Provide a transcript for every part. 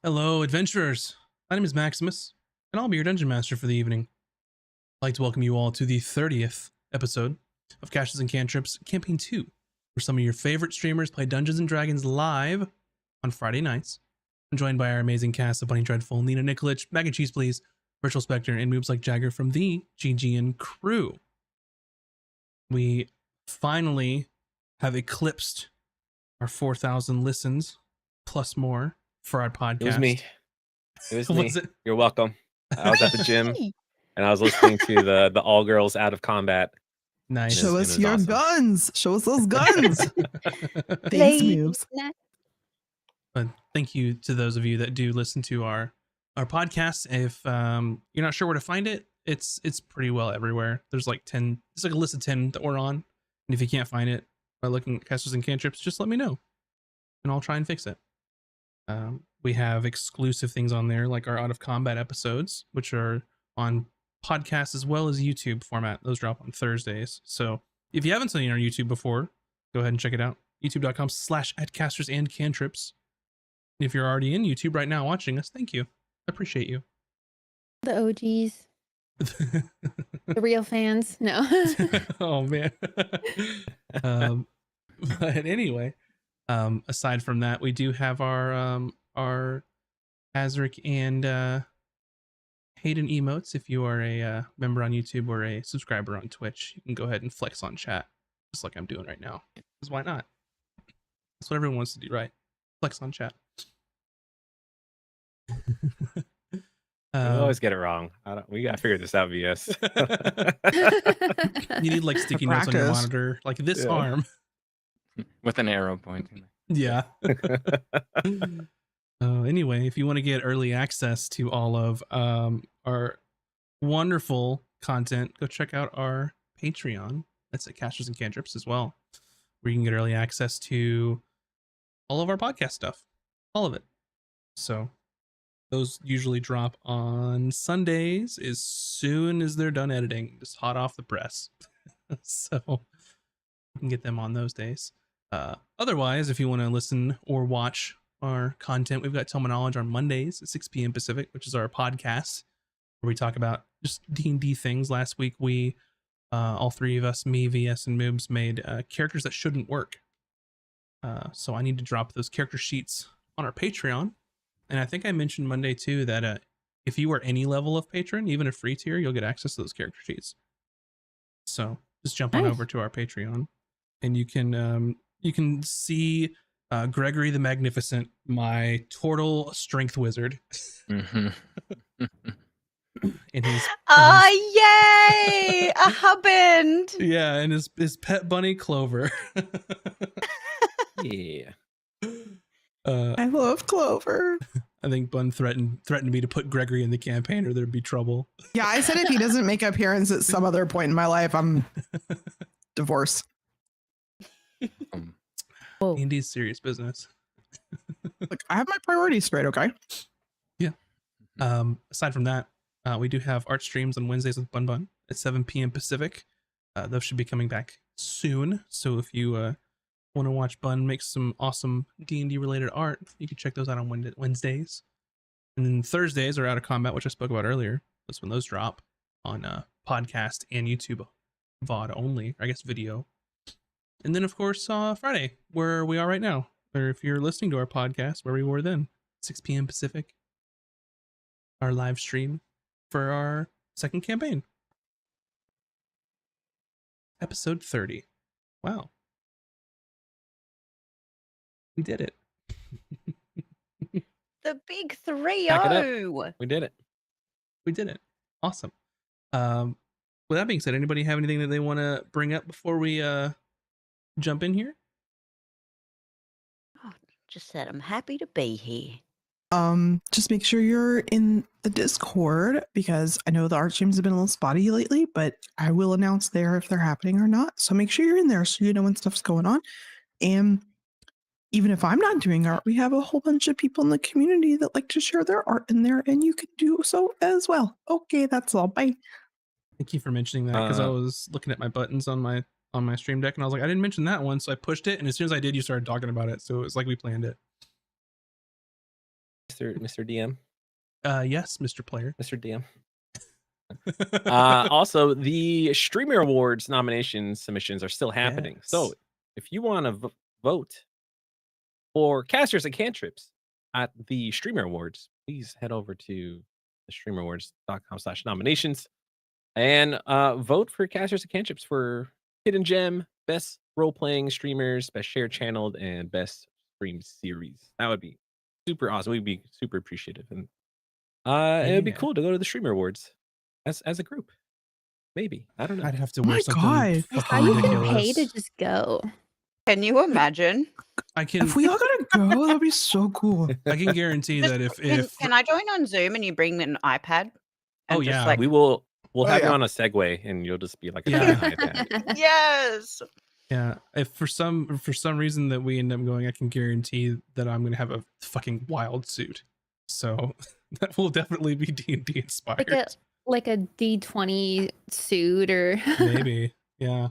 Hello, adventurers. My name is Maximus, and I'll be your dungeon master for the evening. I'd like to welcome you all to the 30th episode of Caches and Cantrips Campaign 2, where some of your favorite streamers play Dungeons and Dragons live on Friday nights. I'm joined by our amazing cast of Bunny Dreadful, Nina Nikolic, Mac and Cheese Please, Virtual Spectre, and moves like Jagger from the GGN crew. We finally have eclipsed our 4,000 listens plus more for our podcast. It was me. It was me. Was it? You're welcome. I was at the gym and I was listening to the All Girls Out of Combat. Nice. Show us your awesome. guns. Show us those guns. Thanks, moves. But thank you to those of you that do listen to our podcast. If you're not sure where to find it, it's pretty well everywhere. There's like 10. It's like a list of 10 that we're on. And if you can't find it by looking at Casters and Cantrips, just let me know, and I'll try and fix it. We have exclusive things on there, like our Out of Combat episodes, which are on podcasts as well as YouTube format. Those drop on Thursdays. So if you haven't seen our YouTube before, go ahead and check it out. youtube.com/@castersandcantrips. If you're already in YouTube right now watching us, thank you. I appreciate you. The OGs. The real fans. No. Oh man. But anyway, aside from that, we do have our Azric and Hayden emotes. If you are a member on YouTube or a subscriber on Twitch, you can go ahead and flex on chat, just like I'm doing right now. Because why not? That's what everyone wants to do, right? Flex on chat. We always get it wrong. We gotta figure this out, VS. You need like sticky notes on your monitor, like this arm with an arrow pointing. Yeah. Anyway, if you want to get early access to all of our wonderful content, go check out our Patreon. That's at Casters and Cantrips as well, where you can get early access to all of our podcast stuff, all of it. So those usually drop on Sundays as soon as they're done editing, just hot off the press. So you can get them on those days. Otherwise, if you want to listen or watch our content, we've got Tome of Knowledge on Mondays at 6 p.m. Pacific, which is our podcast where we talk about just D&D things. Last week, we, all three of us, me, VS, and Moobs, made characters that shouldn't work. So I need to drop those character sheets on our Patreon. And I think I mentioned Monday too that if you are any level of patron, even a free tier, you'll get access to those character sheets. So just jump on over to our Patreon, and you can see Gregory the Magnificent, my turtle strength wizard. Mm-hmm. In his yay! A hubband. Yeah, and his pet bunny Clover. Yeah. I love Clover. I think Bun threatened me to put Gregory in the campaign or there'd be trouble. Yeah, I said if he doesn't make appearance at some other point in my life, I'm divorced. Indy's serious business. Look, I have my priorities straight, okay? Yeah. Aside from that, we do have art streams on Wednesdays with Bun Bun at 7 p.m. Pacific. Those should be coming back soon. So if you want to watch Bun make some awesome D&D related art, you can check those out on Wednesdays. And then Thursdays are Out of Combat, which I spoke about earlier. That's when those drop on podcast and YouTube VOD only, or I guess video. And then, of course, Friday, where we are right now, or if you're listening to our podcast, where we were then, 6 p.m. Pacific, our live stream for our second campaign. Episode 30. Wow. We did it. The big 3-0. We did it. We did it. Awesome. With that being said, anybody have anything that they want to bring up before we jump in here? Oh, just said I'm happy to be here. Just make sure you're in the Discord, because I know the art streams have been a little spotty lately, but I will announce there if they're happening or not. So make sure you're in there so you know when stuff's going on. And even if I'm not doing art, we have a whole bunch of people in the community that like to share their art in there, and you can do so as well. Okay, that's all. Bye. Thank you for mentioning that, because I was looking at my buttons on my stream deck and I was like, I didn't mention that one, so I pushed it, and as soon as I did, you started talking about it. So it was like we planned it. Mr. DM. Yes, Mr. Player. Mr. DM. Also, the Streamer Awards nomination submissions are still happening. Yes. So if you want to vote for casters and cantrips at the Streamer Awards, please head over to the streamerawards.com/nominations and vote for casters and cantrips for Hidden Gem, Best Role-Playing Streamers, Best Shared Channeled, and Best Stream Series. That would be super awesome. We'd be super appreciative. And it would be Yeah. cool to go to the Streamer Awards as a group. Maybe. I don't know. I'd have to Oh wear my something God. fucking How you can ridiculous. pay to just go? Can you imagine? I can If we all gotta go, that'd be so cool. I can guarantee that Can I join on Zoom and you bring me an iPad? Oh, And just, yeah. like, We'll Oh, have you yeah. on a Segway and you'll just be like a Yeah. fucking iPad. yes. Yeah, if for some reason that we end up going, I can guarantee that I'm gonna have a fucking wild suit. So that will definitely be D&D inspired. like a D20 suit or Maybe, yeah.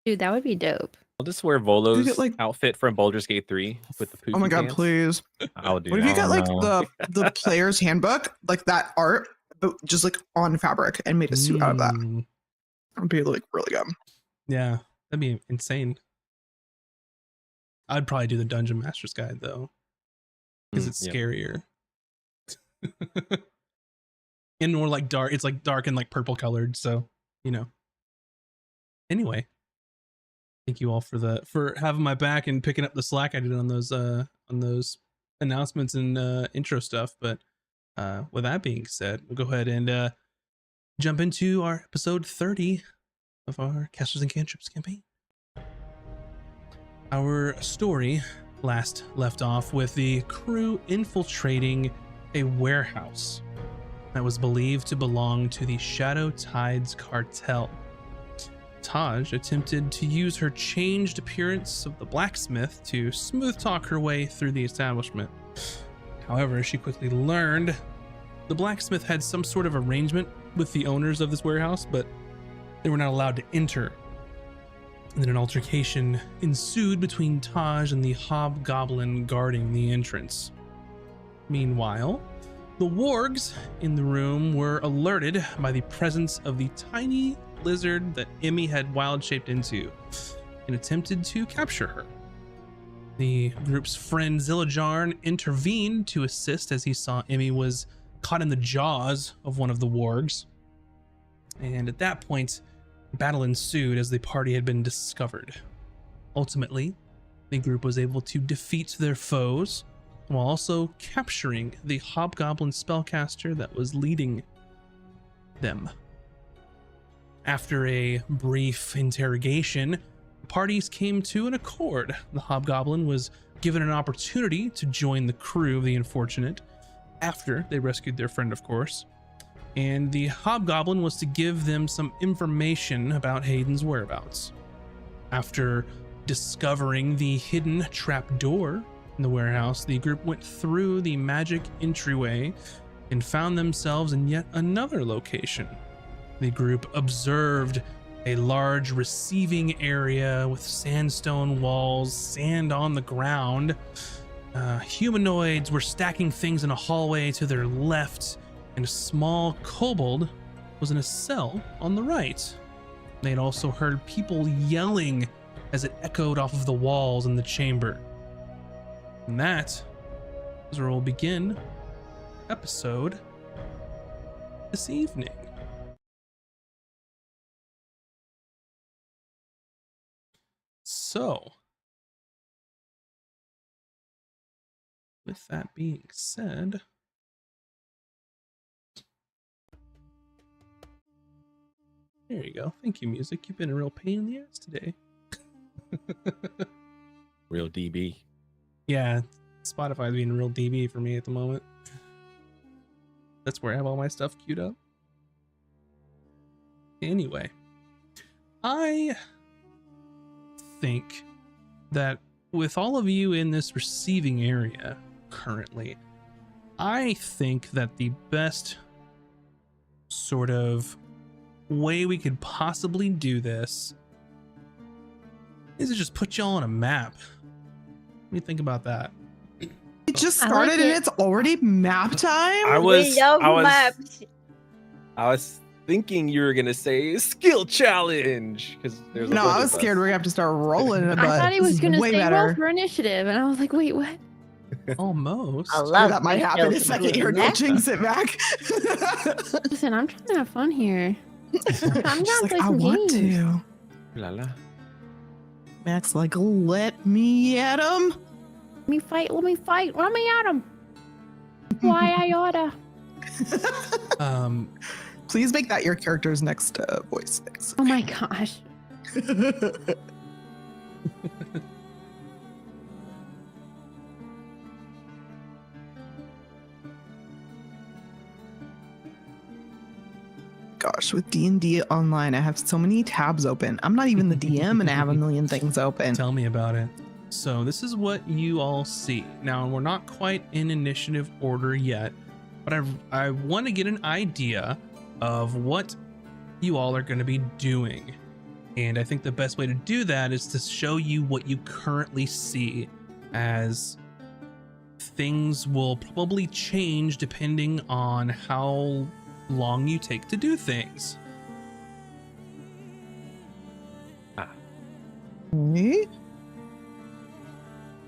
dude, that would be dope. I'll just wear Volo's get, like- outfit from Baldur's Gate 3 with the poofy Oh my God, pants. please. I'll do What if you that. got like the player's handbook, like that art, but just like on fabric and made a suit out of that? Mm, It'd be like really good. yeah, that'd be insane. I'd probably do the Dungeon Master's Guide though, because it's yeah. scarier. And more like dark. It's like dark and like purple colored. So you know. Anyway, thank you all for having my back and picking up the slack I did on those announcements and intro stuff. But with that being said, we'll go ahead and jump into our episode 30 of our Casters and Cantrips campaign. Our story last left off with the crew infiltrating a warehouse that was believed to belong to the Shadow Tides cartel. Taj attempted to use her changed appearance of the blacksmith to smooth talk her way through the establishment. However, she quickly learned the blacksmith had some sort of arrangement with the owners of this warehouse, but they were not allowed to enter. And then an altercation ensued between Taj and the hobgoblin guarding the entrance. Meanwhile, the wargs in the room were alerted by the presence of the tiny lizard that Emmy had wild shaped into and attempted to capture her. The group's friend Zillajarn intervened to assist as he saw Emmy was caught in the jaws of one of the wargs. And at that point, battle ensued as the party had been discovered. Ultimately, the group was able to defeat their foes while also capturing the hobgoblin spellcaster that was leading them. After a brief interrogation, the parties came to an accord. The hobgoblin was given an opportunity to join the crew of the unfortunate after they rescued their friend, of course. And the hobgoblin was to give them some information about Hayden's whereabouts. After discovering the hidden trapdoor in the warehouse, the group went through the magic entryway and found themselves in yet another location. The group observed a large receiving area with sandstone walls, sand on the ground. Humanoids were stacking things in a hallway to their left, and a small kobold was in a cell on the right. They'd also heard people yelling as it echoed off of the walls in the chamber. And that is where we'll begin episode this evening. So, with that being said, there you go. Thank you, music. You've been a real pain in the ass today. Real DB. Yeah, Spotify's being a real DB for me at the moment. That's where I have all my stuff queued up. Anyway, I think that with all of you in this receiving area currently, I think that the best sort of way we could possibly do this is to just put y'all on a map. What do you think about that? We just I started like and it. it's already map time. I was love I was maps. I was thinking you were gonna say skill challenge because there's a No, bunch I was of scared us. we're gonna have to start rolling. But I thought he was this is gonna way say roll better. for initiative, and I was like, wait, what? Almost. I Yeah, love that might these happen the shows second with you're maps. ditching sit back. Listen, I'm trying to have fun here. I'm She's trying to like, play I some want games. to. La la. Max like, let me at him. Let me fight. Let me fight. Let me at him. Why I oughta. Please make that your character's next voice. Thanks. Oh my gosh. Gosh, with D&D online, I have so many tabs open. I'm not even the DM and I have a million things open. Tell me about it. So this is what you all see. Now we're not quite in initiative order yet, but I want to get an idea of what you all are going to be doing. And I think the best way to do that is to show you what you currently see, as things will probably change depending on how long you take to do things. Okay.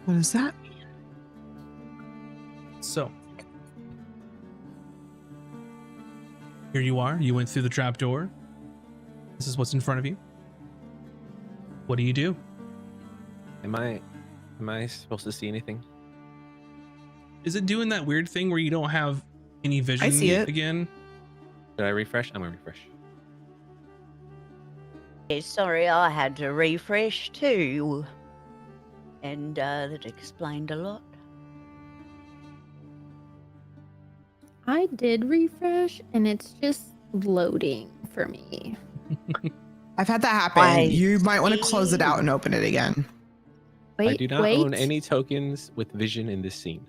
What is that? So here you are. You went through the trapdoor. This is what's in front of you. What do you do? Am I supposed to see anything? Is it doing that weird thing where you don't have any vision see it. again? Did I refresh? I'm gonna refresh. Yeah, sorry, I had to refresh too. And that explained a lot. I did refresh, and it's just loading for me. I've had that happen. I You might want to close it see. out and open it again. Wait, I do not wait. own any tokens with vision in this scene.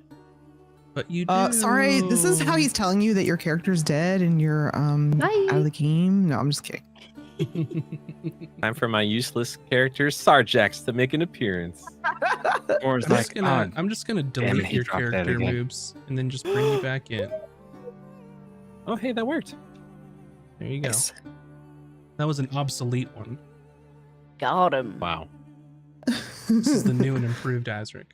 But you do. Sorry, this is how he's telling you that your character's dead and you're Bye. out of the game. No, I'm just kidding. Time for my useless character Sarjax to make an appearance. Or it's I'm like, just gonna, I'm just gonna damn it, delete he your dropped that character again. moves and then just bring you back in. Oh, hey, that worked. There you go. Nice. That was an obsolete one. Got him. Wow. This is the new and improved Azric.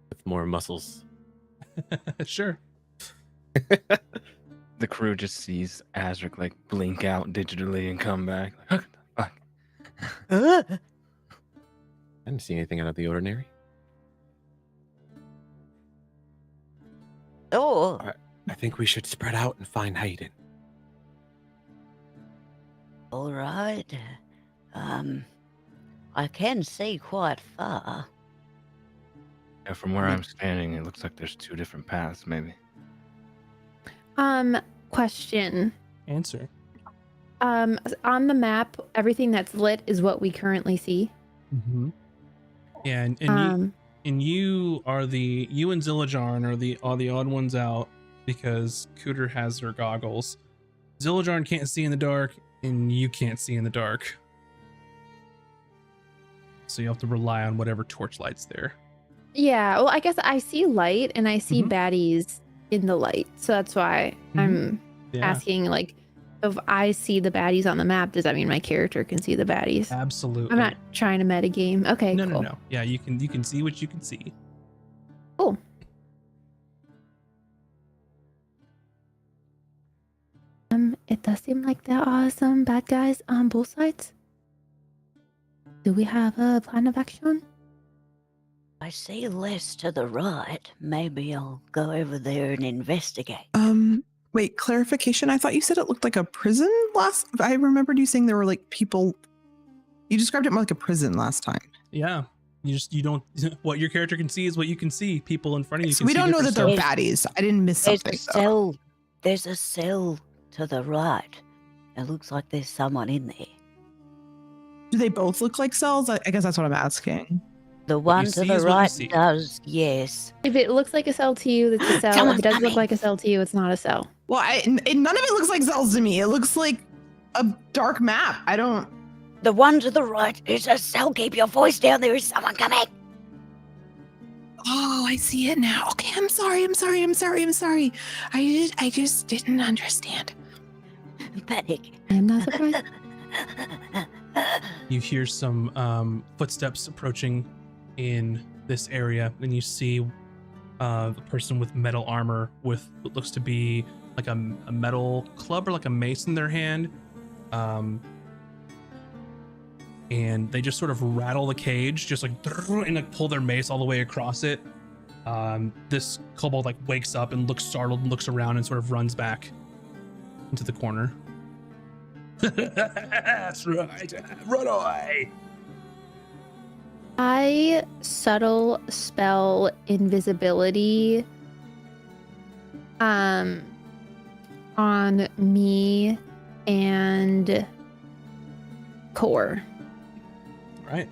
With more muscles. Sure. the crew just sees Azric like blink out digitally and come back. Like, what the fuck? I didn't see anything out of the ordinary. Oh, I think we should spread out and find Hayden. all right. I can see quite far. Yeah, from where I'm standing, it looks like there's two different paths, maybe. Question. Answer. On the map, everything that's lit is what we currently see. Mm-hmm. Yeah, and you are you and Zillajarn are the odd ones out because Cooter has her goggles. Zillajarn can't see in the dark, and you can't see in the dark. So you have to rely on whatever torchlight's there. Yeah, well, I guess I see light and I see Mhm. baddies in the light. So that's why I'm Yeah, asking, like, if I see the baddies on the map, does that mean my character can see the baddies? absolutely. I'm not trying to metagame. Okay, No, cool. no. Yeah, you can see what you can see. Cool. It does seem like there are some bad guys on both sides. Do we have a plan of action? I see less to the right. Maybe I'll go over there and investigate. Wait, clarification. I thought you said it looked like a prison last. I remembered you saying there were like people. You described it more like a prison last time. Yeah, you don't. What your character can see is what you can see. People in front of you. So can we see don't know that different they're stuff. baddies. I didn't miss There's something. a cell. There's a cell to the right. It looks like there's someone in there. Do they both look like cells? I guess that's what I'm asking. The What one you to see the is what you right see. does, yes. If it looks like a cell to you, it's a cell. If Someone's it doesn't look coming. like a cell to you, it's not a cell. Well, none of it looks like cells to me. It looks like a dark map. I don't. The one to the right is a cell. Keep your voice down. There is someone coming. Oh, I see it now. Okay, I'm sorry. I just didn't understand. Panic. I'm not surprised. You hear some footsteps approaching in this area, and you see the person with metal armor with what looks to be like a metal club or like a mace in their hand. And they just sort of rattle the cage, just like, and like pull their mace all the way across it. This kobold like wakes up and looks startled and looks around and sort of runs back into the corner. That's right, run away. I subtle spell invisibility on me and Core. All right.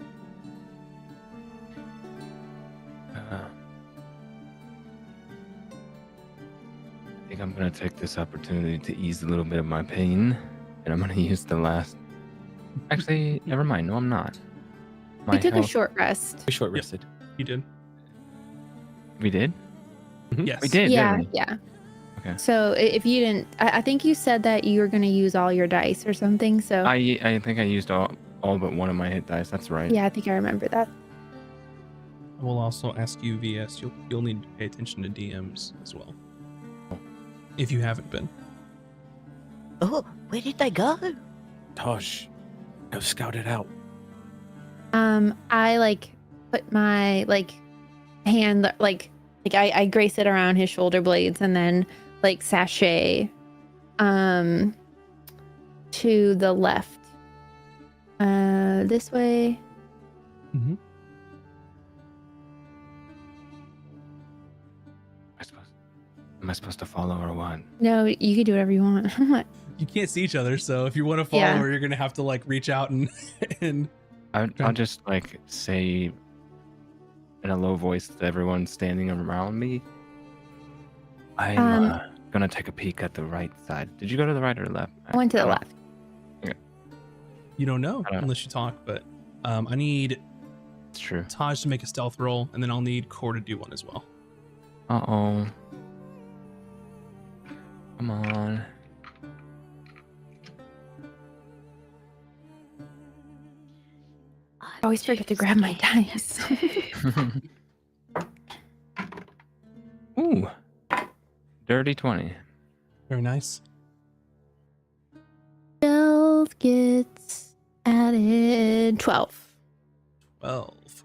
I think I'm gonna take this opportunity to ease a little bit of my pain, and I'm gonna use the last. Actually, never mind. No, I'm not. We took a health- short rest. We short rested. You did. We did. Yes. We did. Yeah, didn't we? yeah. Okay. So if you didn't, I think you said that you were going to use all your dice or something. So I think I used all but one of my hit dice. That's right. yeah, I think I remember that. I will also ask you, VS. You'll need to pay attention to DMs as well, if you haven't been. Oh, where did they go? Tosh, go scout it out. I like put my like hand like I grace it around his shoulder blades and then like sashay to the left. This way. Mm-hmm. Am I supposed to follow or what? No, you can do whatever you want. You can't see each other, so if you want to follow Yeah. her, you're gonna have to like reach out and and I'll just like say in a low voice to everyone standing around me. I'm gonna take a peek at the right side. Did you go to the right or the left? I went to the don't- left. you don't know I don't- unless you talk. But I need It's true. Taj to make a stealth roll, and then I'll need Core to do one as well. Uh-oh. Come on. I always forget to grab my dice. Ooh. Dirty 20. Very nice. Stealth gets added 12. 12.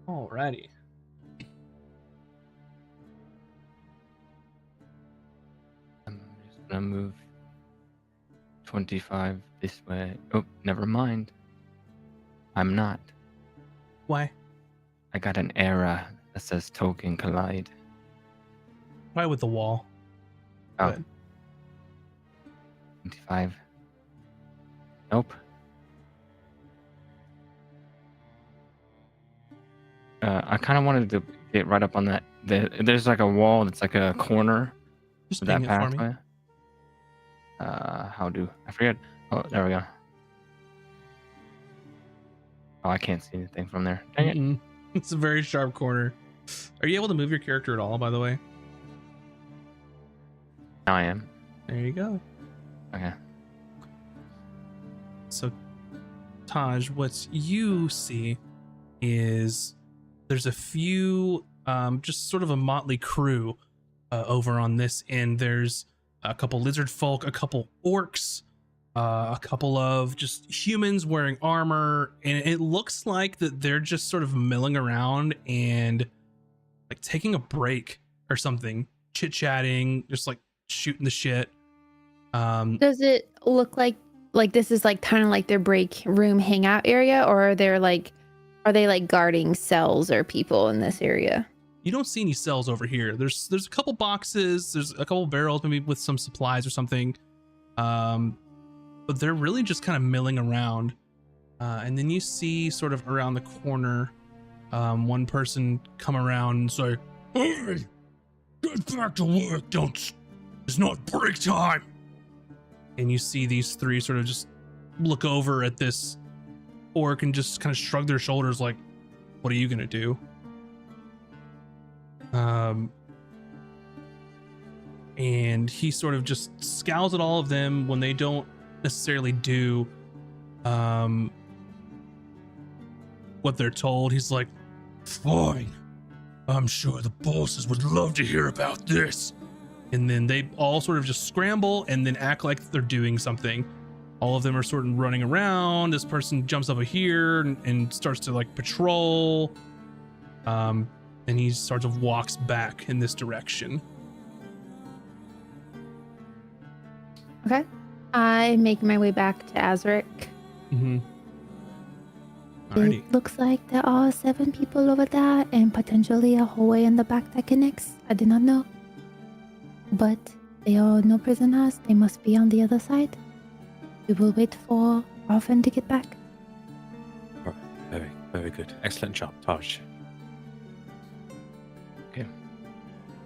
Alrighty. I'm just gonna move 25 this way. Oh, never mind. I'm not. Why? I got an error that says token collide. Why with the wall? Oh. Good. 25. Nope. I kind of wanted to get right up on that. There's like a wall that's like a corner Just of that ping it for me. pathway. How do I forget? Oh, there we go. Oh, I can't see anything from there. Dang it. Mm-mm. It's a very sharp corner. Are you able to move your character at all, by the way? Now I am. There you go. Okay. So, Taj, what you see is there's a few, just sort of a motley crew over on this end. There's a couple lizard folk, a couple orcs, a couple of just humans wearing armor, and it looks like that they're just sort of milling around and like taking a break or something, chit-chatting, just like shooting the shit. Does it look like this is like kind of like their break room hangout area, or are they like guarding cells or people in this area? You don't see any cells over here. There's a couple boxes, there's a couple barrels, maybe with some supplies or something. But they're really just kind of milling around. And then you see sort of around the corner, one person come around and say, "Hey, get back to work, it's not break time." And you see these three sort of just look over at this orc and just kind of shrug their shoulders like, what are you gonna do? And he sort of just scowls at all of them when they don't necessarily do what they're told. He's like, fine, I'm sure the bosses would love to hear about this. And then they all sort of just scramble and then act like they're doing something. All of them are sort of running around. This person jumps over here and starts to like patrol. And he sort of walks back in this direction. Okay. I make my way back to Azric. Mm-hmm. Alrighty. It looks like there are 7 people over there and potentially a hallway in the back that connects. I did not know. But they are no prisoners. They must be on the other side. We will wait for our friend to get back. All right. Very, very good. Excellent job, Taj.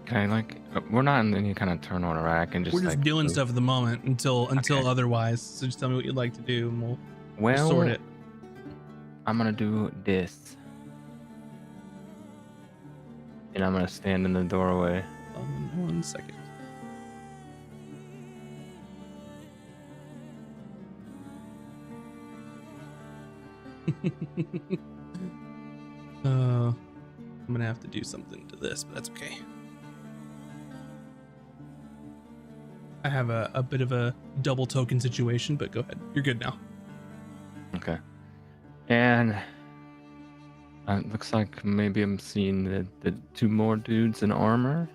Can I we're not in any kind of turnover, right? I can just We're just doing move. stuff at the moment until Okay. otherwise. So just tell me what you'd like to do and we'll Well, sort it. I'm gonna do this. And I'm gonna stand in the doorway. 1 second. I'm gonna have to do something to this, but that's okay. I have a bit of a double token situation, but go ahead. You're good now. Okay. And it looks like maybe I'm seeing the 2 more dudes in armor.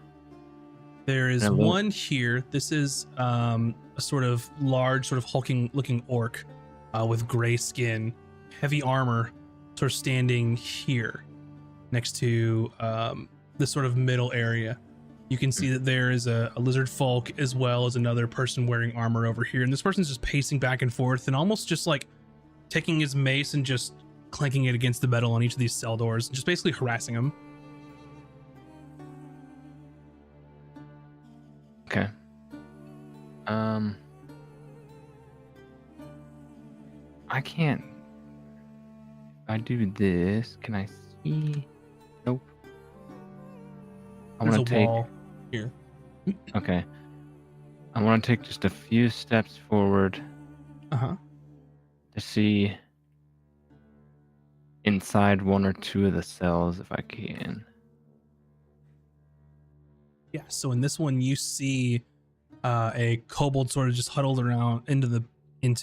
There is And a little- one here. This is a sort of large, sort of hulking looking orc with gray skin, heavy armor, sort of standing here next to this sort of middle area. You can see that there is a lizard folk as well as another person wearing armor over here. And this person's just pacing back and forth and almost just like taking his mace and just clanking it against the metal on each of these cell doors, just basically harassing him. Okay. I can't. If I do this, can I see? Nope. I There's a want to take. wall here. Okay. I want to take just a few steps forward Uh-huh. to see inside 1 or 2 of the cells if I can. Yeah, so in this one you see a kobold sort of just huddled around into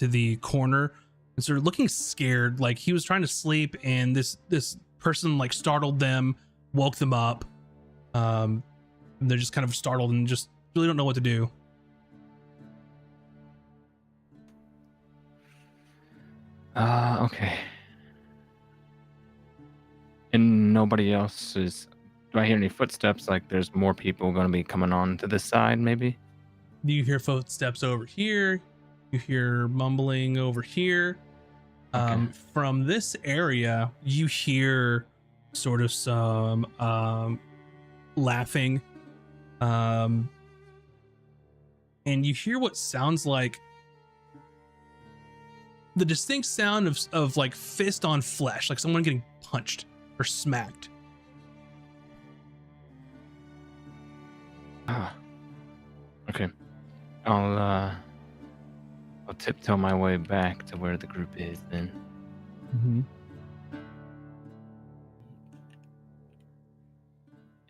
the corner and sort of looking scared, like he was trying to sleep and this person like startled them, woke them up. And they're just kind of startled and just really don't know what to do. Okay. And nobody else is. Do I hear any footsteps? Like there's more people going to be coming on to this side, maybe? You hear footsteps over here. You hear mumbling over here. Okay. From this area, you hear sort of some laughing. And you hear what sounds like the distinct sound of like fist on flesh, like someone getting punched or smacked. Ah. Okay. I'll tiptoe my way back to where the group is then. Mm-hmm.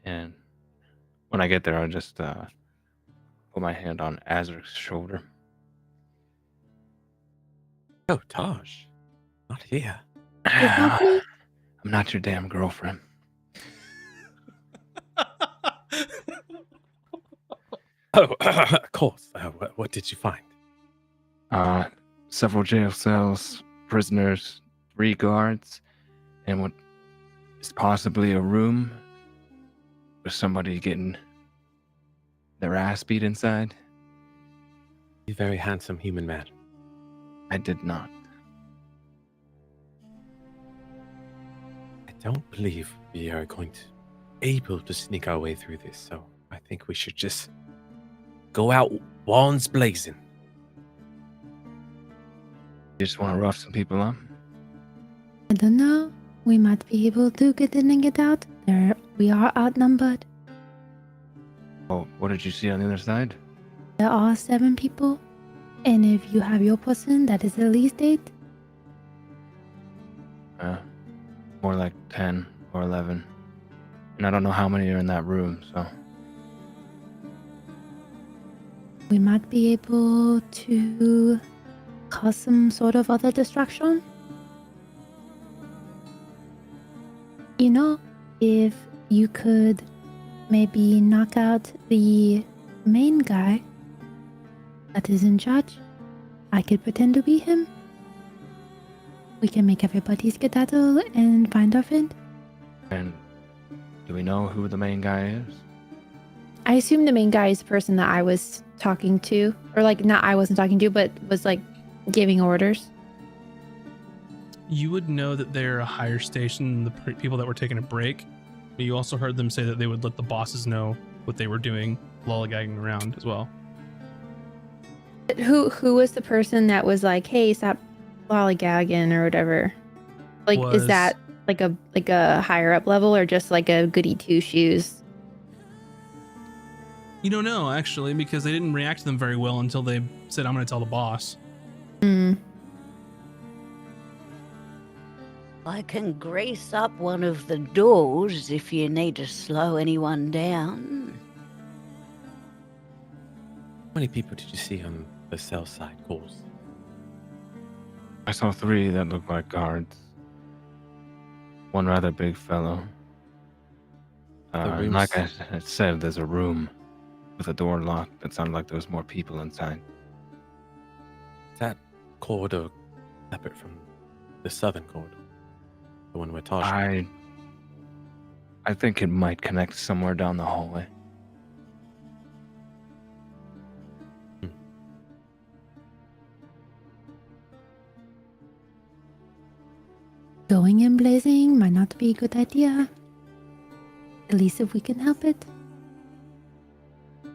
And when I get there, I'll just put my hand on Azric's shoulder. Oh, Taj. Not here. I'm not your damn girlfriend. Oh, of course. What did you find? Several jail cells, prisoners, 3 guards, and what is possibly a room with somebody getting their ass beat inside. You very handsome human man. I did not. I don't believe we are going to able to sneak our way through this, so I think we should just go out wands blazing. You just want to rough some people up? I don't know. We might be able to get in and get out. We are outnumbered. Oh, what did you see on the other side? There are 7 people. And if you have your person, that is at least 8. More like 10 or 11. And I don't know how many are in that room, so. We might be able to cause some sort of other distraction. You know, if you could maybe knock out the main guy that is in charge, I could pretend to be him. We can make everybody skedaddle and find our friend. And do we know who the main guy is? I assume the main guy is the person that I was talking to. Or, like, not I wasn't talking to, but was, like, giving orders. You would know that they're a higher station than the people that were taking a break. But you also heard them say that they would let the bosses know what they were doing, lollygagging around as well. But who was the person that was like, hey, stop lollygagging or whatever? Like, is that like a higher up level or just like a goody two shoes? You don't know, actually, because they didn't react to them very well until they said, I'm going to tell the boss. I can grease up one of the doors if you need to slow anyone down. How many people did you see on the south side, Coles? I saw 3 that looked like guards. One rather big fellow. And like I said, there's a room with a door locked that sounded like there was more people inside. Is that corridor separate from the southern corridor? The one we're talking I think it might connect somewhere down the hallway. Going in blazing might not be a good idea. At least if we can help it.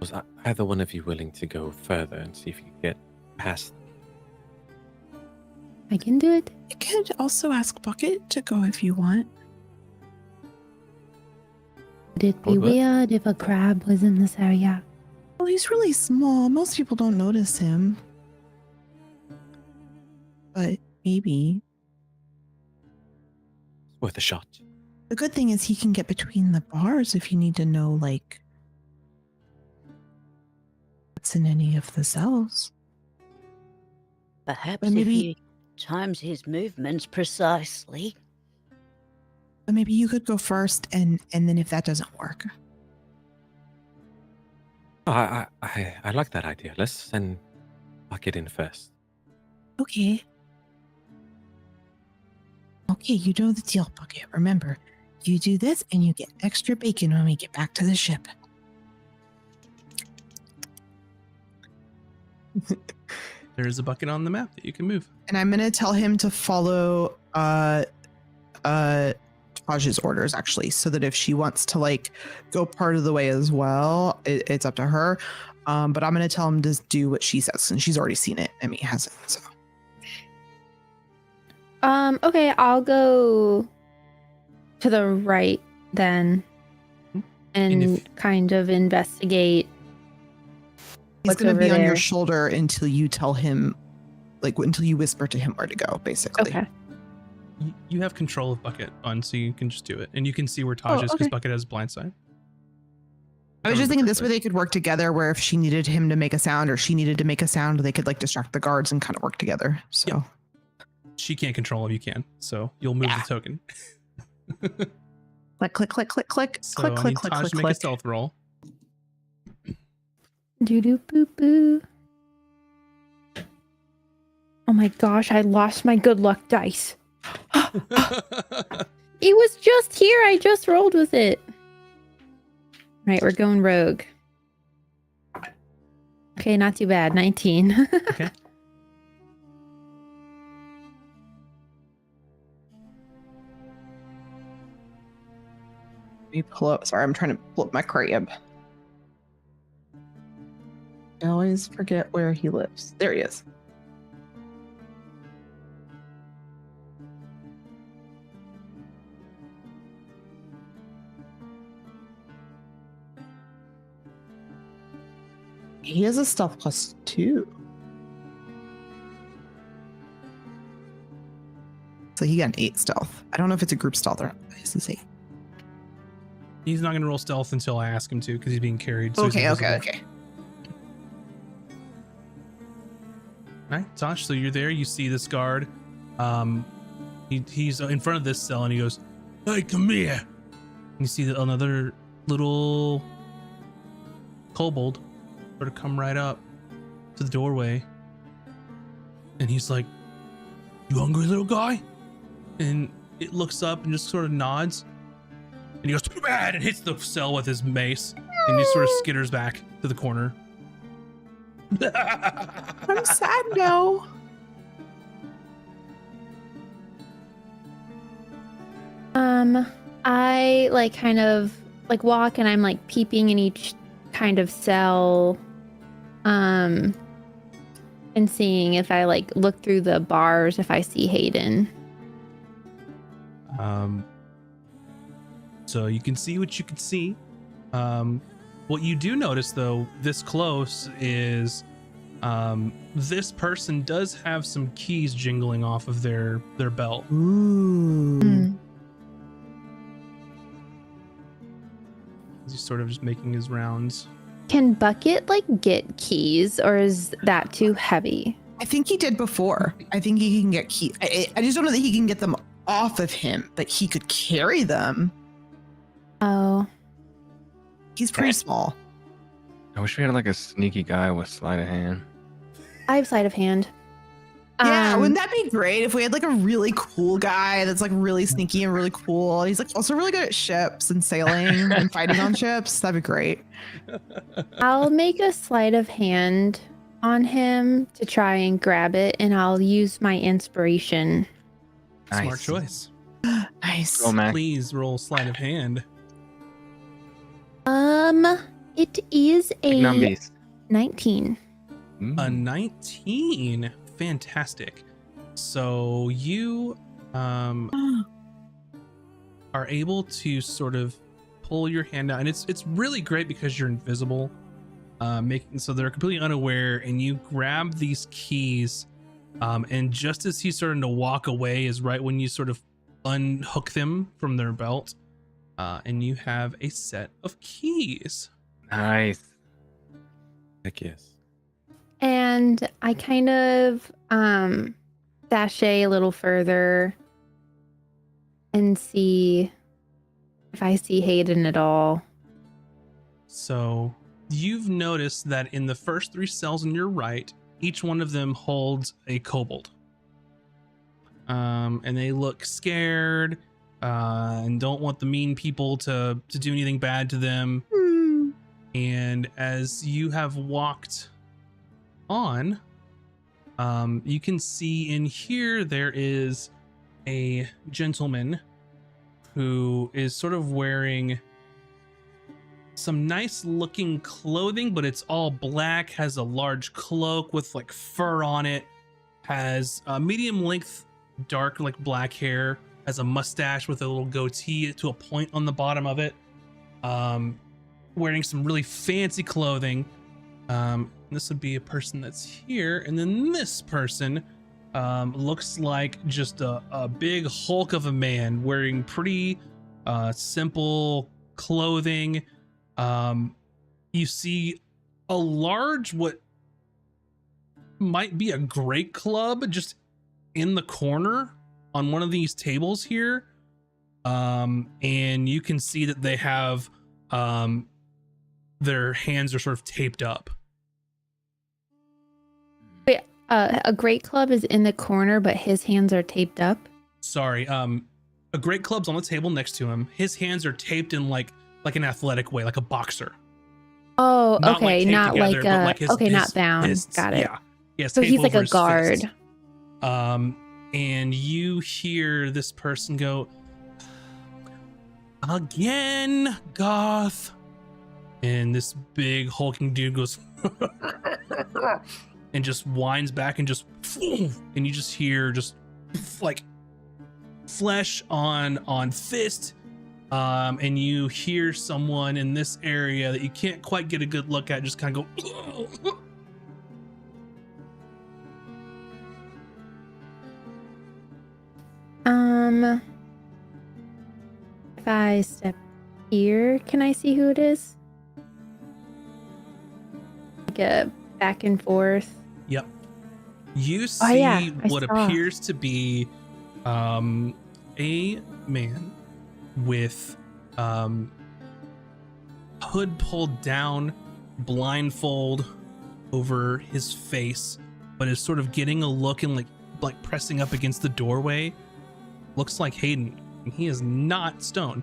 Was either one of you willing to go further and see if you get past? I can do it. You could also ask Bucket to go if you want. Would it be What? weird if a crab was in this area? Well, he's really small. Most people don't notice him. But maybe. Worth a shot. The good thing is he can get between the bars if you need to know, like, what's in any of the cells. Perhaps But if maybe- he times his movements precisely. But maybe you could go first, and then if that doesn't work. Oh, I like that idea. Let's send Bucket in first. Okay. Okay, you know the deal, Bucket. Remember, you do this and you get extra bacon when we get back to the ship. There is a bucket on the map that you can move. And I'm gonna tell him to follow Taj's orders, actually, so that if she wants to like go part of the way as well, it's up to her. But I'm gonna tell him to do what she says, and she's already seen it. I mean, hasn't. So Okay, I'll go to the right then And and if- kind of investigate. he's What's gonna be over on your there? shoulder until you tell him, like until you whisper to him where to go, basically. Okay. You have control of Bucket on, so you can just do it. And you can see where Taj is because okay. Bucket has blind sight. I was just thinking this way they could work together, where if she needed him to make a sound or she needed to make a sound, they could like distract the guards and kind of work together. So Yep. She can't control him, you can. So you'll move Yeah. the token. click, click, click, click, click, So click, I click, need click, Taj click, to make a click. stealth roll. Doo doo boo boo. Oh my gosh, I lost my good luck dice. It was just here. I just rolled with it. Right, we're going rogue. Okay, not too bad. 19. Okay. Let me pull up. Sorry, I'm trying to pull up my crab. I always forget where he lives. There he is. He has a stealth +2. So he got an 8 stealth. I don't know if it's a group stealth or not. It's an 8. He's not going to roll stealth until I ask him to because he's being carried. So he's Okay. invisible. All right, Tosh, so you're there. You see this guard. He's in front of this cell and he goes, "Hey, come here." And you see that another little kobold sort of come right up to the doorway. And he's like, "You hungry, little guy?" And it looks up and just sort of nods. And he goes, "Too bad," and hits the cell with his mace. And he sort of skitters back to the corner. I'm sad now. I like kind of like walk and I'm like peeping in each kind of cell, and seeing if I like look through the bars if I see Hayden. So you can see what you can see. What you do notice, though, this close is this person does have some keys jingling off of their belt. Ooh. He's sort of just making his rounds. Can Bucket like get keys, or is that too heavy? I think he did before. I think he can get keys. I just don't know that he can get them off of him, but he could carry them. Oh, He's pretty small. I wish we had like a sneaky guy with sleight of hand. I have sleight of hand. Yeah, wouldn't that be great if we had like a really cool guy that's like really sneaky and really cool? He's like also really good at ships and sailing and fighting on ships. That'd be great. I'll make a sleight of hand on him to try and grab it, and I'll use my inspiration. Smart Nice. choice. Nice. Go, Mac. Please roll sleight of hand. It is Big a numbies. 19. A 19. Fantastic. So you are able to sort of pull your hand out, and it's really great because you're invisible, making so they're completely unaware, and you grab these keys, and just as he's starting to walk away is right when you sort of unhook them from their belt, and you have a set of keys. Nice. Heck yes. And I kind of sashay a little further and see if I see Hayden at all. So you've noticed that in the first 3 cells on your right, each one of them holds a kobold. And they look scared and don't want the mean people to do anything bad to them. And as you have walked on, you can see in here there is a gentleman who is sort of wearing some nice looking clothing, but it's all black, has a large cloak with like fur on it, has a medium length dark like black hair, has a mustache with a little goatee to a point on the bottom of it, wearing some really fancy clothing. This would be a person that's here, and then this person looks like just a big hulk of a man wearing pretty simple clothing. You see a large, what might be a great club just in the corner on one of these tables here, and you can see that they have their hands are sort of taped up. Wait, a great club is in the corner, but his hands are taped up. Sorry, a great club's on the table next to him. His hands are taped in like an athletic way, like a boxer. Oh, Not like okay, taped not together, like but a like his- okay, his not bound. fists. Got it. Yeah. Yes. So he's like a guard. And you hear this person go, "Again, Goth." And this big hulking dude goes and just winds back and just, and you just hear just like flesh on fist, And you hear someone in this area that you can't quite get a good look at just kind of go. If I step here, can I see who it is? Like a back and forth. Yep. You see Oh, yeah, I what saw. appears to be a man with hood pulled down, blindfold over his face, but is sort of getting a look and like pressing up against the doorway. Looks like Hayden, and he is not stone.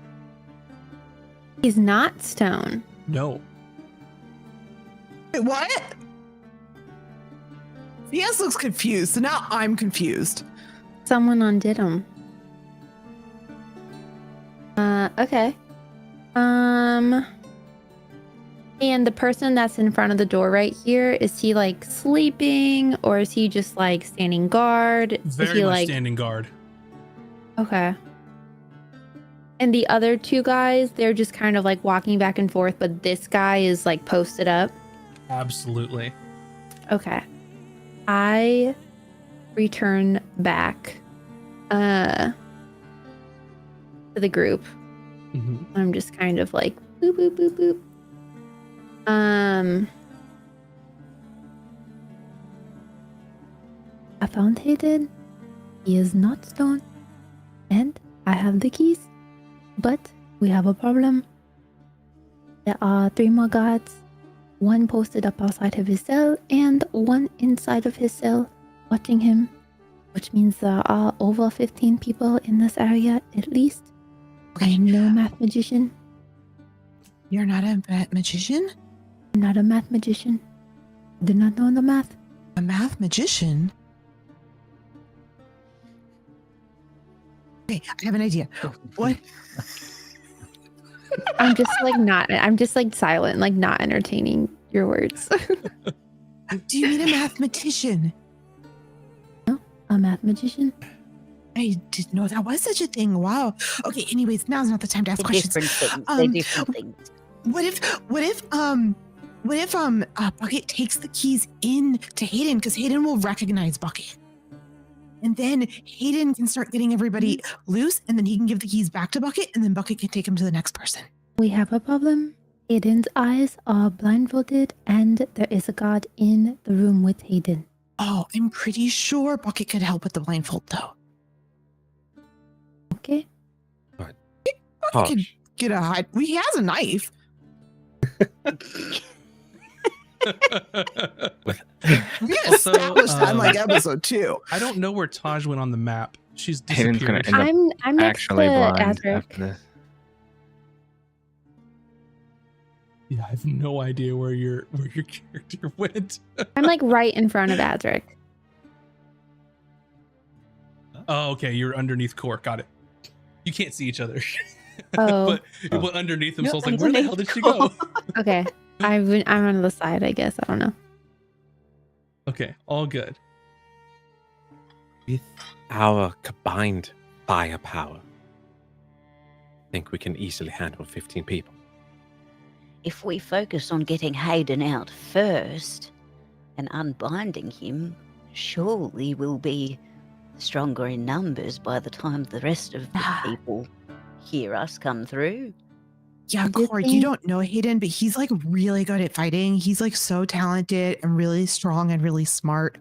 He's not stone. No. Wait, what? CS looks confused, so now I'm confused. Someone undid him. Okay. And the person that's in front of the door right here, is he like sleeping or is he just like standing guard? Is Very he much like standing guard. Okay. And the other two guys, they're just kind of like walking back and forth, but this guy is like posted up. Absolutely. Okay. I return back to the group. Mhm. I'm just kind of like boop boop boop boop. I found Hayden. He is not stone. And I have the keys. But we have a problem. There are 3 more guards. 1 posted up outside of his cell and 1 inside of his cell watching him. Which means there are over 15 people in this area at least. I am no math magician. You're not a magician? I'm not a math magician. Do not know the math. A math magician? Okay, I have an idea. What? I'm just like silent, like not entertaining your words. Do you mean a mathematician? A math magician? I didn't know that was such a thing. Wow. Okay, anyways, now's not the time to ask They're questions. different things. They're different things. What if Bucket takes the keys in to Hayden, because Hayden will recognize Bucket. And then Hayden can start getting everybody loose, and then he can give the keys back to Bucket, and then Bucket can take him to the next person. We have a problem. Hayden's eyes are blindfolded, and there is a guard in the room with Hayden. Oh, I'm pretty sure Bucket could help with the blindfold, though. Okay. Bucket could get a hide. He has a knife. We Also, established that in like episode 2. I don't know where Taj went on the map. She's Hayden's gonna disappeared. end up I'm next actually to blind Azric. after this. Yeah, I have no idea where your character went. I'm like right in front of Azric. Oh, okay, you're underneath Core. Got it. You can't see each other. Oh. but it went underneath him, so I was No, like, where the hell did she go? Okay. I'm on the side, I guess. I don't know. Okay, all good. With our combined firepower, I think we can easily handle 15 people. If we focus on getting Hayden out first and unbinding him, surely we'll be stronger in numbers by the time the rest of the people hear us come through. Yeah, Good Cord, thing- you don't know Hayden, but he's like really good at fighting. He's like so talented and really strong and really smart.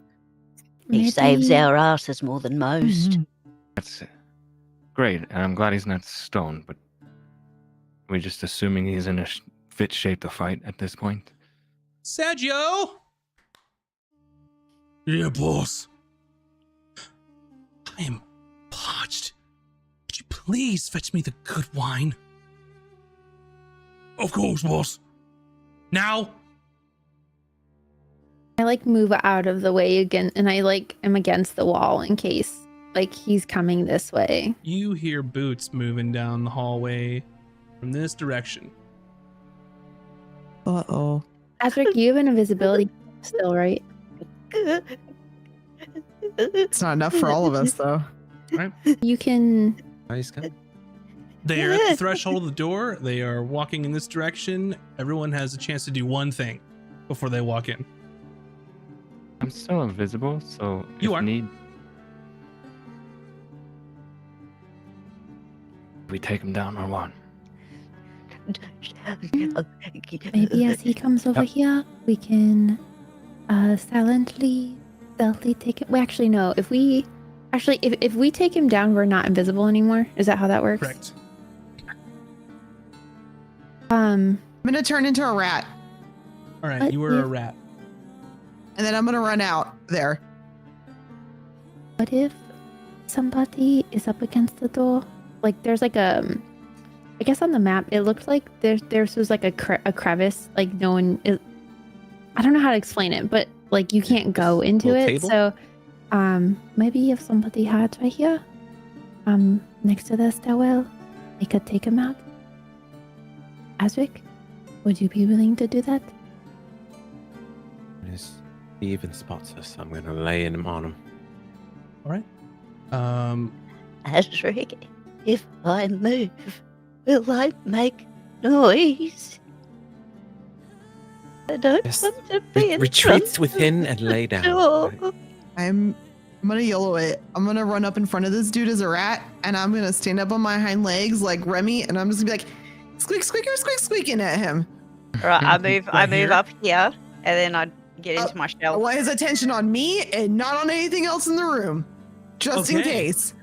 He saves Maybe- our asses more than most. Mhm. That's great, and I'm glad he's not stone, but we're just assuming he's in a fit shape to fight at this point. Sergio! Yeah, boss. I am parched. Could you please fetch me the good wine? Of course, boss. Now? I like move out of the way again, and I like am against the wall in case like he's coming this way. You hear boots moving down the hallway from this direction. Uh-oh. Azric, you have an invisibility still, right? It's not enough for all of us, though. You can. Nice guy. They are at the threshold of the door. They are walking in this direction. Everyone has a chance to do one thing before they walk in. I'm still invisible, so You if are. need, we take him down or what? Maybe as he comes over Yep. here, we can silently, stealthily take it. Well, actually, no. If we take him down, we're not invisible anymore. Is that how that works? Correct. I'm gonna turn into a rat, All right, What you were a if- rat. and then I'm gonna run out there. What if somebody is up against the door? Like, there's like a, I guess on the map it looks like there's was like a crevice. Like no one is. I don't know how to explain it, but like you can't go into little it. table? So, maybe if somebody hides right here, next to the stairwell, we could take him out. Asric, would you be willing to do that? If he even spots us, I'm going to lay him on him. All right. Asric, if I move, will I make noise? I don't Yes. want to be in Retreat front within of and lay the down. door. I'm gonna yellow it. I'm gonna run up in front of this dude as a rat, and I'm gonna stand up on my hind legs like Remy, and I'm just gonna be like, squeak, squeaker, squeak, squeaking at him. Right, I move Right here? up here, and then I get into my I shell. want his attention on me and not on anything else in the room, just in Okay. case.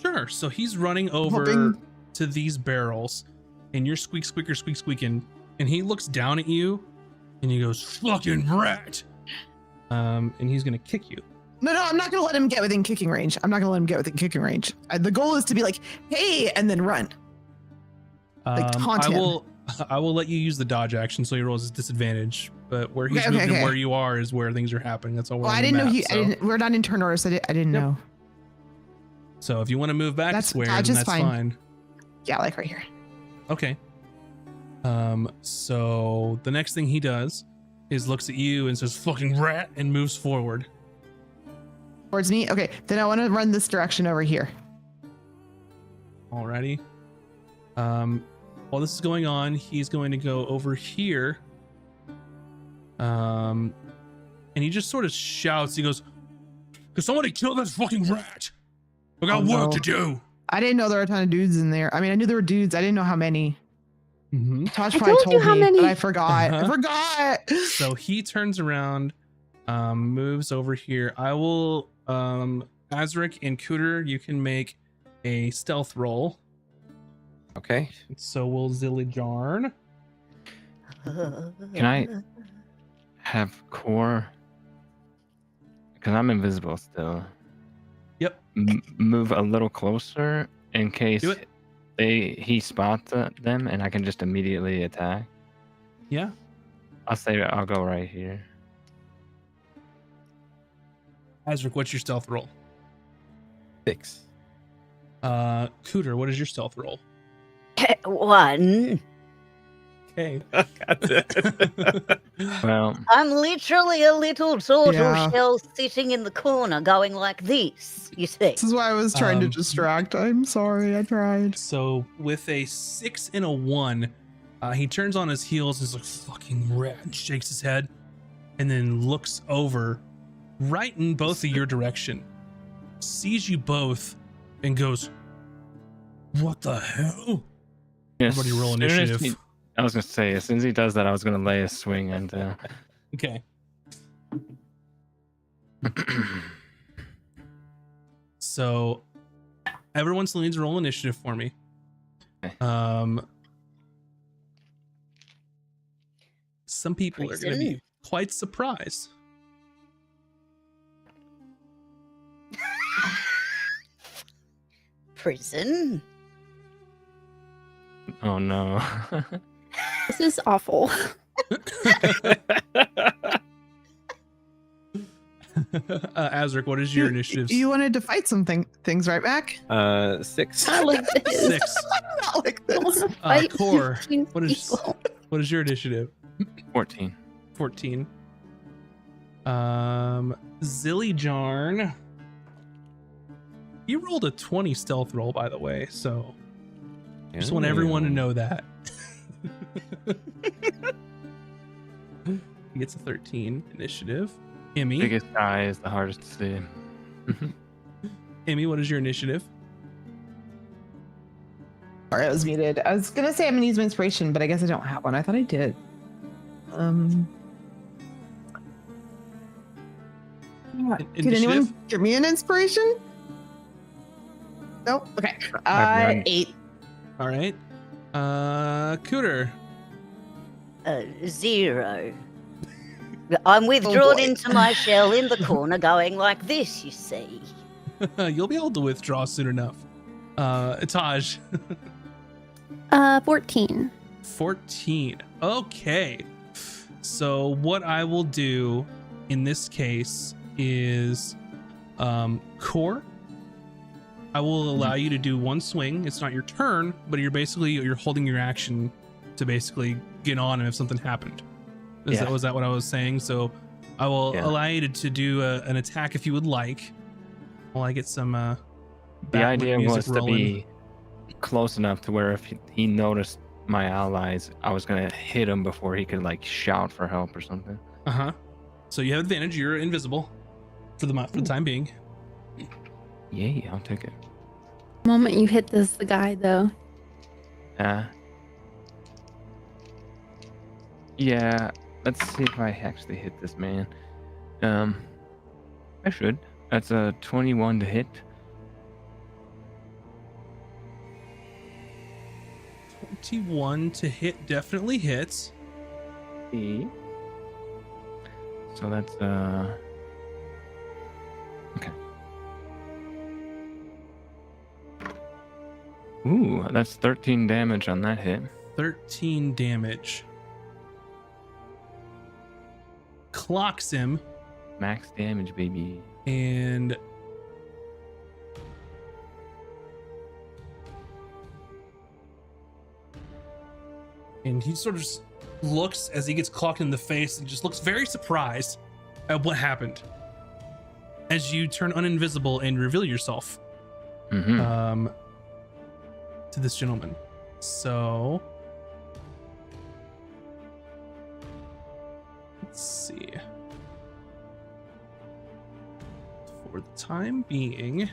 Sure. So he's running over Hoping- to these barrels, and you're squeak, squeaker, squeak, squeaking, and he looks down at you, and he goes, "Fucking rat!" And he's gonna kick you. No, I'm not gonna let him get within kicking range. I'm not gonna let him get within kicking range. The goal is to be like, hey, and then run. Like, taunt I him. will let you use the dodge action, so he rolls his disadvantage. But where he's Okay, moved okay, and okay. where you are is where things are happening. That's all. Well, I didn't know we're not in turn order, so I didn't Yep. know. So if you want to move back a That's- square, dodge then is that's fine. fine. Yeah, like right here. Okay. So the next thing he does is looks at you and says, "Fucking rat," and moves forward. Towards me. Okay, then I want to run this direction over here. Alrighty. While this is going on, he's going to go over here. And he just sort of shouts. He goes, "Can somebody kill this fucking rat? I got Oh, work no. to do." I didn't know there were a ton of dudes in there. I mean, I knew there were dudes. I didn't know how many. Mm-hmm. Tosh I probably told you told how me, many. but I forgot. I Uh-huh. forgot. So he turns around, moves over here. I will, Azric and Cooter, you can make a stealth roll. Okay. So will Zillijarn. Can I have core? Because I'm invisible still. Yep. Move a little closer in case Do it. he spots them, and I can just immediately attack. Yeah. I'll go right here. Azric, what's your stealth roll? 6. Cooter, what is your stealth roll? 1. Okay. Well, I'm literally a little turtle Yeah. shell sitting in the corner going like this, you see. This is why I was trying to Um, distract. I'm sorry. I tried. So with a 6 and a 1, he turns on his heels, is like, "Fucking rat," and shakes his head, and then looks over right in both of your direction, sees you both, and goes, "What the hell?" Everybody roll as soon as initiative. I was gonna say, as soon as he does that, I was gonna lay a swing and. Okay. So everyone still needs to roll initiative for me. Okay. Some people are going to be quite surprised. Prison? Oh no. This is awful. Azric, what is your initiative? You wanted to fight some things, right, Mac? 6. Not like this. 6. Not like I this. wanna fight Core, 15 what is- people. What is your initiative? 14. 14. Zillijarn. You rolled a 20 stealth roll, by the way, so just want everyone to know that. He gets a 13 initiative. Emmy. Biggest guy is the hardest to see. Emmy, what is your initiative? Sorry, I was muted. I was gonna say I'm gonna use my inspiration, but I guess I don't have one. I thought I did. Could anyone Initiative? give me an inspiration? Nope. Okay. I've none. 8. All right. Cooter. 0. I'm withdrawn boy. into my shell in the corner, going like this. You see. You'll be able to withdraw soon enough. Taj. 14. 14. Okay. So what I will do in this case is core. I will allow you to do one swing. It's not your turn, but you're holding your action to basically get on if something happened. Was that what I was saying? So I will allow you to do an attack if you would like. While I get some The backlit idea music was to rolling. be close enough to where if he noticed my allies, I was gonna hit him before he could like shout for help or something. Uh-huh. So you have advantage. You're invisible for the time being. Yay, I'll take it. The moment you hit the guy, though. Yeah, let's see if I actually hit this man. I should. That's a 21 to hit. 21 to hit definitely hits. So that's okay. Ooh, that's 13 damage on that hit. 13 damage. Clocks him Max damage, baby. and he sort of just looks as he gets clocked in the face and just looks very surprised at what happened as you turn uninvisible and reveal yourself Mm-hmm. to this gentleman. So let's see. For the time being,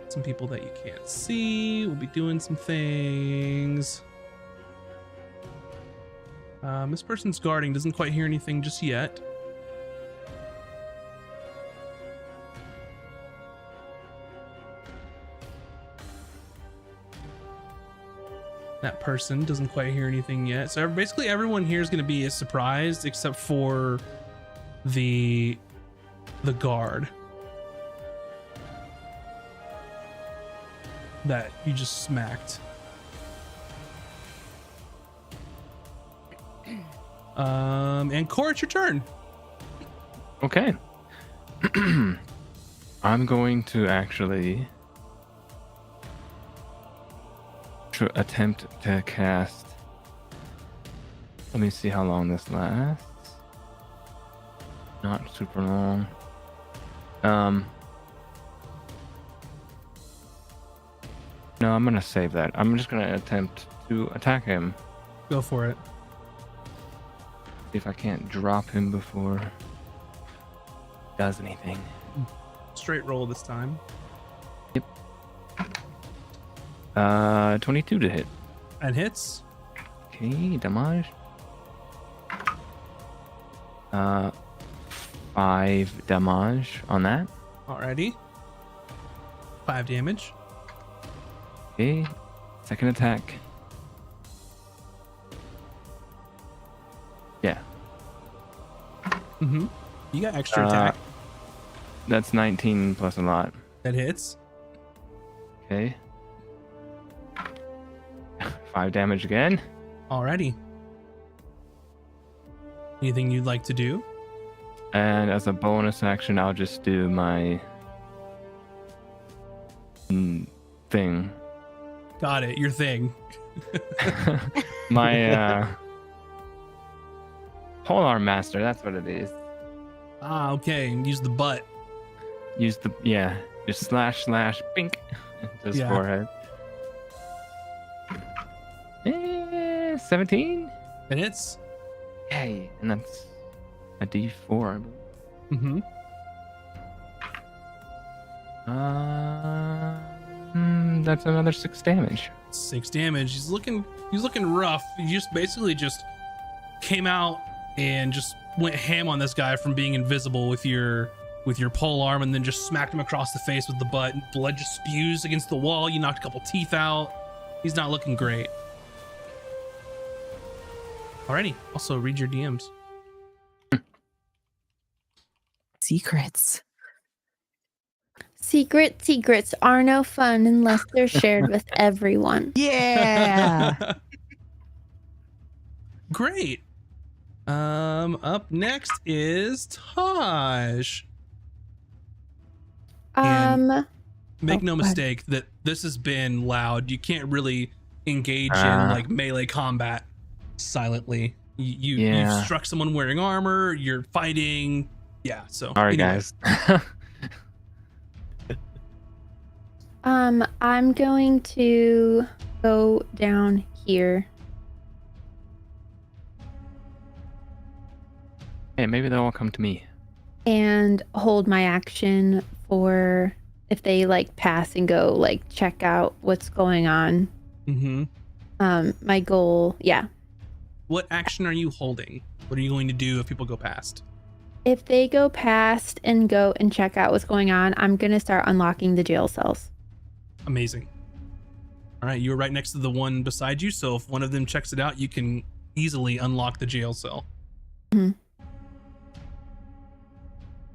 some people that you can't see will be doing some things. This person's guarding, doesn't quite hear anything just yet. That person doesn't quite hear anything yet. So basically everyone here is going to be as surprised except for the guard that you just smacked. And Cora, it's your turn. Okay. I'm going to actually attempt to cast. Let me see how long this lasts. Not super long. No, I'm gonna save that. I'm just gonna attempt to attack him. Go for it. See if I can't drop him before he does anything. Straight roll this time. 22 to hit. And hits. Okay, damage. 5 damage on that. Alrighty. 5 damage. Okay, second attack. Yeah, Mm-hmm. You got extra attack. that's 19 plus a lot. That hits. Okay. 5 damage again. Alrighty. Anything you'd like to do? And as a bonus action, I'll just do my thing. Got it. Your thing. My Polearm Master, that's what it is. Ah, okay. And use the butt. use the just slash bink into his Yeah. forehead. 17. And it's Yay, and that's a D4. I believe. mm-hmm. That's another 6 damage. 6 damage. He's looking rough. You just basically came out and just went ham on this guy from being invisible with your pole arm, and then just smacked him across the face with the butt. Blood just spews against the wall. You knocked a couple teeth out. He's not looking great. Alrighty. Also read your DMs. Secrets. Secrets are no fun unless they're shared with everyone. Yeah. Great. Up next is Taj. And make no go ahead. mistake that this has been loud. You can't really engage in like melee combat silently. You've struck someone wearing armor. You're fighting. Yeah. So Sorry, anyway. guys. I'm going to go down here. Hey, maybe they'll all come to me. And hold my action for if they like pass and go like check out what's going on. Mm-hmm. My goal, yeah. What action are you holding? What are you going to do if people go past? If they go past and go and check out what's going on, I'm gonna start unlocking the jail cells. Amazing. All right, you're right next to the one beside you, so if one of them checks it out, you can easily unlock the jail cell. Mm-hmm.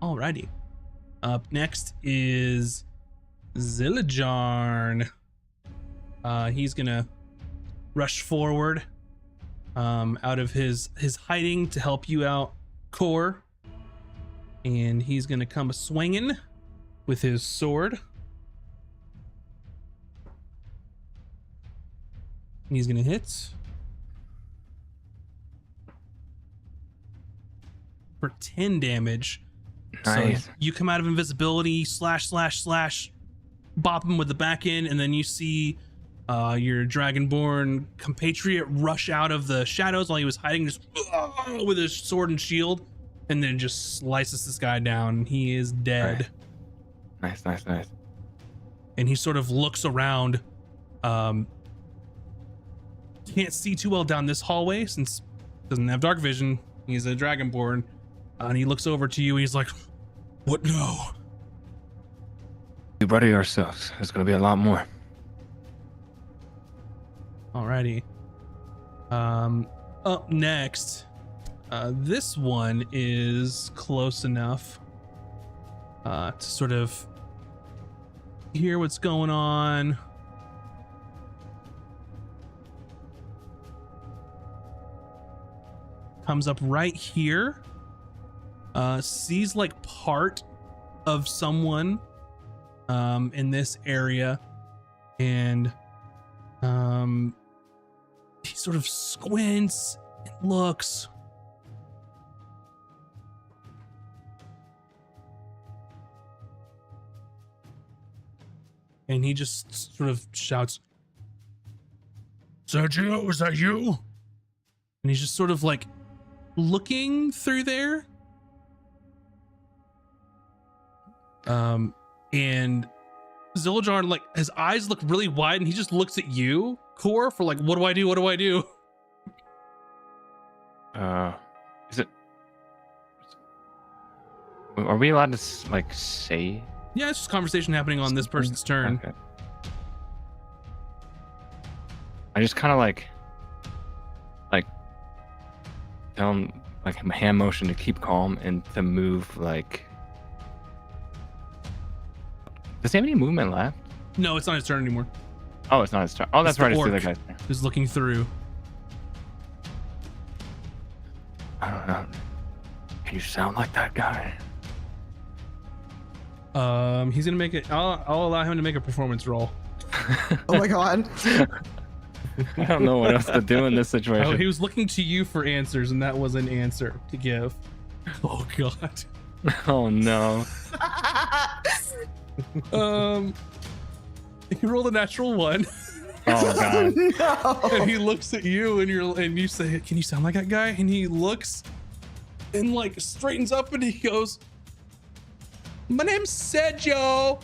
Alrighty. Up next is Zillajarn. He's gonna rush forward out of his hiding to help you out, Core. And he's gonna come swinging with his sword. And he's gonna hit for 10 damage. Nice. So you come out of invisibility, slash, bop him with the back end, and then you see your Dragonborn compatriot rush out of the shadows while he was hiding, just with his sword and shield, and then just slices this guy down. He is dead. Nice. And he sort of looks around. Can't see too well down this hallway since he doesn't have dark vision. He's a Dragonborn. And he looks over to you and he's like, "What now?" We ready yourselves. There's gonna be a lot more. Alrighty. Up next, this one is close enough to sort of hear what's going on. Comes up right here. Sees like part of someone in this area, and he sort of squints and looks. And he just sort of shouts, "Sergio, was that you?" And he's just sort of like looking through there. And Zillajarn, like, his eyes look really wide and he just looks at you, Core, for like, what do I do? Is it? Are we allowed to like say? Yeah, it's just conversation happening on this person's turn. Okay. I just kind of like tell him like a hand motion to keep calm and to move like. Does he have any movement left? No, it's not his turn anymore. Oh, it's not his turn. Oh, that's It's the right. It's the other orc. guy's turn. He's looking through. I don't know. Can you sound like that guy? He's gonna make it. I'll allow him to make a performance roll. Oh my god. I don't know what else to do in this Oh, situation. he was looking to you for answers, and that was an answer to give. Oh god. Oh no. He rolled a natural 1. Oh god. No. And he looks at you and you say, "Can you sound like that guy?" And he looks and like straightens up and he goes, "My name's Sergio."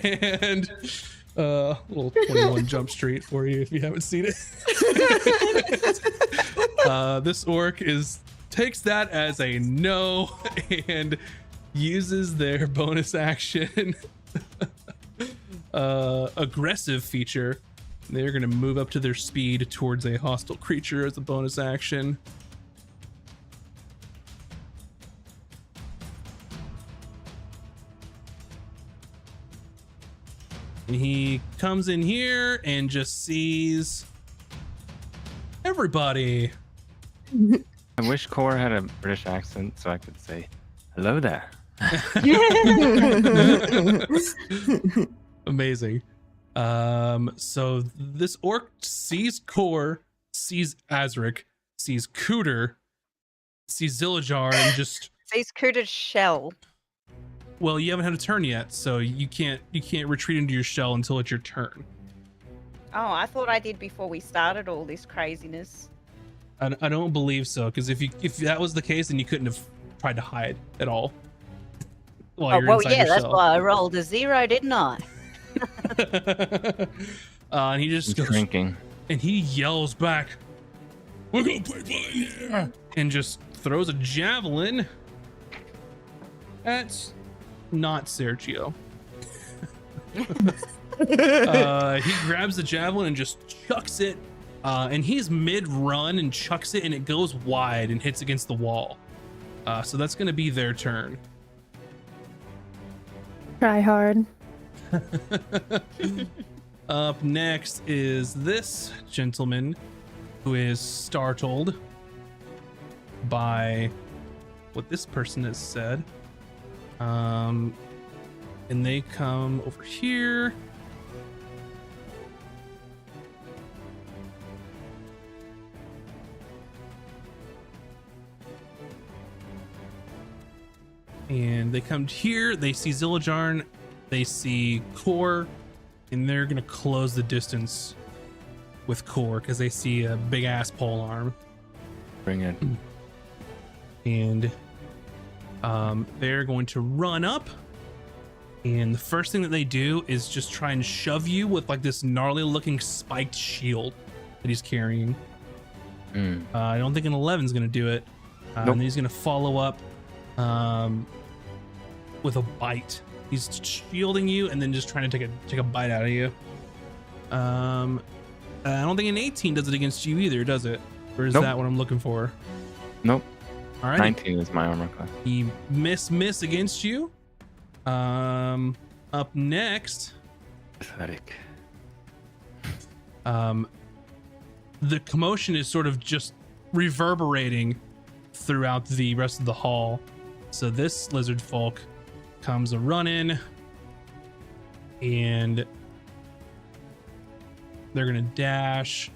And little 21 Jump Street for you if you haven't seen it. This orc takes that as a no and uses their bonus action aggressive feature. They're going to move up to their speed towards a hostile creature as a bonus action. And he comes in here and just sees everybody. I wish Core had a British accent so I could say, hello there. Amazing. So this orc sees Core, sees Azric, sees Cooter, sees Zillajar, and just Sees Cooter's shell. well, you haven't had a turn yet, so you can't retreat into your shell until it's your turn. Oh, I thought I did before we started all this craziness. I don't believe so, because if that was the case, then you couldn't have tried to hide at all. While Oh, you're well, inside yeah, your that's shell. why I rolled a 0, didn't I? And he just goes, Drinking. and he yells back, "We're gonna play ball in here!" And just throws a javelin at not Sergio. He grabs the javelin and just chucks it, and he's mid-run and chucks it, and it goes wide and hits against the wall. So that's gonna be their turn. Try hard. Up next is this gentleman who is startled by what this person has said. And they come over here. And they come here, they see Zillajarn, they see Core, and they're gonna close the distance with Core because they see a big ass pole arm. Bring it. And they're going to run up, and the first thing that they do is just try and shove you with like this gnarly looking spiked shield that he's carrying. I don't think an 11 is going to do it. Nope. And he's going to follow up with a bite. He's shielding you and then just trying to take a bite out of you. I don't think an 18 does it against you either, does it? Or is Nope. that what I'm looking for? Nope. All right. 19 is my armor class. He miss against you. Up next, Pathetic. the commotion is sort of just reverberating throughout the rest of the hall. So this lizard folk comes a running, and they're gonna dash,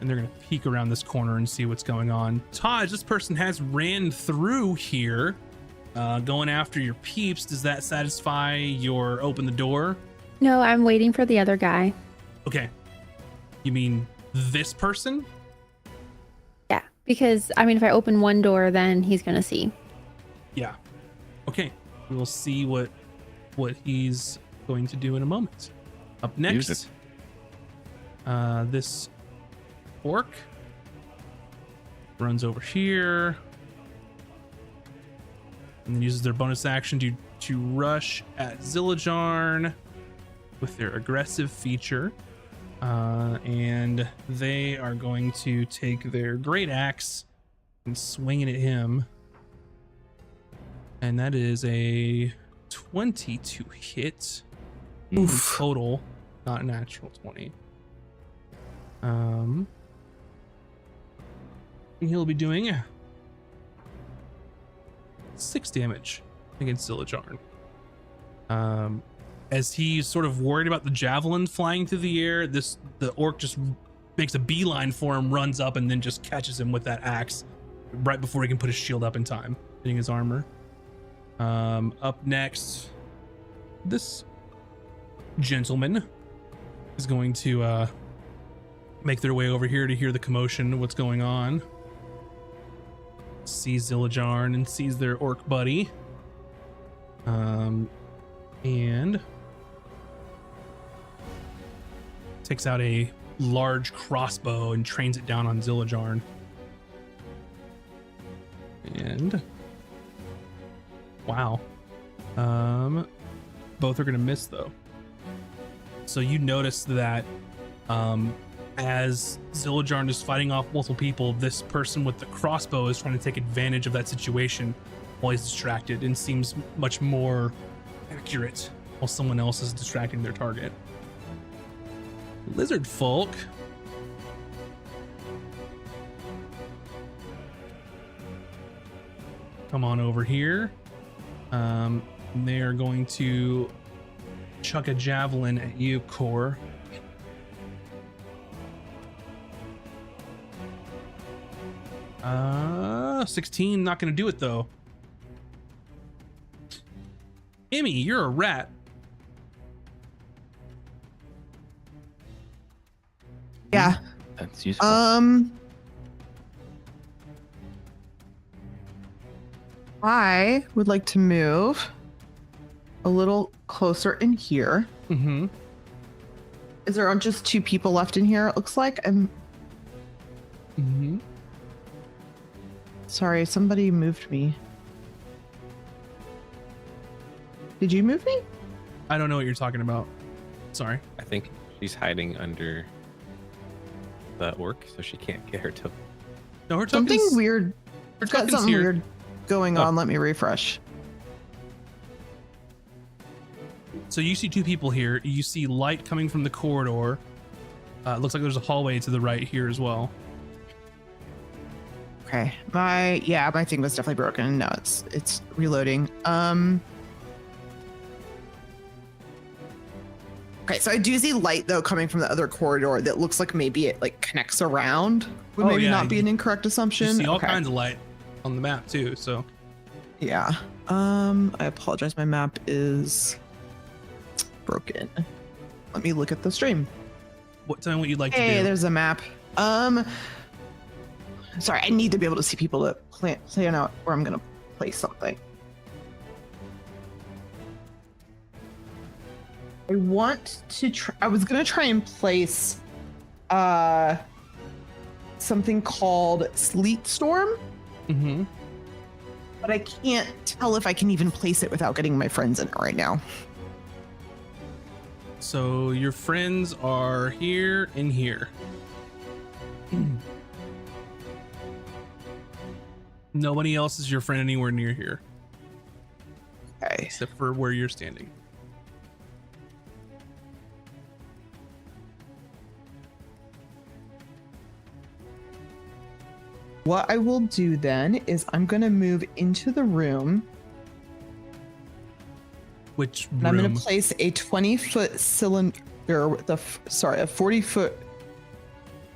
and they're gonna peek around this corner and see what's going on. Taj, this person has ran through here, going after your peeps. Does that satisfy your open the door? No, I'm waiting for the other guy. Okay. You mean this person? Yeah, because I mean, if I open one door, then he's gonna see. Yeah. Okay. We'll see what he's going to do in a moment. Up Use next, this orc runs over here and then uses their bonus action to rush at Zillajarn with their aggressive feature. And they are going to take their great axe and swing it at him. And that is a 20 to hit. Oof. Total, not a natural 20. And he'll be doing 6 damage against Zillajarn. As he's sort of worried about the javelin flying through the air, the orc just makes a beeline for him, runs up, and then just catches him with that axe right before he can put his shield up in time, hitting his armor. Up next, this gentleman is going to make their way over here to hear the commotion, what's going on. Sees Zillajarn and sees their orc buddy. And takes out a large crossbow and trains it down on Zillajarn. And wow. Both are gonna miss though. So you notice that as Zillajarn is fighting off multiple people, this person with the crossbow is trying to take advantage of that situation while he's distracted and seems much more accurate while someone else is distracting their target. Lizard folk come on over here. They're going to chuck a javelin at you, Core. Uh, 16, not gonna do it though. Emmy, you're a rat. Yeah. That's useful. I would like to move a little closer in here. Mm-hmm. Is there just 2 people left in here? It looks like I'm Mm-hmm. sorry, somebody moved me. Did you move me? I don't know what you're talking about. Sorry. I think she's hiding under the orc, so she can't get her to. No, her Something token's weird. Her Got token's something here. weird going Oh. on. Let me refresh. So you see 2 people here. You see light coming from the corridor. It looks like there's a hallway to the right here as well. Okay. My thing was definitely broken. No, it's reloading. Okay, so I do see light though coming from the other corridor that looks like maybe it like connects around. Would Oh, maybe yeah, not be you- an incorrect assumption. You see all Okay. kinds of light on the map too. So Yeah. I apologize. My map is broken. Let me look at the stream. tell me what you'd like to Hey, do. there's a map. Sorry, I need to be able to see people to plan out where I'm gonna place something. I want to I was gonna try and place something called Sleet Storm, Mm-hmm. but I can't tell if I can even place it without getting my friends in it right now. So your friends are here and here. Nobody else is your friend anywhere near here, Okay. except for where you're standing. What I will do then is I'm gonna move into the room. Which And I'm room? going to place a 20-foot cylinder with a 40-foot.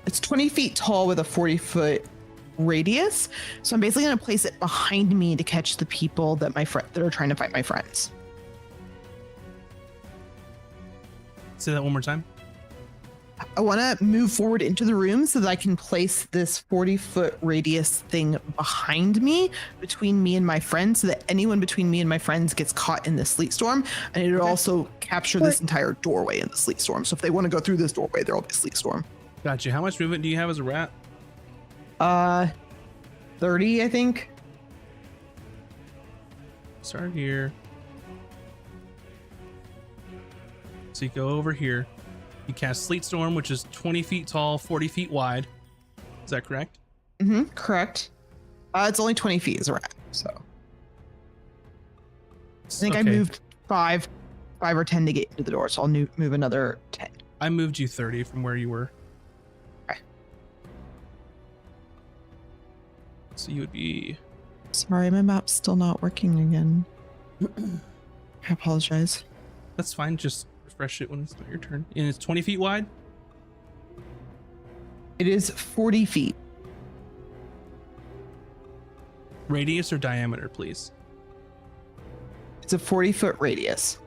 It's 20 feet tall with a 40-foot radius. So I'm basically going to place it behind me to catch the people that that are trying to fight my friends. Say that one more time. I want to move forward into the room so that I can place this 40-foot radius thing behind me, between me and my friends, so that anyone between me and my friends gets caught in the sleet storm. And it would also capture this entire doorway in the sleet storm. So if they want to go through this doorway, there will be a sleet storm. Gotcha. How much movement do you have as a rat? 30, I think. Start here. So you go over here. You cast Sleet Storm, which is 20 feet tall, 40 feet wide. Is that correct? Mm-hmm, correct. It's only 20 feet as a rat, so I think I Okay. moved 5 or 10 to get into the door, so I'll move another 10. I moved you 30 from where you were. Okay. So you would be. Sorry, my map's still not working again. I apologize. That's fine. Just refresh it when it's not your turn. And it's 20 feet wide. It is 40 feet. Radius or diameter, please? It's a 40-foot radius.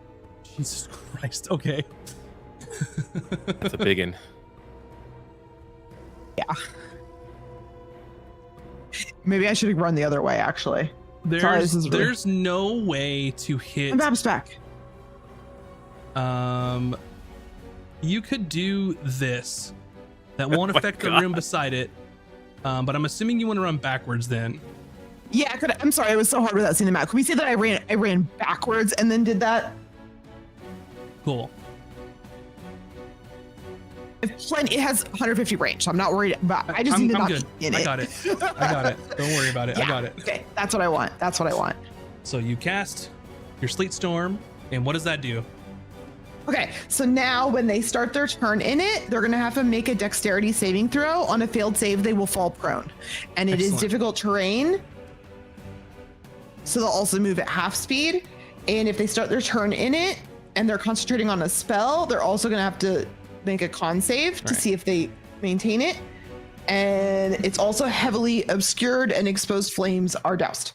Jesus Christ. Okay. That's a big one. Yeah. Maybe I should run the other way, actually. Sorry, this is really- There's no way to hit. And Bab's back. You could do this. That won't my affect the God. room beside it. But I'm assuming you want to run backwards then. Yeah, I could. I'm sorry, it was so hard without seeing the map. Could we say that I ran backwards and then did that? Cool. It has 150 range, so I'm not worried about. I just need to I'm not good. be in it. I got it. I got it. Don't worry about it. I Yeah, got it. Okay, that's what I want. That's what I want. So you cast your Sleet Storm, and what does that do? Okay, so now when they start their turn in it, they're gonna have to make a dexterity saving throw. On a failed save, they will fall prone, and it is Excellent. difficult terrain. So they'll also move at half speed. And if they start their turn in it and they're concentrating on a spell, they're also gonna have to make a con save to Right. see if they maintain it. And it's also heavily obscured, and exposed flames are doused.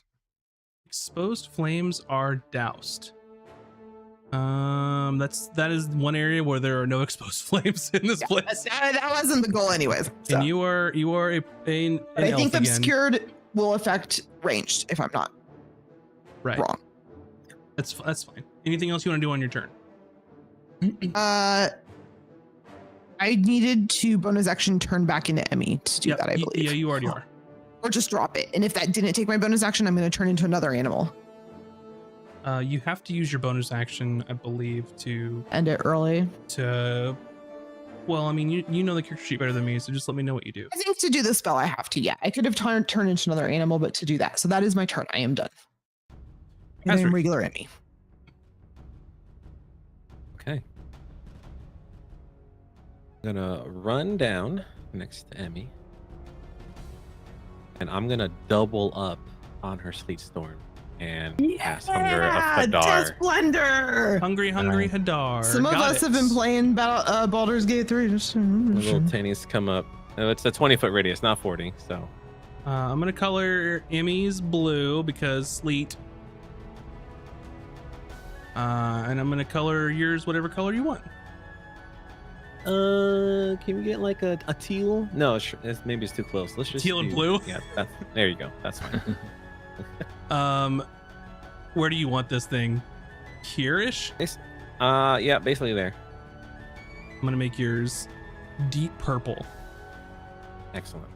Exposed flames are doused. That is one area where there are no exposed flames in this place. That wasn't the goal, anyways. So. And you are an But I elf think again. obscured will affect ranged, if I'm not Right. wrong. That's fine. Anything else you want to do on your turn? I needed to bonus action turn back into Emmy to do Yep, that, I believe. Yeah, you already are. Or just drop it. And if that didn't take my bonus action, I'm going to turn into another animal. You have to use your bonus action, I believe, to End it early. well, I mean, you know the character sheet better than me, so just let me know what you do. I think to do the spell, I have to. Yeah, I could have turned into another animal, but to do that. So that is my turn. I am done. And I am Patrick. regular Emmy. Okay. I'm gonna run down next to Emmy. And I'm gonna double up on her Sleet Storm and cast Hunger of Test Hadar. Blender. Hungry Hadar. Some of Got us it. have been playing Baldur's Gate 3. Just, The little tinnies come up. Oh, it's a 20-foot radius, not 40. So I'm gonna color Emmy's blue because sleet. And I'm gonna color yours whatever color you want. can we get like a teal? No, maybe it's too close. Let's just Teal and do- blue? Yeah, there you go. That's fine. Where do you want this thing? Here-ish? Yeah, basically there. I'm gonna make yours deep purple. Excellent.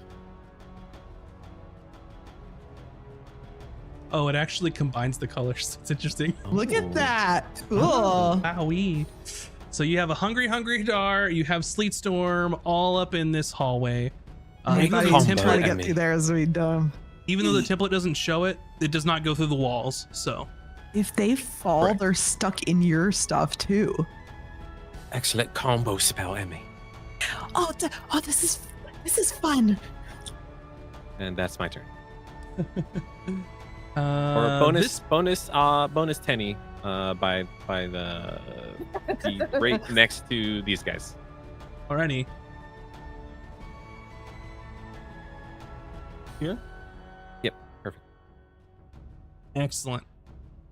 Oh, it actually combines the colors. It's interesting. Look Oh. at that. Cool. Wowee. So you have a Hungry Hadar, you have Sleet Storm all up in this hallway. Make Even a though the combo, trying to template, get Emmy. through there is really dumb. even though the template doesn't show it, it does not go through the walls. So If they fall, Right. they're stuck in your stuff too. Excellent combo spell, Emmy. Oh, this is fun. And that's my turn. Or uh, bonus tenny by the right next to these guys. Alrighty. Here? Yep, perfect. Excellent.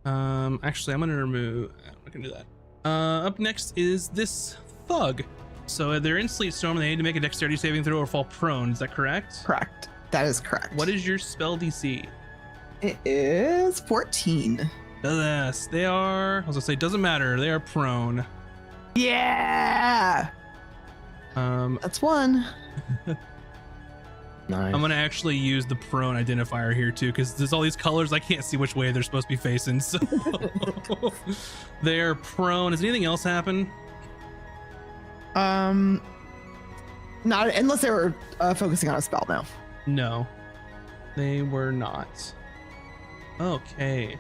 Actually, I'm gonna remove. I'm not gonna do that. Up next is this thug. So they're in Sleet Storm. They need to make a dexterity saving throw or fall prone. Is that correct? Correct. That is correct. What is your spell DC? It is 14. Yes, they are. I was gonna say, doesn't matter. They are prone. Yeah. That's one. Nice. I'm gonna actually use the prone identifier here too, because there's all these colors. I can't see which way they're supposed to be facing. So they are prone. Does anything else happen? Not unless they were focusing on a spell now. No, they were not. Okay.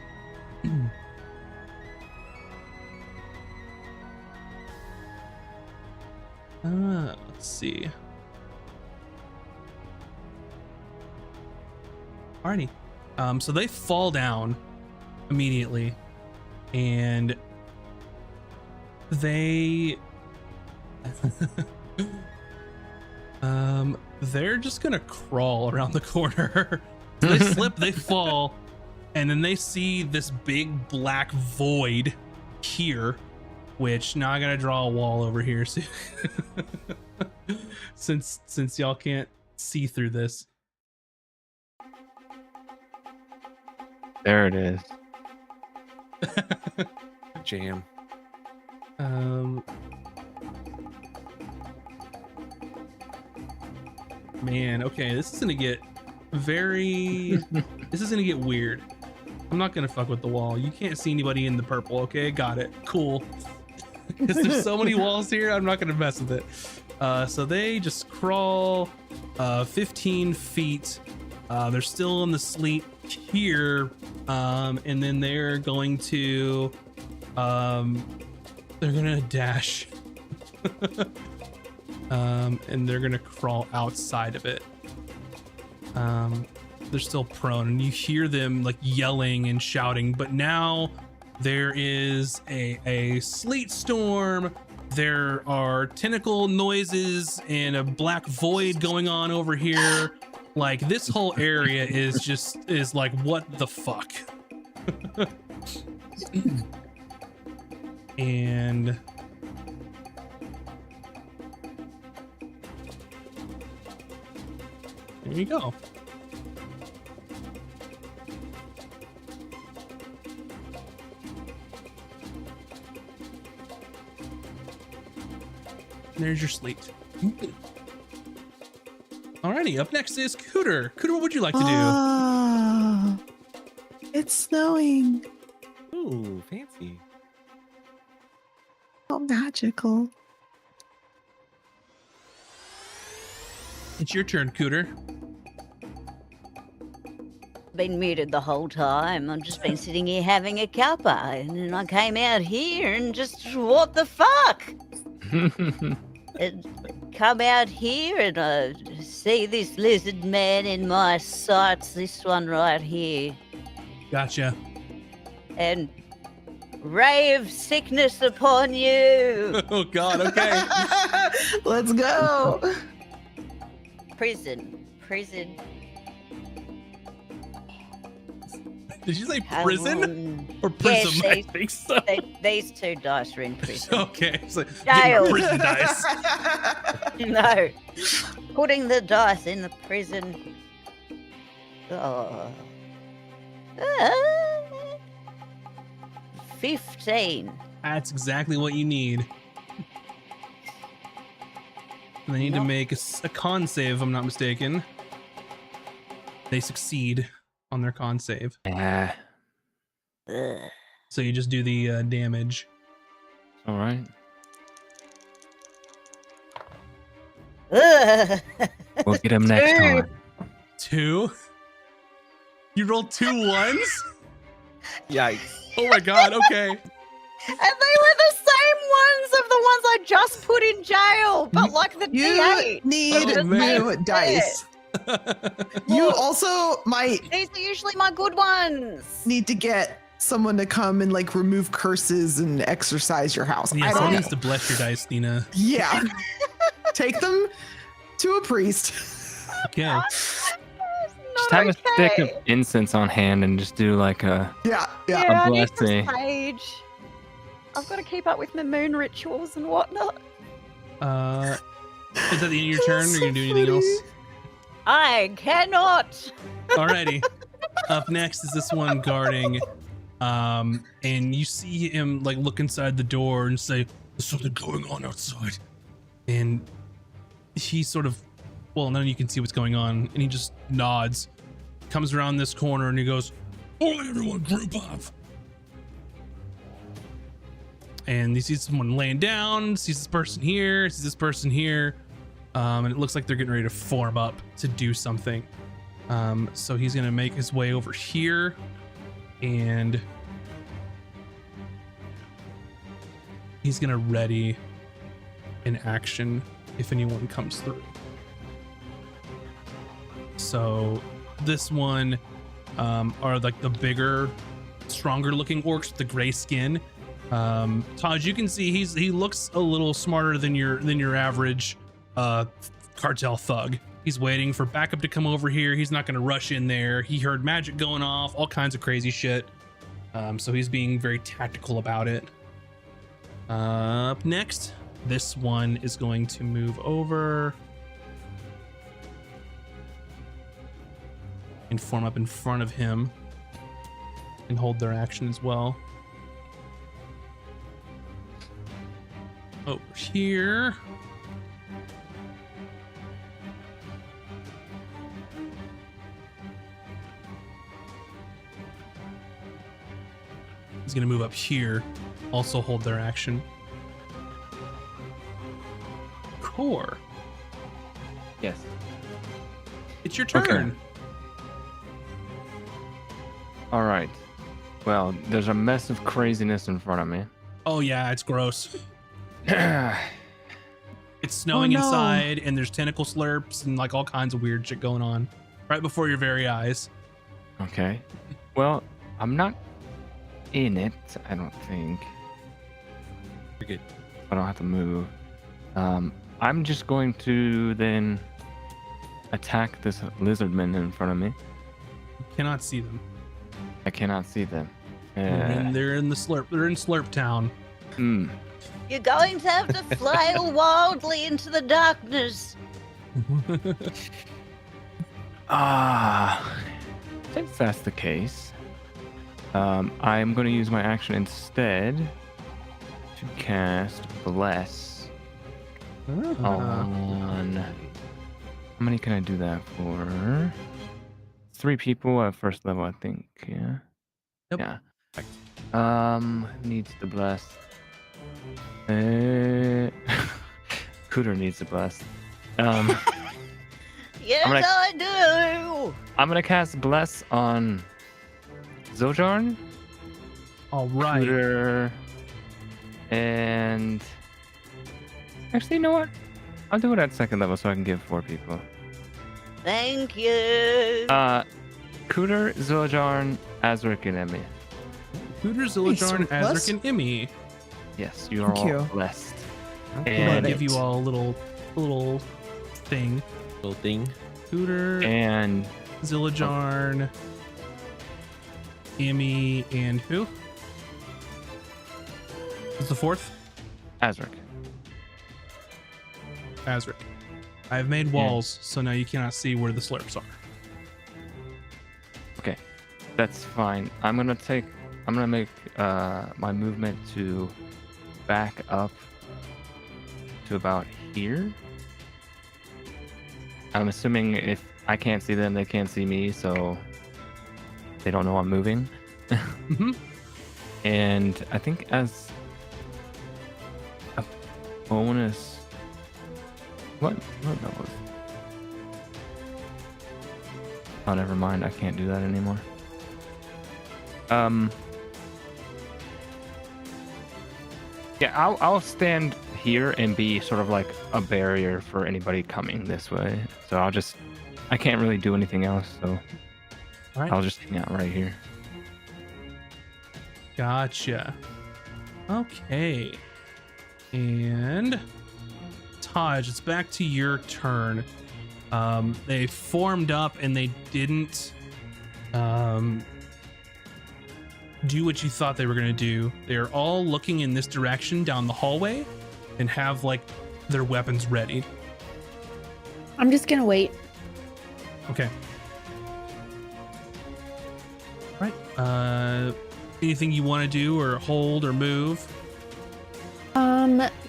Let's see. Alrighty. So they fall down immediately, and they They're just gonna crawl around the corner. So they slip, they fall, and then they see this big black void here, which now I gotta draw a wall over here, so since y'all can't see through this. There it is. Jam. Man, okay, this is gonna get this is gonna get weird. I'm not gonna fuck with the wall. You can't see anybody in the purple, okay? Got it. Cool. Because there's so many walls here, I'm not gonna mess with it. So they just crawl 15 feet. They're still in the sleet here, and then they're going to they're gonna dash. And they're gonna crawl outside of it. They're still prone, and you hear them like yelling and shouting, but now there is a sleet storm. There are tentacle noises and a black void going on over here. Like, this whole area is like, what the fuck? And there you go. There's your sleet. Alrighty, up next is Cooter. Cooter, what would you like to do? Ah, it's snowing. Ooh, fancy. How magical. It's your turn, Cooter. Been muted the whole time. I've just been sitting here having a cuppa, and then I came out here and just, what the fuck? And come out here and see this lizard man in my sights, this one right here, Gotcha. and ray of sickness upon you. Oh God. Okay. Let's go. Prison. Did you say Come prison on. or prism? Yes, I think so. These two dice are in prison. Okay. It's like Jail. prison dice. No. Putting the dice in the prison. Oh. 15. That's exactly what you need. And they need to Nope. make a con save, if I'm not mistaken. They succeed on their con save. Yeah. Ugh. So you just do the damage. All right. Ugh. We'll get him next Two. time. 2? You rolled 2 ones? Yikes. Oh my God. Okay. And they were the same ones of the ones I just put in jail, but like the You D8. need Oh, man. new dice. You also might These are usually my good ones. need to get someone to come and like remove curses and exercise your house. Yeah, I don't someone know. needs to bless your dice, Nina. Yeah. Take them to a priest. Okay. Just have a stick of incense on hand and just do like a. Yeah. Yeah, I need blessing. some sage. I've got to keep up with my moon rituals and whatnot. Is that the end of your turn? Or are you gonna do anything else? I cannot. Alrighty. Up next is this one guarding. And you see him like look inside the door and say, "There's something going on outside." And he sort of, well, none of you can see what's going on, and he just nods, comes around this corner, and he goes, "All right, everyone, group up." And he sees someone laying down, sees this person here, sees this person here, and it looks like they're getting ready to form up to do something. So he's gonna make his way over here, and he's gonna ready an action if anyone comes through. So this one are like the bigger, stronger looking orcs with the gray skin. Taj, you can see he looks a little smarter than your average cartel thug. He's waiting for backup to come over here. He's not going to rush in there. He heard magic going off, all kinds of crazy shit. So he's being very tactical about it. Up next, this one is going to move over and form up in front of him and hold their action as well. Over here. He's gonna move up here, also hold their action. Core, Yes. it's your turn. Okay. All right. Well, there's a mess of craziness in front of me. Oh yeah, it's gross. Okay. It's snowing no. inside, and there's tentacle slurps and like all kinds of weird shit going on right before your very eyes. Well, I'm not in it, I don't think. You're good. I don't have to move. I'm just going to then attack this lizardman in front of me. You cannot see them. I cannot see them. And they're in the slurp. They're in Slurp Town. You're going to have to flail wildly into the darkness. Since that's the case, I'm going to use my action instead to cast Bless on... How many can I do that for? 3 people at first level, I think. Yeah. Yep. Yeah. Who needs the Bless? Cooter needs the Bless. Yes, I do. I'm gonna cast Bless on Zojarn, All right. Cooter, and actually, you know what? I'll do it at 2nd level so I can give 4 people. Thank you. Cooter, Zojarn, Azric, and Emmy. Cooter, Nice, Zillajarn, Bless. Azric, and Emmy. Yes, you are Thank all you. blessed. I'm And- gonna give you all a little thing. Little thing. Cooter, And Zillajarn, Emmy, and who? Who's the 4th? Azric. Azric. I've made walls, so now you cannot see where the slurps are. Okay, that's fine. I'm gonna make my movement to back up to about here. I'm assuming if I can't see them, they can't see me, so they don't know I'm moving. Mm-hmm. And I think as a bonus, what that was? Oh, never mind. I can't do that anymore. Yeah, I'll stand here and be sort of like a barrier for anybody coming this way. So I can't really do anything else. So All right. I'll just hang out right here. Gotcha. Okay. And Taj, it's back to your turn. They formed up and they didn't do what you thought they were going to do. They're all looking in this direction down the hallway and have like their weapons ready. I'm just gonna wait. Okay. All right. Anything you want to do or hold or move?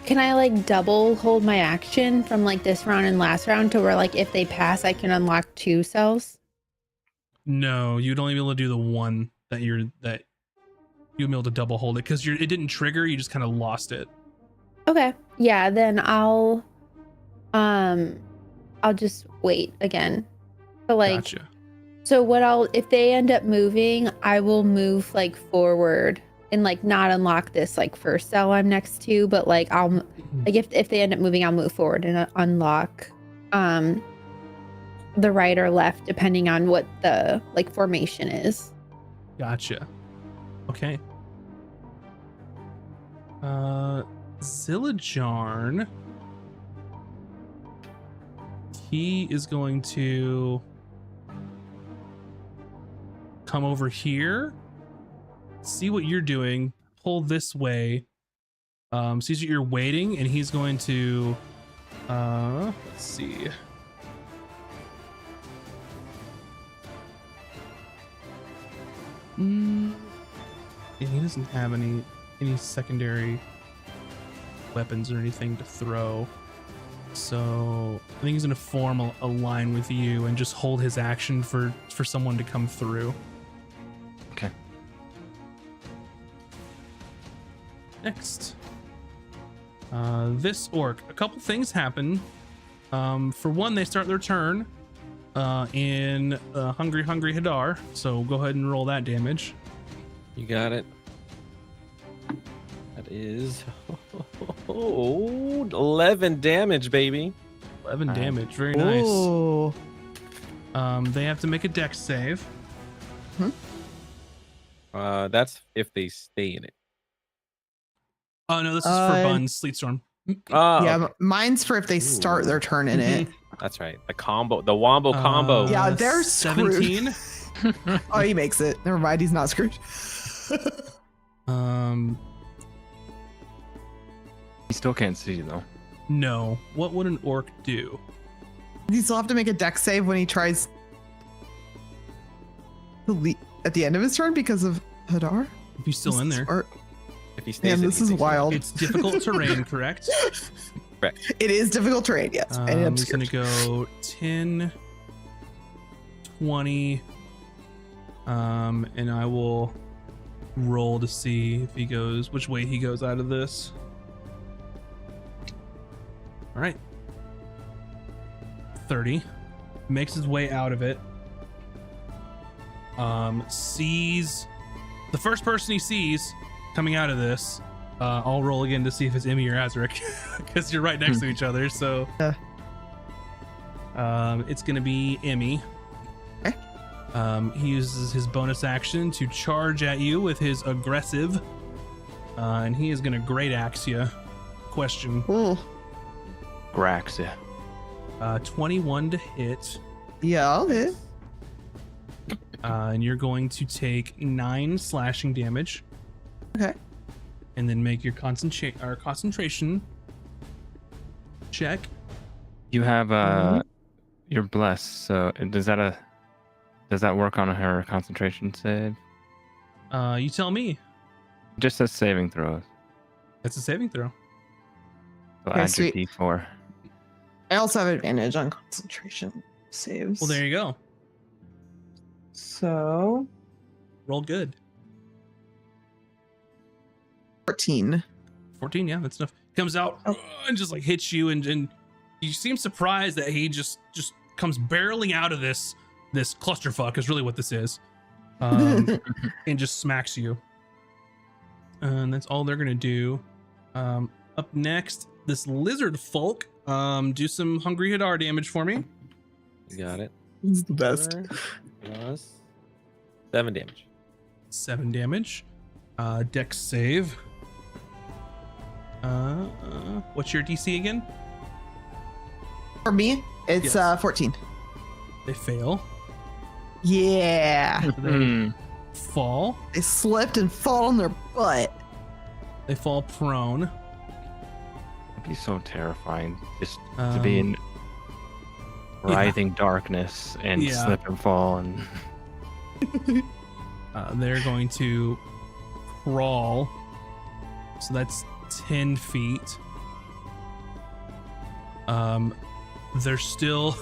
Can I like double hold my action from like this round and last round to where like if they pass I can unlock 2 cells? No, you'd only be able to do the one that you'd be able to double hold it because it didn't trigger. You just kind of lost it. Okay. Yeah, then I'll just wait again. But like Gotcha. so if they end up moving, I will move like forward and like not unlock this like first cell I'm next to, but like I'll like if they end up moving, I'll move forward and unlock the right or left depending on what the like formation is. Gotcha. Okay. Zillajarn he is going to come over here, see what you're doing, pull this way, sees that you're waiting, and he's going to let's see. Yeah, he doesn't have any secondary weapons or anything to throw. So I think he's gonna form a line with you and just hold his action for someone to come through. Okay. Next, this orc. A couple things happen. For one, they start their turn in Hungry Hadar. So go ahead and roll that damage. You got it. That is 11 damage, baby. 11 damage. Very nice. Ooh. They have to make a dex save. That's if they stay in it. Oh no, this is for Bun's Sleet Storm. Yeah, Okay. mine's for if they start their turn in it. That's right. The combo, the wombo combo. Yeah, they're screwed. 17. Oh, he makes it. Never mind, he's not screwed. He still can't see though. No. What would an orc do? You still have to make a dex save when he tries to leave at the end of his turn because of Hadar. If he's still in there. Or, If he stays man, in, this he is takes it. wild. It's difficult terrain, correct? It is difficult terrain, yes. And He's gonna go 10, 20, and I will roll to see if he goes, which way he goes out of this. All right. 30. Makes his way out of it. Sees the first person he sees coming out of this. I'll roll again to see if it's Emmy or Azric, because you're right next to each other. So it's gonna be Emmy. Okay. He uses his bonus action to charge at you with his aggressive, and he is gonna great axe you. Question: Ooh. Graxia. 21 to hit, Yeah, I'll hit. and you're going to take 9 slashing damage. Okay. And then make your concentration check. You have you're blessed, so does that work on her concentration save? You tell me. It just says saving throws. That's a saving throw. So Okay, add sweet. your D4. I also have advantage on concentration saves. Well, there you go. So Roll good. 14. 14, yeah, that's enough. Comes out and just like hits you, and you seem surprised that he just comes barreling out of this clusterfuck is really what this is, and just smacks you. And that's all they're gonna do. Up next, this lizard folk. Do some Hungry Hadar damage for me. You got it. This is the best. 4 plus 7 damage. 7 damage. Dex save. What's your DC again? For me, it's Yes. 14. They fail. Yeah. They fall. They slipped and fall on their butt. They fall prone. It'd be so terrifying just to be in writhing darkness and Yeah. slip and fall and They're going to crawl. So that's 10 feet. They're still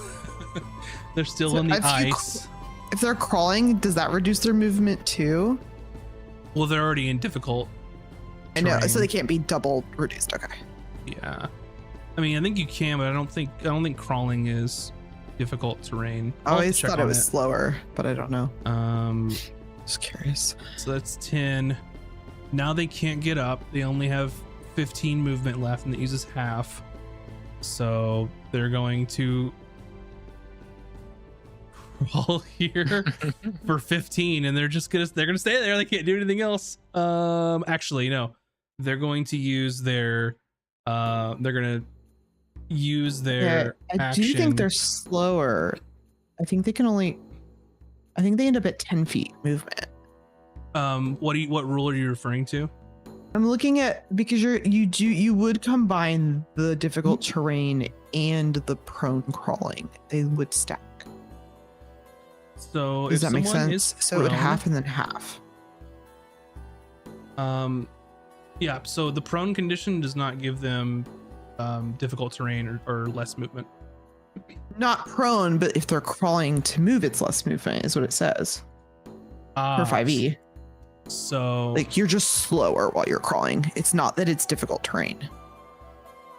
So on the if you ice. If they're crawling, does that reduce their movement too? Well, they're already in difficult. I know, so terrain. they can't be double reduced. Okay. Yeah. I mean, I think you can, but I don't think crawling is difficult terrain. I I'll have to always check thought it on was slower, but I don't know. Just curious. So that's 10. Now they can't get up. They only have 15 movement left, and it uses half. So they're going to crawl here for 15, and they're gonna stay there. They can't do anything else. Actually, no. They're going to use their they're gonna use Yeah, their I action. do think they're slower. I think they can only. I think they end up at 10 feet movement. What rule are you referring to? I'm looking at because you would combine the difficult terrain and the prone crawling. They would stack. So Does if that make someone sense? is So it would prone, half and then half. Yeah, so the prone condition does not give them difficult terrain or less movement. Not prone, but if they're crawling to move, it's less movement, is what it says. For 5e. So Like you're just slower while you're crawling. It's not that it's difficult terrain.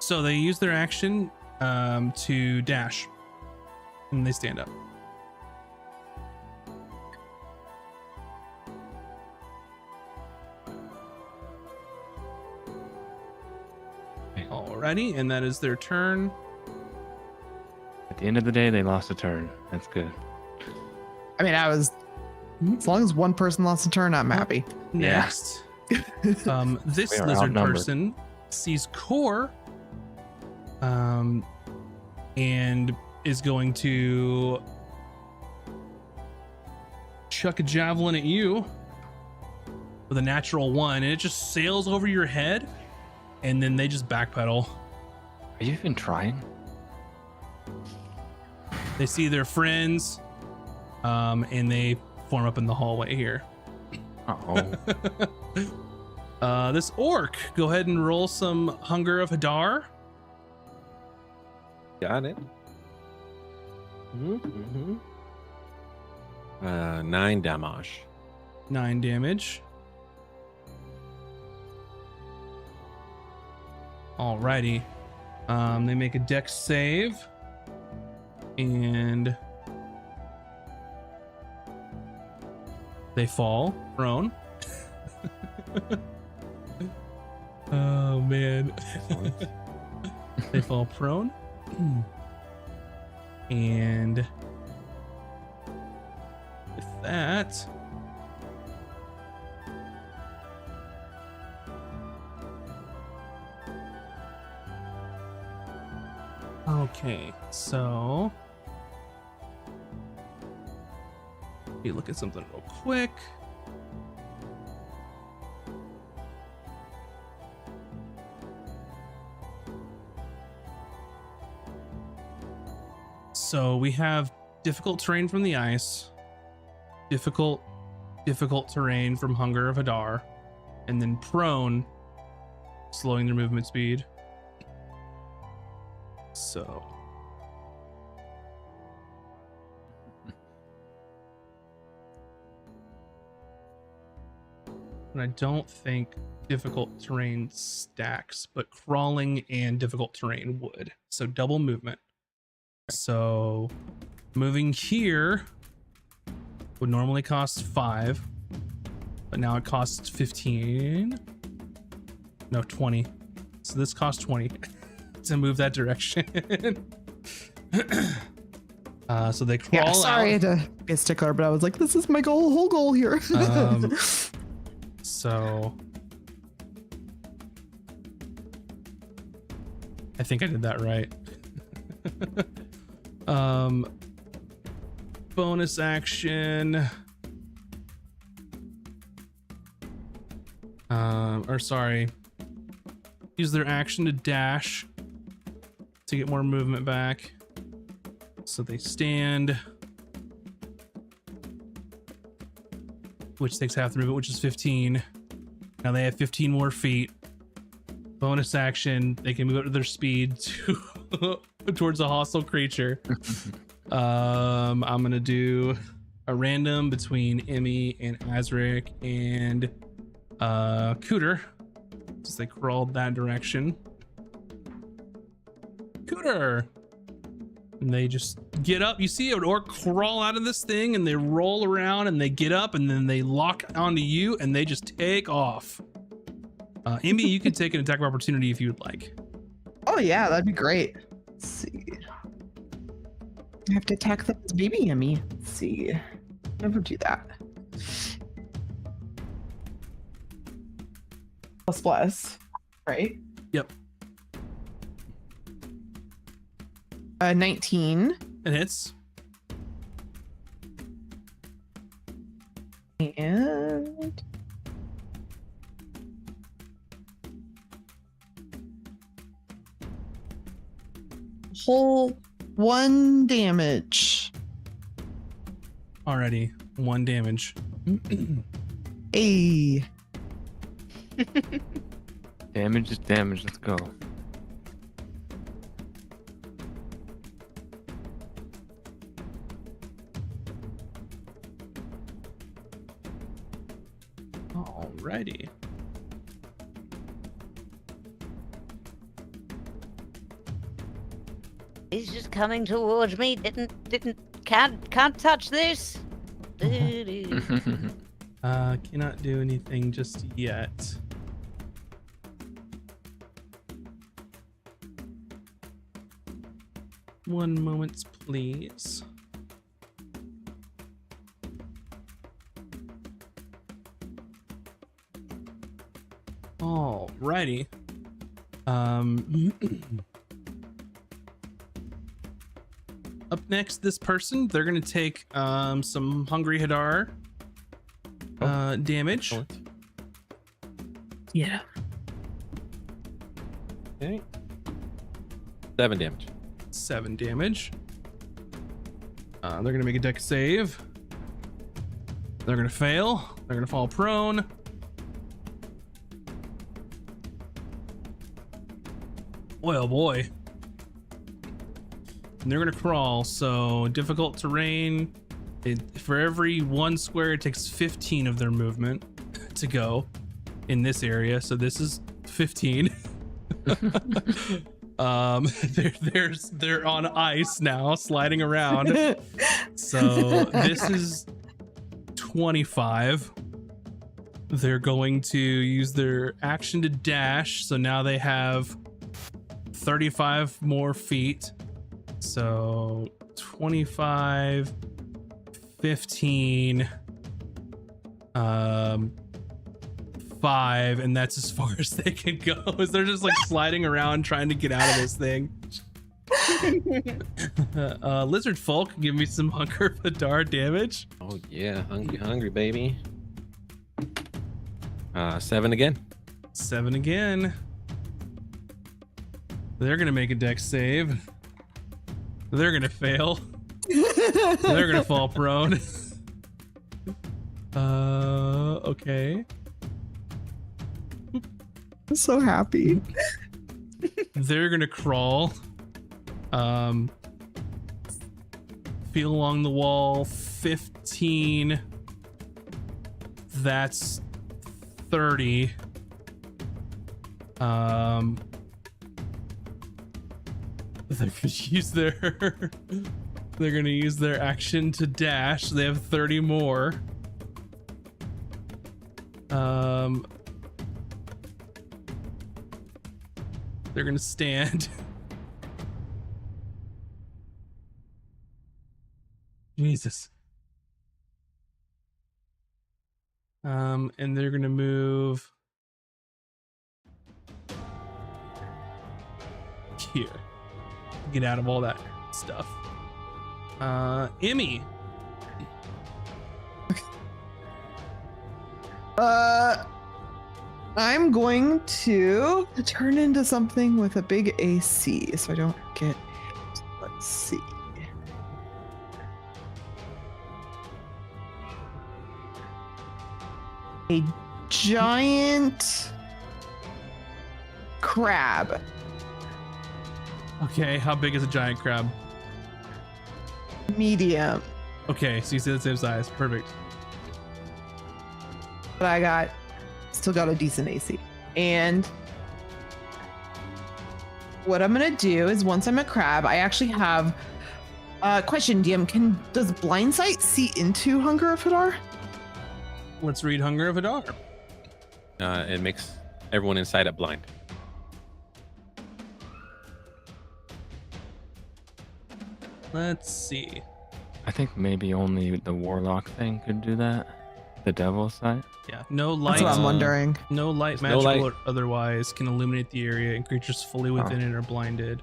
so they use their action to dash, and they stand up. Alrighty, and that is their turn. At the end of the day, they lost a turn. That's good. I mean, as long as one person lost a turn, I'm happy. Yeah. Next, this We are lizard outnumbered. person sees Core, and is going to chuck a javelin at you with a natural 1, and it just sails over your head, and then they just backpedal. Are you even trying? They see their friends, and they form up in the hallway here. Uh-oh. This orc, go ahead and roll some Hunger of Hadar. Got it. 9 damage. 9 damage. Alrighty. They make a dex save. And they fall prone. Oh man. They fall prone. And with that, okay, so let me look at something real quick. So we have difficult terrain from the ice, difficult terrain from Hunger of Hadar, and then prone, slowing their movement speed. So and I don't think difficult terrain stacks, but crawling and difficult terrain would. So double movement. So moving here would normally cost 5, but now it costs 15. No, 20. So this costs 20 to move that direction. So they crawl Yeah, sorry out. to be a stickler, but I was like, this is my whole goal here. So I think I did that right. Bonus action. Or sorry. Use their action to dash to get more movement back. So they stand, which takes half the movement, which is 15. Now they have 15 more feet. Bonus action, they can move up to their speed to towards a hostile creature. I'm gonna do a random between Emmy and Azric and Cooter, since they crawled that direction. Cooter! And they just get up. You see an orc crawl out of this thing and they roll around and they get up and then they lock onto you and they just take off. Emmy, you can take an attack of opportunity if you would like. Oh yeah, that'd be great. Let's see. I have to attack that baby Emmy. Let's see. Never do that. ++, right? Yep. 19. It hits. And whole 1 damage. Already 1 damage. Hey. Damage is damage. Let's go. Alrighty. He's just coming towards me. Can't touch this. Cannot do anything just yet. One moment, please. Alrighty. Up next, this person, they're gonna take some Hungry Hadar damage. Excellent. Yeah. Okay. 7 damage. 7 damage. They're gonna make a dex save. They're gonna fail. They're gonna fall prone. Oh boy. And they're gonna crawl, so difficult terrain. For every 1 square, it takes 15 of their movement to go in this area. So this is 15. They're on ice now, sliding around. So this is 25. They're going to use their action to dash. So now they have 35 more feet. So 25, 15, 5, and that's as far as they can go. Is they're just like sliding around trying to get out of this thing. Lizard folk, give me some Hunger Hadar damage. Oh yeah, hungry baby. 7 again. 7 again. They're gonna make a dex save. They're gonna fail. They're gonna fall prone. Okay. I'm so happy. They're gonna crawl. Feel along the wall. 15. That's 30. They're gonna use they're gonna use their action to dash. They have 30 more. They're gonna stand. Jesus. And they're gonna move here. Get out of all that stuff. Emmy. I'm going to turn into something with a big AC so I don't get. Let's see. A giant crab. Okay, how big is a giant crab? Medium. Okay, so you say the same size. Perfect. But I still got a decent AC. And what I'm gonna do is once I'm a crab, I actually have a question, DM. Does blind sight see into Hunger of Hadar? Let's read Hunger of Hadar. It makes everyone inside it blind. Let's see. I think maybe only the warlock thing could do that. The devil sight. Yeah, no light. That's what I'm wondering. No light, There's no magical light. or otherwise, can illuminate the area, and creatures fully within it are blinded.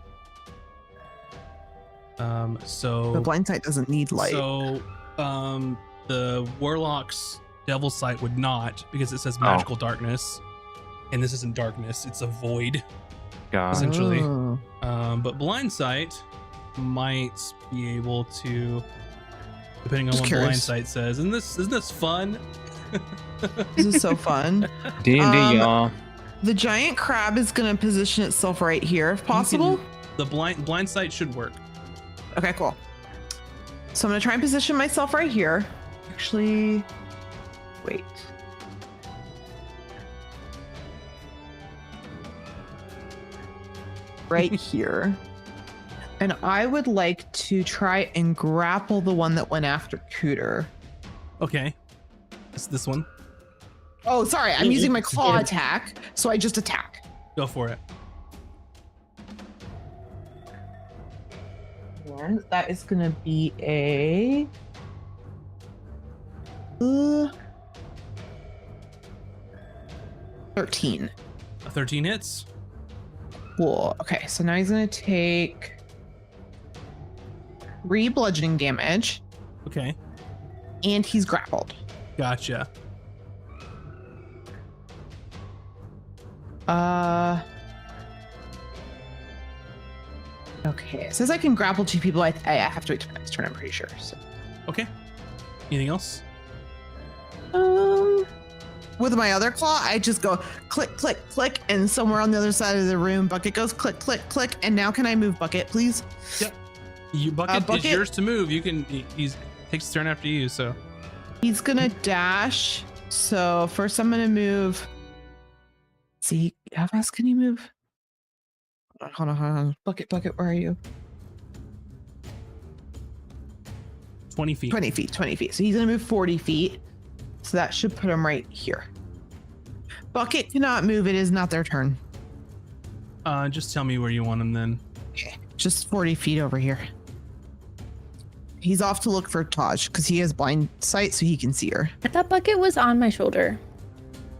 So The blind sight doesn't need light. So, the warlock's devil sight would not, because it says magical darkness, and this isn't darkness; it's a void. God. essentially. Oh. But blind sight might be able to, depending on Just what curious. blind sight says. And isn't this fun? This is so fun. D&D, y'all. The giant crab is going to position itself right here if possible. The blind sight should work. Okay, cool. So I'm going to try and position myself right here. Actually, wait. Right here. And I would like to try and grapple the one that went after Cooter. Okay, it's this one. Oh, sorry. I'm using my claw attack. So I just attack. Go for it. And that is going to be a 13. A 13 hits. Cool. Okay, so now he's going to take 3 bludgeoning damage, Okay, and he's grappled. gotcha. Okay, it says I can grapple 2 people. I have to wait till next turn, I'm pretty sure. So. Okay. Anything else? With my other claw, I just go click, click, click, and somewhere on the other side of the room, Bucket goes click, click, click. And now can I move Bucket, please? Yep. Bucket is yours to move. You can. He's takes his turn after you. So He's gonna dash. So first I'm gonna move. See, how fast can you move? Hold on. Bucket, where are you? 20 feet. 20 feet. So he's gonna move 40 feet. So that should put him right here. Bucket cannot move. It is not their turn. Just tell me where you want him then. Okay, just 40 feet over here. He's off to look for Taj because he has blind sight, so he can see her. I thought Bucket was on my shoulder.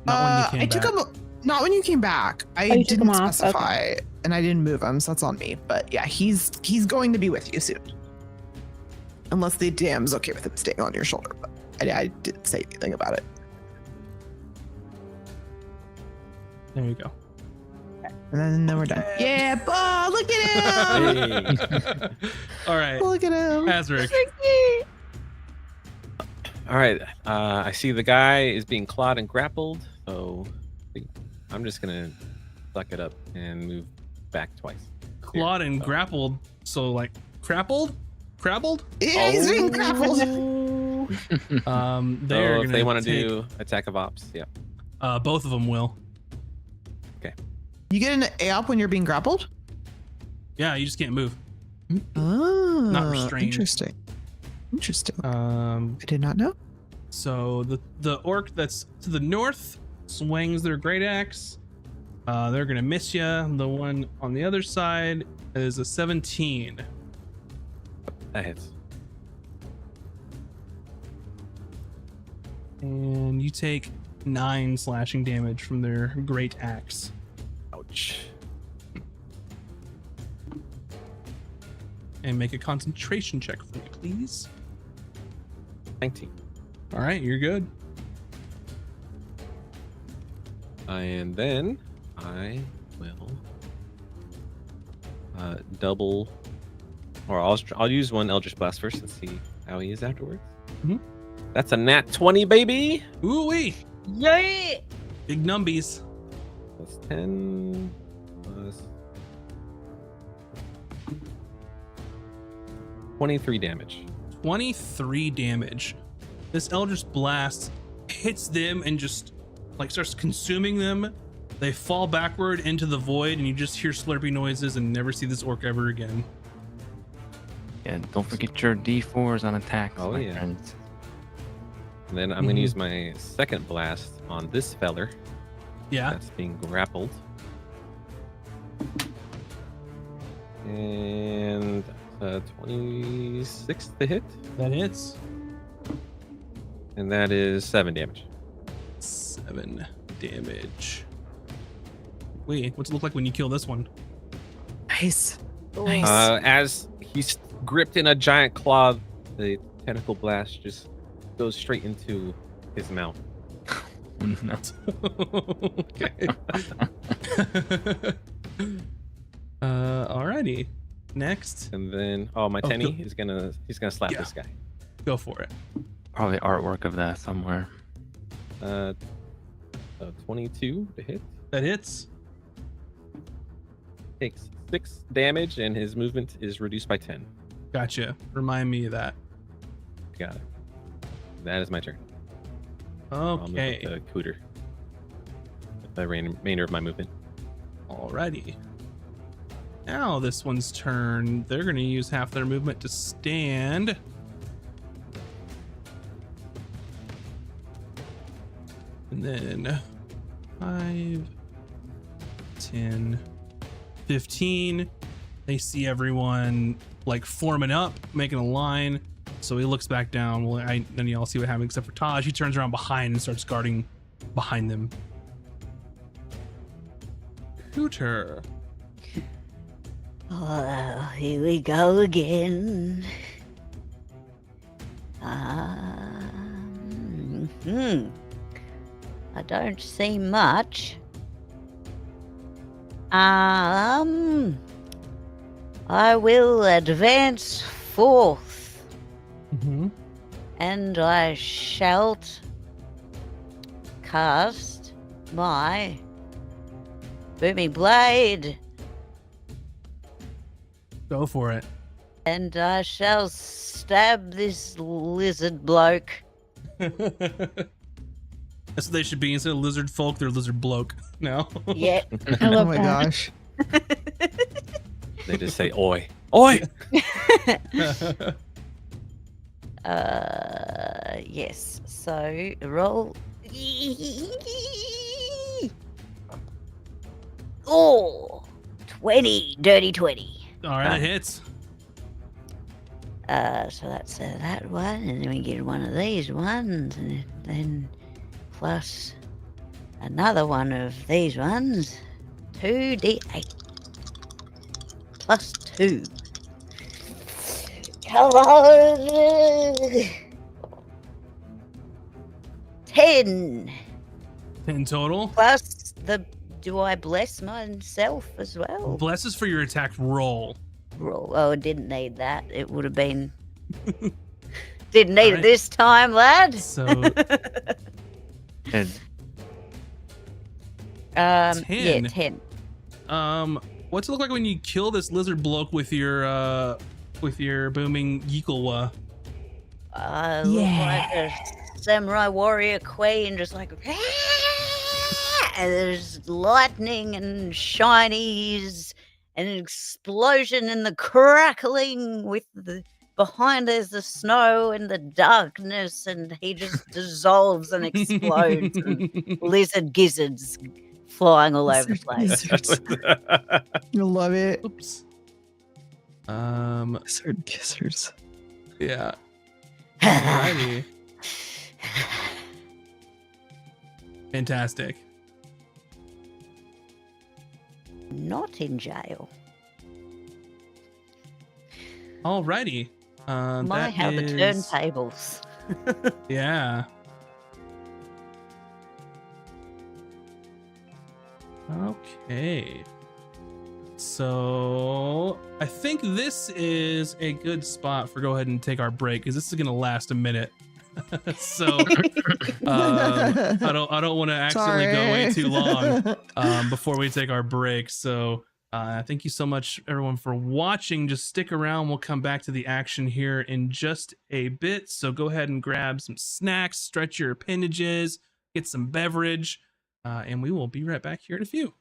Not when you came I took back. him. Not when you came back. I you took him didn't off? specify, and I didn't move him, so that's on me. But yeah, he's going to be with you soon, unless the DM's okay with him staying on your shoulder. But I didn't say anything about it. There you go. And then we're done. Yeah, look at him! Hey. All right, Look at him! Azric. All right. I see the guy is being clawed and grappled, so I'm just gonna suck it up and move back twice. Clawed and grappled. So like crappled? Yeah, he's being grappled. They're So if gonna they want to take- do attack of ops, yeah. both of them will. You get an AOP when you're being grappled? Yeah, you just can't move. Oh, Not restrained. Interesting. I Um, did not know. so the orc that's to the north swings their great axe. They're gonna miss you. The one on the other side is a 17. That hits. And you take 9 slashing damage from their great axe. Ouch. And make a concentration check for me, please. 19. All right, you're good. And then I will double, or I'll use one Eldritch Blast first and see how he is afterwards. Mhm. That's a nat 20, baby. Ooh wee, Yeah. big numbies. That's 10 plus 23 damage. 23 damage. This Eldritch Blast hits them and just like starts consuming them. They fall backward into the void, and you just hear slurpy noises and never see this orc ever again. And don't forget your D4s on attacks, Oh, my yeah. friends. And then I'm going to use my second blast on this feller Yeah, that's being grappled. And 26 to hit. that hits. And that is 7 damage. 7 damage. Wait, what's it look like when you kill this one? Nice. As He's gripped in a giant claw. The tentacle blast just goes straight into his mouth. No. Okay. Alrighty. Next, And then, my Oh, Tenny go- is he's gonna slap Yeah. this guy. go for it. Probably artwork of that somewhere. 22 to hit. That hits. Takes 6 damage, and his movement is reduced by 10. Gotcha. Remind me of that. Got it. That is my turn. I'll move Okay. up to Cooter. With the remainder of my movement. Alrighty. Now this one's turn. They're going to use half their movement to stand. And then 5, 10, 15. They see everyone like forming up, making a line. So he looks back down. Well, then y'all see what happens except for Taj. He turns around behind and starts guarding behind them. Cooter. Oh, here we go again. I don't see much. I will advance forth, Mm-hmm. and I shall cast my booming blade, Go for it. and I shall stab this lizard bloke. That's what they should be. Instead of lizard folk, they're lizard bloke now. Yeah. I love oh my that. gosh. They just say, oi. Oi! Yes. So roll. Oh, 20, dirty 20. All right, that hits. So that's that one, and then we get one of these ones, and then plus another one of these ones. 2d8 plus 2. Come on. 10 10 total. plus the. Do I bless myself as well? Blesses for your attack roll. Roll. Oh, didn't need that. It would have been. Didn't need Alright. it this time, lad. So And Yeah, 10. 10. What's it look like when you kill this lizard bloke with your booming Yeekalwa? Look like a samurai warrior queen, just like. And there's lightning and shinies, and an explosion and the crackling with the. Behind there's the snow and the darkness, and he just dissolves and explodes. And lizard gizzards flying all over the place. Lizards. You'll love it. Oops. Lizard kissers. Yeah. Alrighty. Fantastic. Not in jail. Alrighty. My, that how the is- turntables. Yeah. Okay. So I think this is a good spot for go ahead and take our break because this is gonna last a minute. So I don't want to accidentally go way too long before we take our break. So thank you so much everyone for watching. Just stick around. We'll come back to the action here in just a bit. So go ahead and grab some snacks, stretch your appendages, get some beverage, and we will be right back here in a few.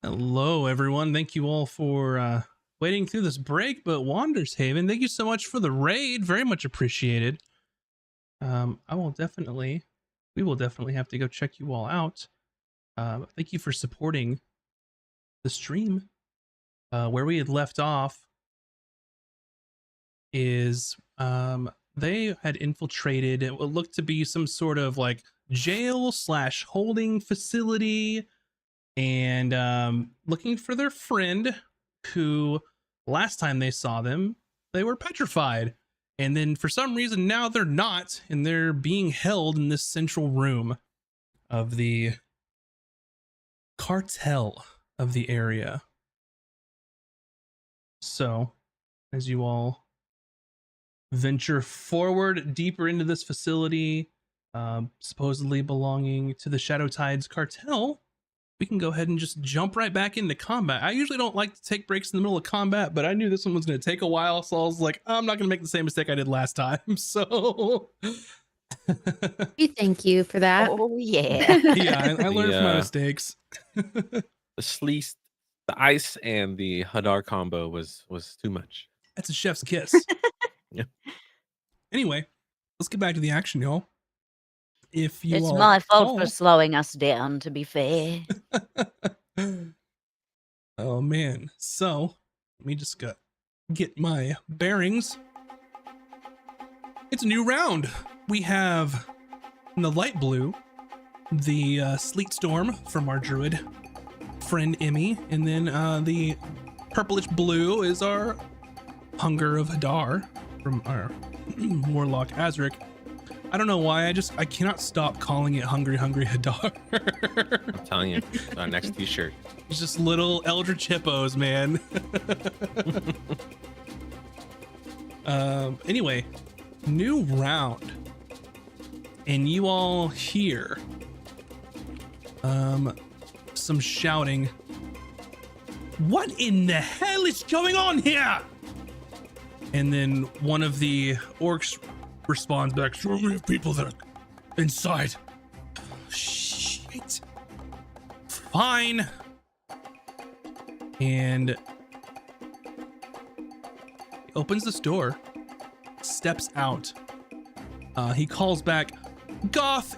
Hello, everyone. Thank you all for waiting through this break. But Wander's Haven, thank you so much for the raid. Very much appreciated. We will definitely have to go check you all out. Thank you for supporting the stream. Where we had left off is they had infiltrated what looked to be some sort of like jail / holding facility, and looking for their friend who last time they saw them, they were petrified. And then for some reason now they're not, and they're being held in this central room of the cartel of the area. So, as you all venture forward deeper into this facility, supposedly belonging to the Shadow Tides cartel, we can go ahead and just jump right back into combat. I usually don't like to take breaks in the middle of combat, but I knew this one was going to take a while, so I was like, I'm not going to make the same mistake I did last time. So, We thank you for that. Oh, yeah. yeah, I learned from my Yeah. mistakes. The sleece, the ice, and the Hadar combo was too much. That's a chef's kiss. Yeah. Anyway, let's get back to the action, y'all. If you It's all my fault for recall- slowing us down, to be fair. Oh man. So let me just get my bearings. It's a new round. We have in the light blue the Sleet Storm from our druid friend Emmy, and then the purplish blue is our Hunger of Hadar from our warlock Azric. I don't know why, I cannot stop calling it Hungry Hadar. I'm telling you, it's our next T-shirt. It's just little eldritch hippos, man. Anyway, new round, and you all hear some shouting. What in the hell is going on here? And then one of the orcs responds back, so many people that are inside. Shit. Fine. And he opens this door, steps out. He calls back, Goth,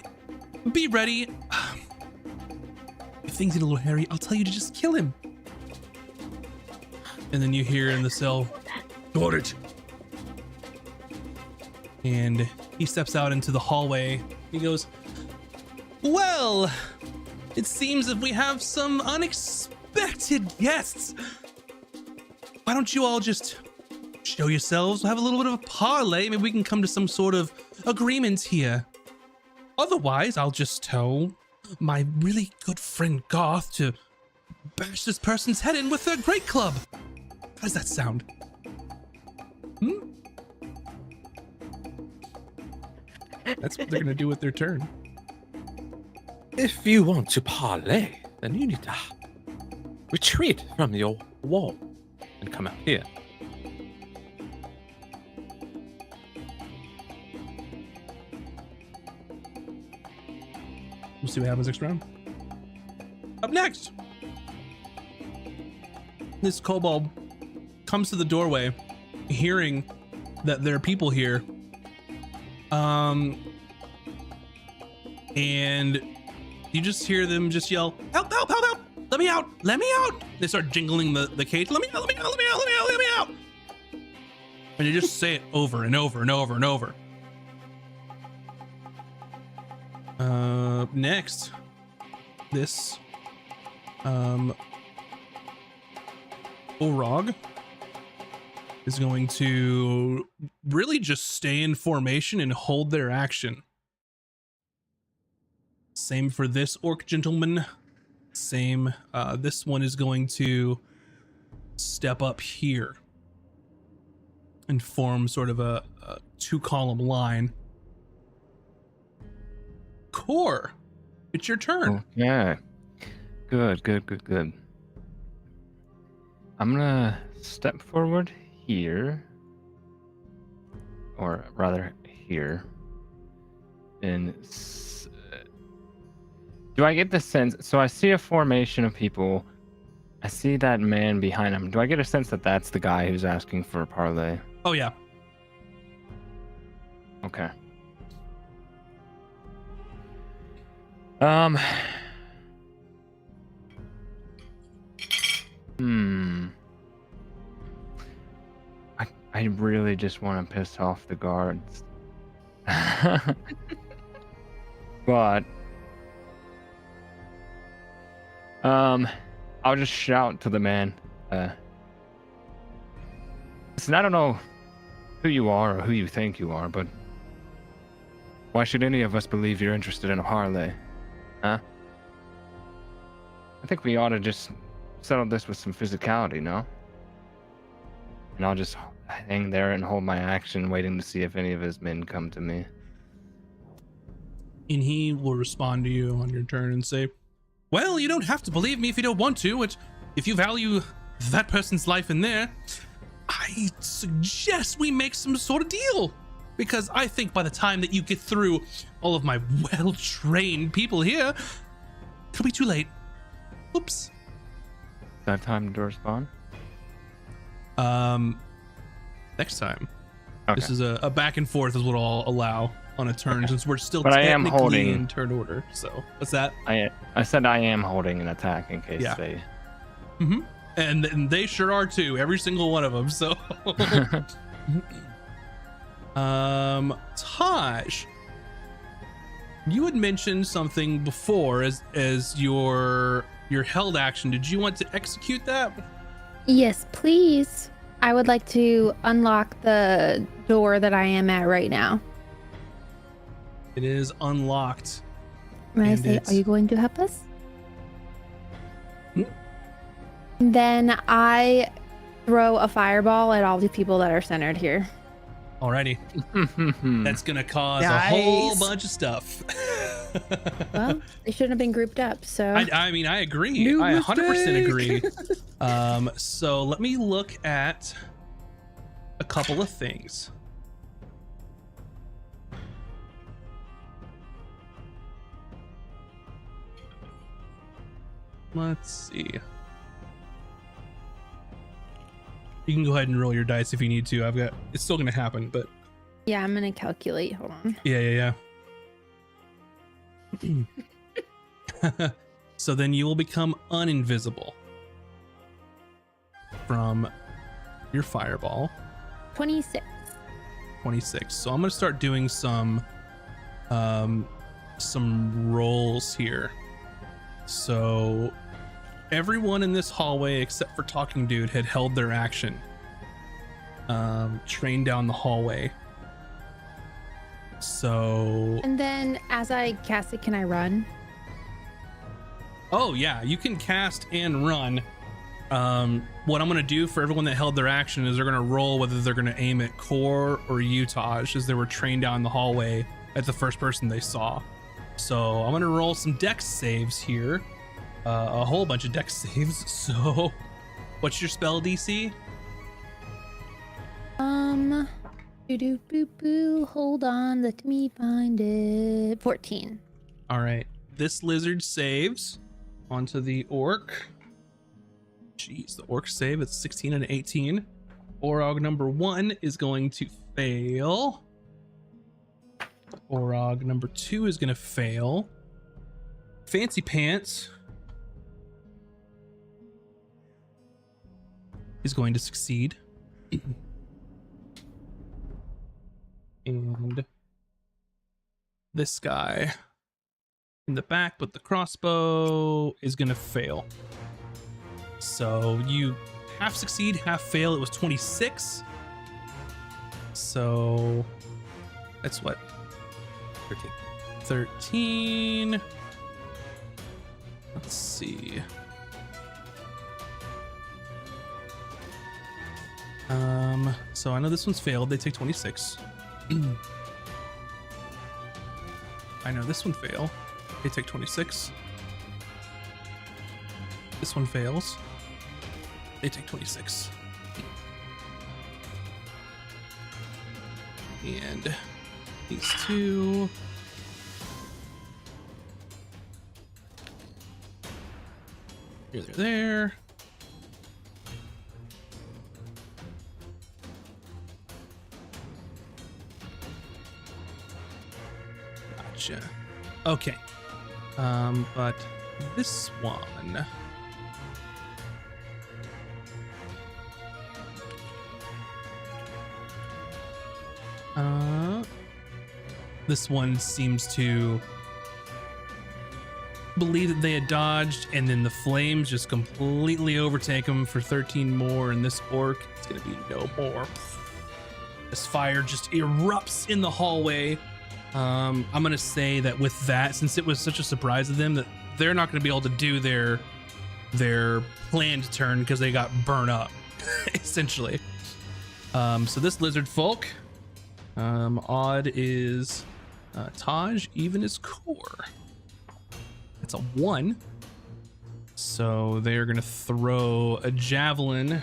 be ready. If things get a little hairy, I'll tell you to just kill him. And then you hear in the cell, got it. And he steps out into the hallway. He goes, well, it seems that we have some unexpected guests. Why don't you all just show yourselves, have a little bit of a parlay, maybe we can come to some sort of agreement here. Otherwise, I'll just tell my really good friend Garth to bash this person's head in with a great club. How does that sound? That's what they're gonna do with their turn. If you want to parlay, then you need to retreat from your wall and come out here. We'll see what happens next round. Up next, this kobold comes to the doorway, hearing that there are people here. And you just hear them just yell, help, help, help, help, let me out, let me out. They start jingling the cage, let me out, let me out, let me out, let me out, let me out. And you just say it over and over and over and over. Next, this Orog is going to really just stay in formation and hold their action. Same for this orc gentleman. Same. This one is going to step up here and form sort of a two-column line. Core, it's your turn. Yeah. Good. I'm gonna step forward here, or rather here. And do I get the sense? So I see a formation of people I see that man behind him. Do I get a sense that that's the guy who's asking for a parlay? Oh yeah. Okay. I really just want to piss off the guards. But I'll just shout to the man. Listen, I don't know who you are or who you think you are, but why should any of us believe you're interested in a parlay? Huh? I think we ought to just settle this with some physicality, no? And I'll just hang there and hold my action, waiting to see if any of his men come to me. And he will respond to you on your turn and say, well, you don't have to believe me if you don't want to. If you value that person's life in there, I suggest we make some sort of deal. Because I think by the time that you get through all of my well-trained people here, it'll be too late. Oops. Is that time to respond? Next time. Okay. This is a back and forth is what I'll allow on a turn, since we're still But I am technically holding- in turn order. So what's that? I said I am holding an attack in case Yeah. they... And they sure are too. Every single one of them. So Taj, you had mentioned something before as your held action. Did you want to execute that? Yes, please. I would like to unlock the door that I am at right now. It is unlocked. When I And say, it's- are you going to help us? Hmm. Then I throw a fireball at all the people that are centered here. Alrighty. Hmm. That's gonna cause a whole Nice. bunch of stuff. Well, they shouldn't have been grouped up, so I mean, I agree. New I 100% agree. mistake. So let me look at a couple of things. Let's see. You can go ahead and roll your dice if you need to. It's still gonna happen, but yeah, I'm gonna calculate. Hold on. yeah. So then you will become uninvisible from your fireball. 26. 26. So I'm gonna start doing some rolls here. So everyone in this hallway except for Talking Dude had held their action. Trained down the hallway. So And then as I cast it, can I run? oh yeah, you can cast and run. What I'm gonna do for everyone that held their action is they're gonna roll whether they're gonna aim at Core or Utaj, as they were trained down the hallway at the first person they saw. So I'm gonna roll some dex saves here, a whole bunch of dex saves. So, what's your spell DC? Doo boo boo. Hold on, let me find it. 14. All right, this lizard saves onto the orc. Jeez, the orc save, it's 16 and 18. Orog number 1 is going to fail. Orog number 2 is going to fail. Fancy Pants is going to succeed. And this guy in the back with the crossbow is going to fail. So you half succeed, half fail. It was 26. So that's what? 13. Let's see. So I know this one's failed. They take 26. I know this one failed. They take 26. This one fails. They take 26. And these two. Here they're there. Gotcha. Okay. But this one. This one seems to believe that they had dodged, and then the flames just completely overtake them for 13 more, and this orc is going to be no more. This fire just erupts in the hallway. I'm going to say that with that, since it was such a surprise to them, that they're not going to be able to do their planned turn because they got burned up, essentially. So this lizard folk, odd is Taj, even is core. It's a 1. So they're going to throw a javelin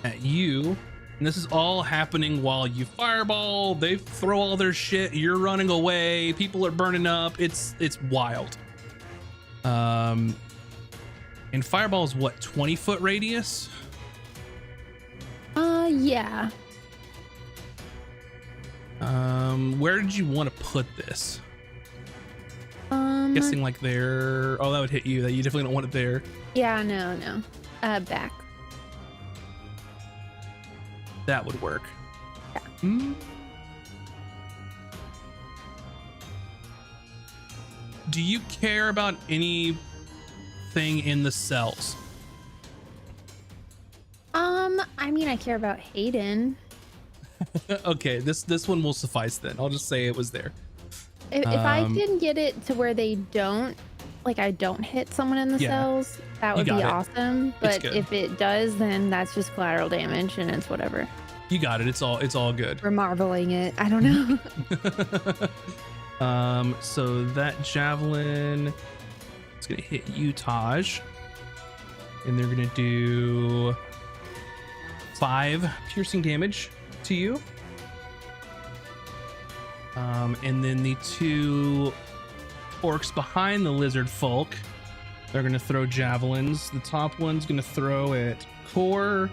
at you. And this is all happening while you fireball. They throw all their shit. You're running away. People are burning up. It's wild. And fireball is what, 20-foot radius? Yeah. Where did you want to put this? I'm guessing like there. Oh, that would hit you. That you definitely don't want it there. Yeah, no. Back. That would work. Yeah. Do you care about anything in the cells? I mean, I care about Hayden. Okay, this one will suffice then. I'll just say it was there. If I can get it to where they don't, like, I don't hit someone in the Yeah. cells, that would be got it. awesome. But good. if it does, then that's just collateral damage, and it's whatever. You got it. It's all good. We're marbling it. I don't know. So that javelin is gonna hit you, Taj, and they're gonna do 5 piercing damage to you. And then the 2 orcs behind the lizard folk, they're gonna throw javelins. The top one's gonna throw at core.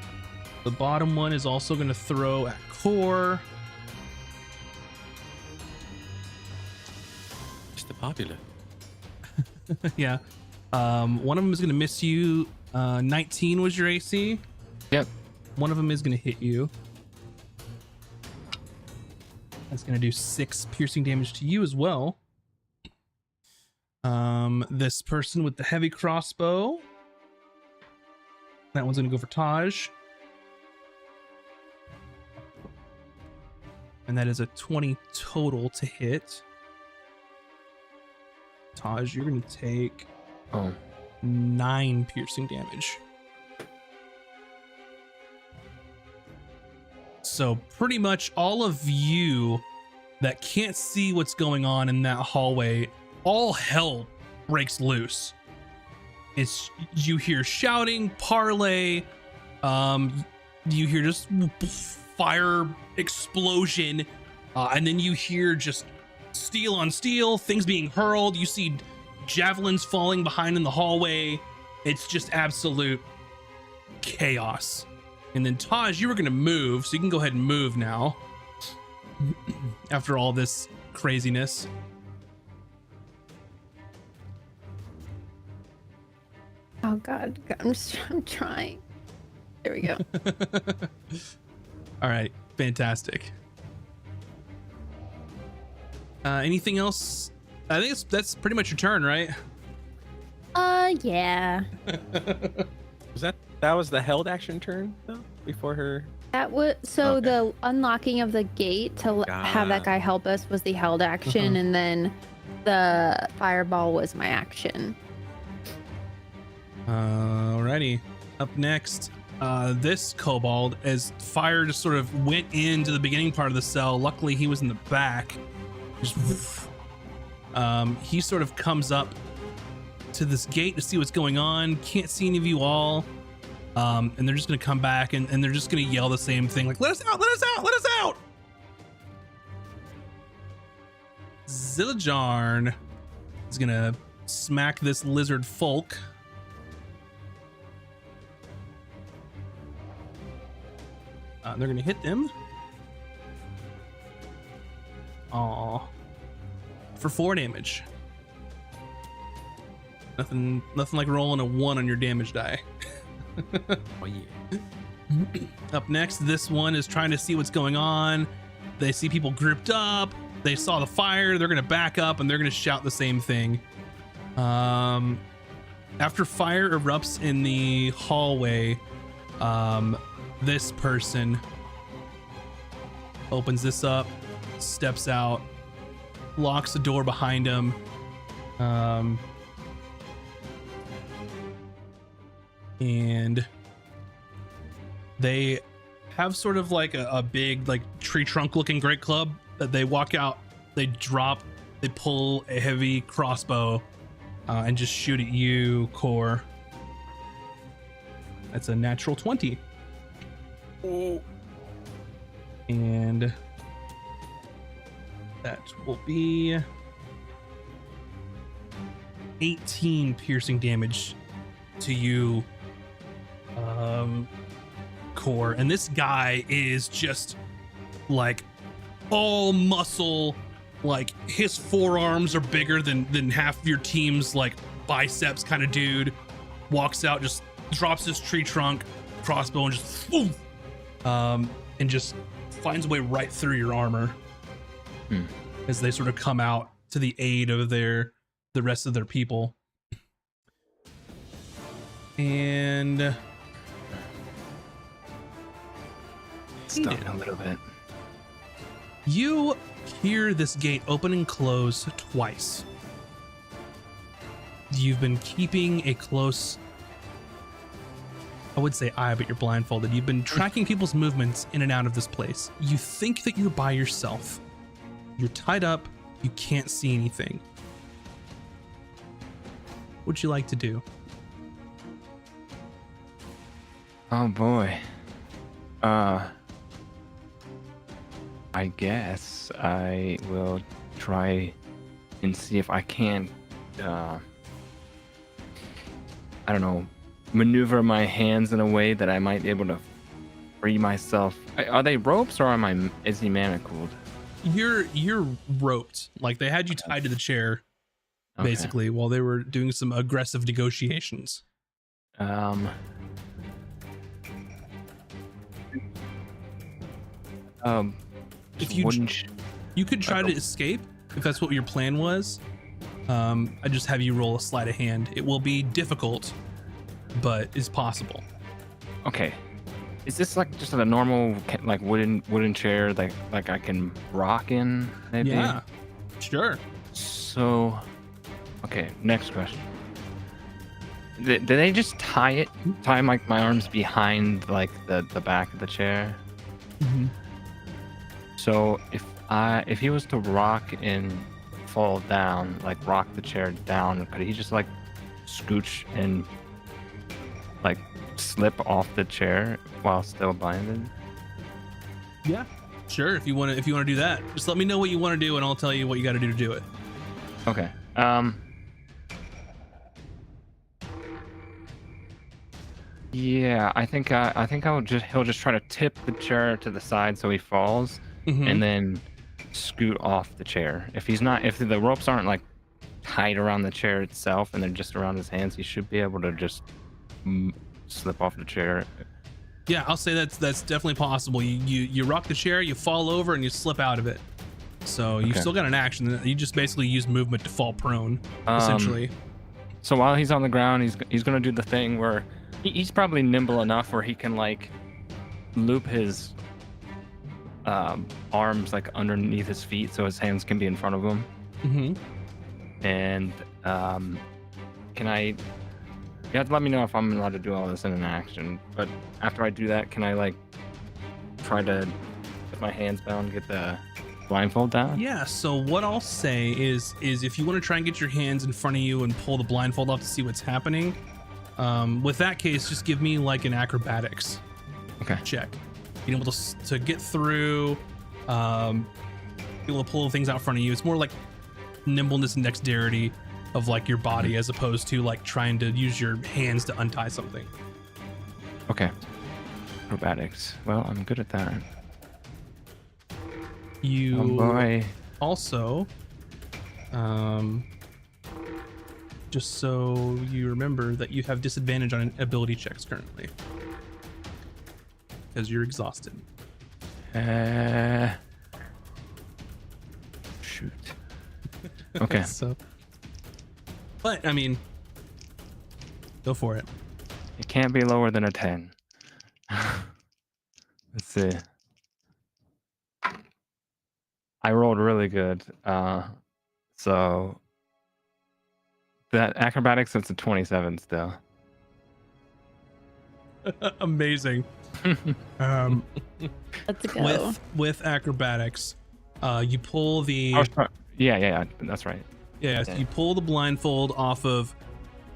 The bottom one is also gonna throw at core. Mr. Popular. Yeah. One of them is gonna miss you. 19 was your AC. Yep. One of them is gonna hit you. That's gonna do 6 piercing damage to you as well. This person with the heavy crossbow, that one's gonna go for Taj, and that is a 20 total to hit. Taj, you're gonna take 9 piercing damage. So pretty much all of you that can't see what's going on in that hallway, all hell breaks loose. It's, you hear shouting, parlay, you hear just fire explosion, and then you hear just steel on steel, things being hurled. You see javelins falling behind in the hallway. It's just absolute chaos. And then Taj, you were gonna move, so you can go ahead and move now. After all this craziness. Oh God, I'm trying. There we go. All right, fantastic. Anything else? I think that's pretty much your turn, right? Yeah. That was the held action turn though before her. That was so Okay. the unlocking of the gate to have that guy help us was the held action, and then the fireball was my action. Alrighty. Up next, this kobold, as fire just sort of went into the beginning part of the cell. Luckily, he was in the back. Just, he sort of comes up to this gate to see what's going on. Can't see any of you all. And they're just gonna come back and they're just gonna yell the same thing, like, let us out, let us out, let us out. Zillajarn is gonna smack this lizard folk. They're gonna hit them. Aw. for 4 damage. Nothing like rolling a 1 on your damage die. Oh yeah. Up next, this one is trying to see what's going on. They see people grouped up. They saw the fire. They're going to back up and they're going to shout the same thing. After fire erupts in the hallway, this person opens this up, steps out, locks the door behind him. And they have sort of like a big like tree trunk looking great club that they walk out, they drop, they pull a heavy crossbow and just shoot at you, Core. That's a natural 20. Oh. And that will be 18 piercing damage to you, Core. And this guy is just like all muscle, like his forearms are bigger than half of your team's like biceps kind of dude. Walks out, just drops his tree trunk crossbow and just and just finds a way right through your armor as they sort of come out to the aid of the rest of their people. And Stuck a little bit. you hear this gate open and close twice. You've been keeping a close, I would say eye, but you're blindfolded. You've been tracking people's movements in and out of this place. You think that you're by yourself. You're tied up. You can't see anything. What would you like to do? Oh boy. I guess I will try and see if I can, I don't know, maneuver my hands in a way that I might be able to free myself. Are they ropes or is he manacled? You're roped. Like they had you tied to the chair, Okay. basically, while they were doing some aggressive negotiations. If you you could try to escape if that's what your plan was. I just have you roll a sleight of hand. It will be difficult, but is possible. Okay. Is this like just a normal like wooden chair that like I can rock in maybe? Yeah, sure. So, okay, next question. Did they just tie my arms behind like the back of the chair? Mm-hmm. So if he was to rock and fall down, like rock the chair down, could he just like scooch and like slip off the chair while still binded? Yeah, sure. If you want to do that, just let me know what you want to do, and I'll tell you what you got to do to do it. Okay. Yeah, I think he'll just try to tip the chair to the side so he falls, Mhm. and then scoot off the chair. If the ropes aren't like tied around the chair itself and they're just around his hands, he should be able to just slip off the chair. Yeah, I'll say that's definitely possible. You rock the chair, you fall over, and you slip out of it. So you've Okay. still got an action. You just basically use movement to fall prone, essentially. So while he's on the ground, he's gonna do the thing where he's probably nimble enough where he can like loop his arms like underneath his feet so his hands can be in front of him. Mm-hmm. And you have to let me know if I'm allowed to do all this in an action, but after I do that, can I like try to put my hands bound, get the blindfold down? Yeah, so what I'll say is if you want to try and get your hands in front of you and pull the blindfold off to see what's happening, with that case, just give me like an acrobatics check. Being able to get through, be able to pull things out in front of you. It's more like nimbleness and dexterity of like your body as opposed to like trying to use your hands to untie something. Okay. Acrobatics. Well, I'm good at that. You Oh boy. also Just so you remember that you have disadvantage on ability checks currently because you're exhausted. Shoot. Okay. So, but I mean, go for it. It can't be lower than a 10. Let's see. I rolled really good. So that acrobatics, it's a 27 still. Amazing. Let's go. With acrobatics, you pull the Oh, sorry. Yeah, that's right. so you pull the blindfold off of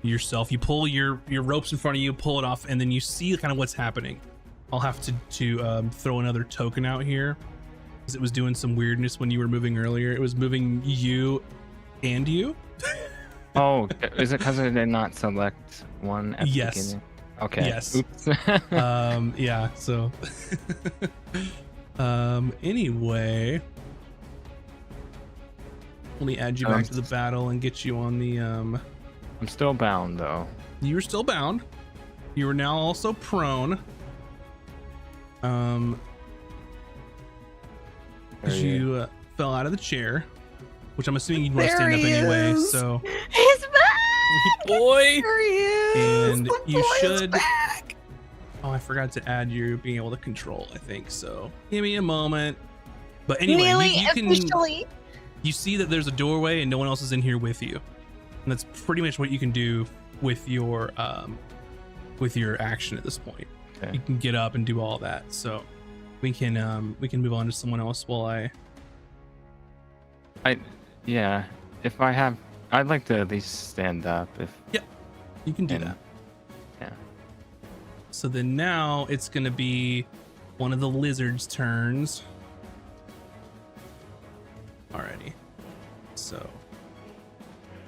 yourself. You pull your ropes in front of you, pull it off, and then you see kind of what's happening. I'll have to throw another token out here because it was doing some weirdness when you were moving earlier. It was moving you and you. Oh, is it because I did not select one at the Yes. beginning? Okay. Yes. Oops. Yeah, so anyway, let me add you back to the battle and get you on the I'm still bound though. you were still bound. You are now also prone. Because you fell out of the chair, which I'm assuming you'd want to stand There up he anyway. is. So, He's back! Boy. There he is. and The you boy is should. back. Oh, I forgot to add you being able to control. I think so. Give me a moment. But anyway, Nearly you can. officially. You see that there's a doorway and no one else is in here with you, and that's pretty much what you can do with your action at this point. Okay. You can get up and do all that. So we can move on to someone else while Yeah. If I have, I'd like to at least stand up. If you can do And- that. yeah. So then now it's gonna be one of the lizards' turns. Alrighty. So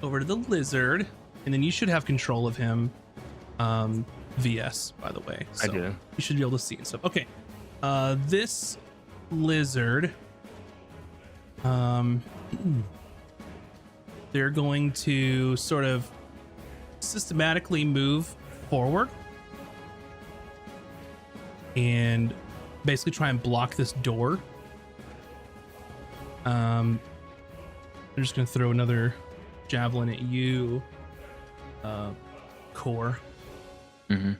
over to the lizard, and then you should have control of him. VS, by the way. I So do. you should be able to see and stuff. Okay. This lizard, they're going to sort of systematically move forward and basically try and block this door. I'm just gonna throw another javelin at you, Core, Mm-hmm.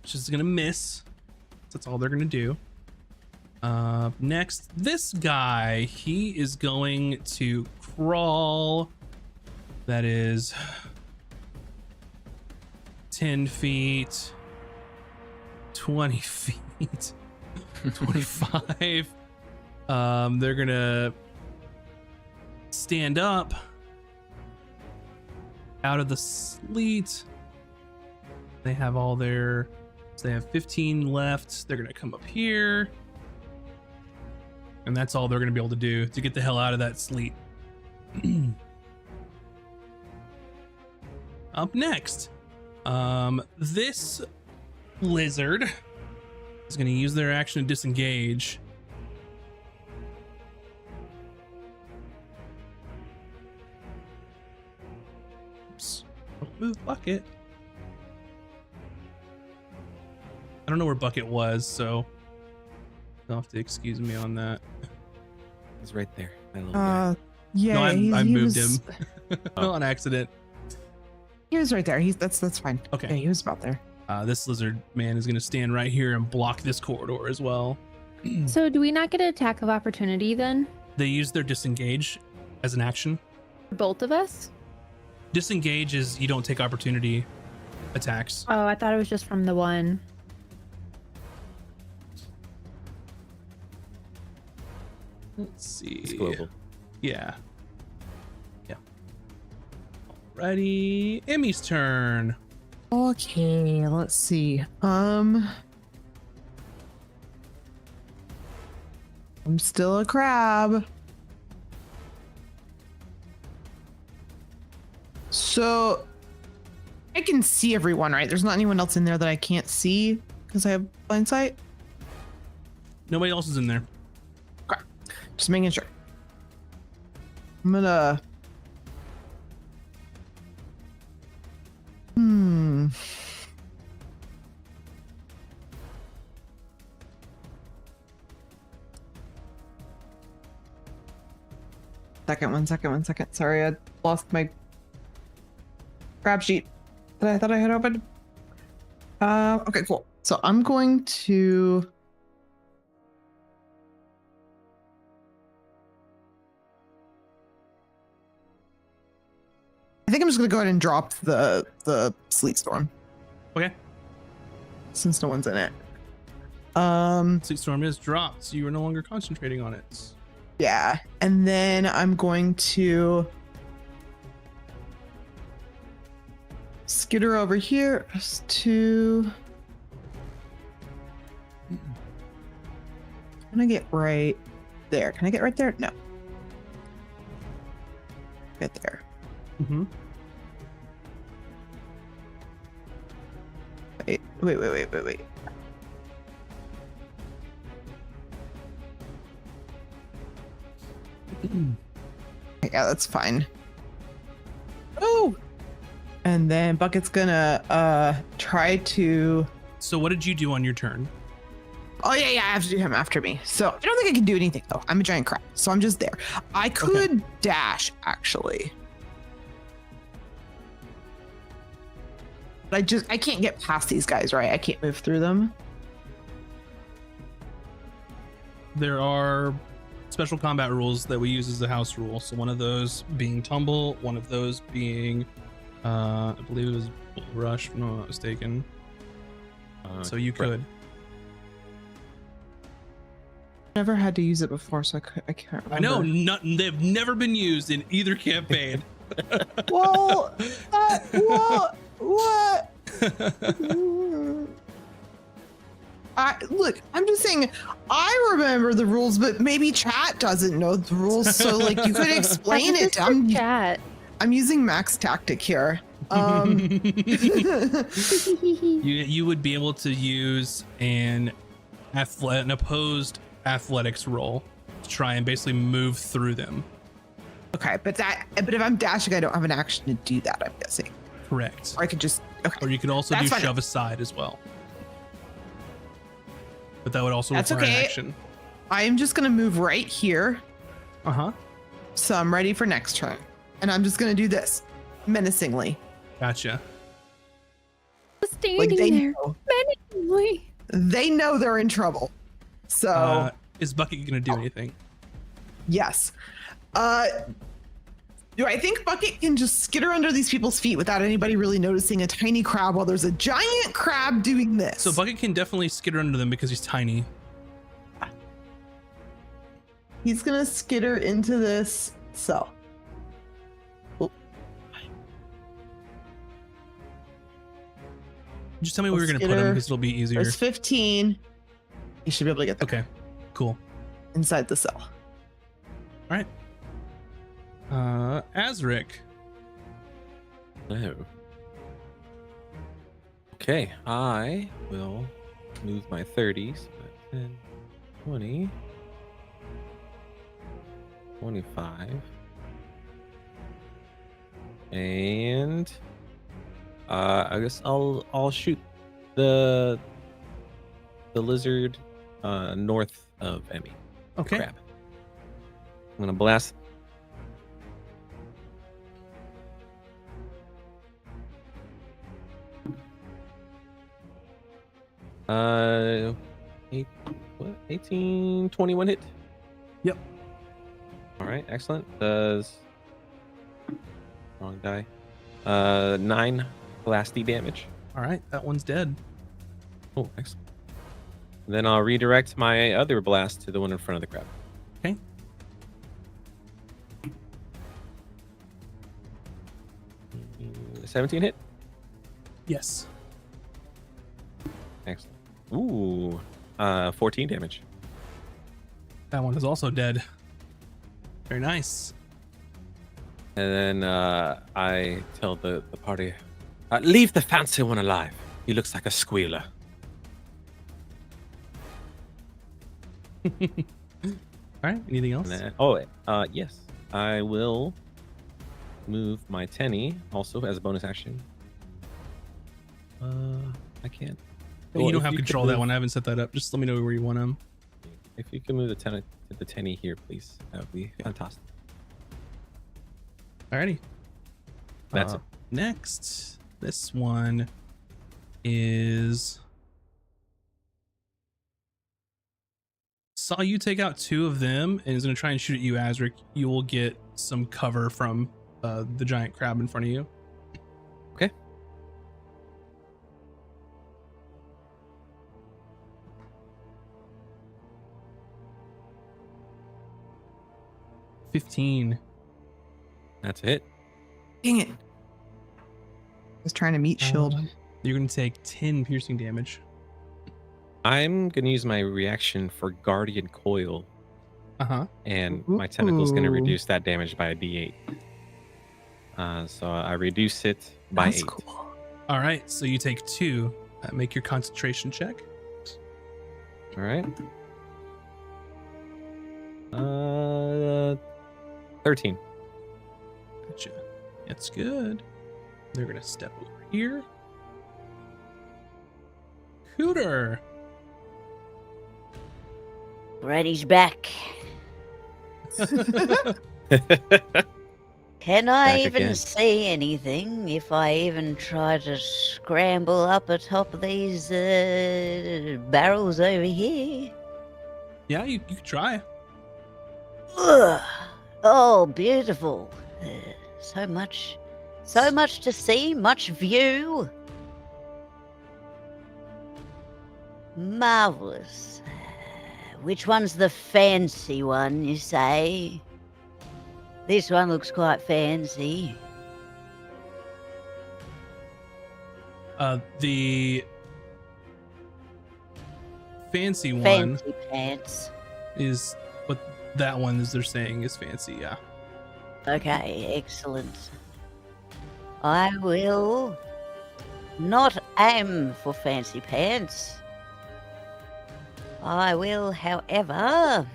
which is gonna miss. That's all they're gonna do. Next, this guy, he is going to crawl. That is 10 feet, 20 feet, 25. They're gonna stand up out of the sleet. They have all their, so they have 15 left. They're gonna come up here, and that's all they're gonna be able to do to get the hell out of that sleet. Up next, this lizard is gonna use their action to disengage. Oops. Don't move, Bucket. I don't know where Bucket was, so you'll have to excuse me on that. He's right there. My little guy. Yeah, No, I he moved was, him on accident. He was right there. That's fine. Okay. Yeah, he was about there. This lizard man is going to stand right here and block this corridor as well. So do we not get an attack of opportunity then? They use their disengage as an action. For both of us? Disengage is you don't take opportunity attacks. Oh, I thought it was just from the one. Let's see. It's global. Yeah. Yeah. Alrighty. Emmy's turn. Okay, let's see. I'm still a crab. So I can see everyone, right? There's not anyone else in there that I can't see because I have blind sight. Nobody else is in there. Just making sure. I'm gonna. One second. Sorry, I lost my grab sheet that I thought I had opened. Okay, cool. So I'm going to. I think I'm just gonna go ahead and drop the sleet storm Okay. since no one's in it. Sleet storm is dropped, so you are no longer concentrating on it. Yeah, and then I'm going to skitter over here just to. I'm gonna get right there. Can I get right there? No. Get there. Mm-hmm. Wait. Yeah, that's fine. Oh! And then Bucket's gonna try to. So what did you do on your turn? Oh yeah, I have to do him after me. So I don't think I can do anything though. I'm a giant crab, so I'm just there. I could dash actually. But I can't get past these guys, right? I can't move through them. There are special combat rules that we use as the house rule. So one of those being tumble, one of those being, I believe it was bull rush, if I'm not mistaken. So you could. Never had to use it before, so I can't remember. I know, they've never been used in either campaign. Well, what? Look, I'm just saying, I remember the rules, but maybe chat doesn't know the rules. So, like, you could explain it. Chat. I'm using max tactic here. You would be able to use an opposed athletics roll to try and basically move through them. Okay, but if I'm dashing, I don't have an action to do that, I'm guessing. Correct. Or I could just. Okay. Or you could also That's do fine. shove aside as well. But that would also That's require an okay. action. I am just gonna move right here, Uh-huh. so I'm ready for next turn, and I'm just gonna do this menacingly. Gotcha. Standing Like they there. know, Menacingly. they know they're in trouble. So Is Bucket gonna do anything? yes. Do I think Bucket can just skitter under these people's feet without anybody really noticing a tiny crab while there's a giant crab doing this? So Bucket can definitely skitter under them because he's tiny. He's gonna skitter into this cell. Just tell me where you're gonna put him Skitter. because it'll be easier. There's 15. He should be able to get there Okay, cool. inside the cell. All right. Azric. No. Okay, I will move my 30s. 10, 20, 25. And I guess I'll shoot the lizard north of Emmy. Okay. Crab. I'm gonna blast. Uh, 18, 21 hit. Yep. All right, excellent. Does wrong die. 9 blasty damage. All right, that one's dead. Oh, excellent. Then I'll redirect my other blast to the one in front of the crab. Okay. Mm, 17 hit. Yes. Excellent. Ooh, 14 damage. That one is also dead. Very nice. And then I tell the party, leave the fancy one alive. He looks like a squealer. All right. Anything else? And then, yes. I will move my tenny also as a bonus action. I can't. you Well, don't if have you could control of that move- one. I haven't set that up. Just let me know where you want them. If you can move the tenny here, please, that would be fantastic. Alrighty. That's it. Next, this one is saw you take out 2 of them and is going to try and shoot at you, Azric. You will get some cover from the giant crab in front of you. Okay. $15. That's a hit. Dang it. I was trying to meet shield. You're going to take 10 piercing damage. I'm gonna use my reaction for Guardian Coil, Uh-huh. and my tentacle's gonna Ooh. reduce that damage by a D8. So I reduce it by That's 8. cool. All right, so you take 2. Make your concentration check. All right. 13. Gotcha. That's good. They're going to step over here. Cooter. Granny's back. Can I Back even again. see anything if I even try to scramble up atop of these barrels over here? Yeah, you could try. Ugh. Oh, beautiful. So much to see, much view. Marvelous. Which one's the fancy one, you say? This one looks quite fancy. The fancy one Fancy pants. is what that one is they're saying is fancy, yeah. Okay, excellent. I will not aim for fancy pants. I will, however,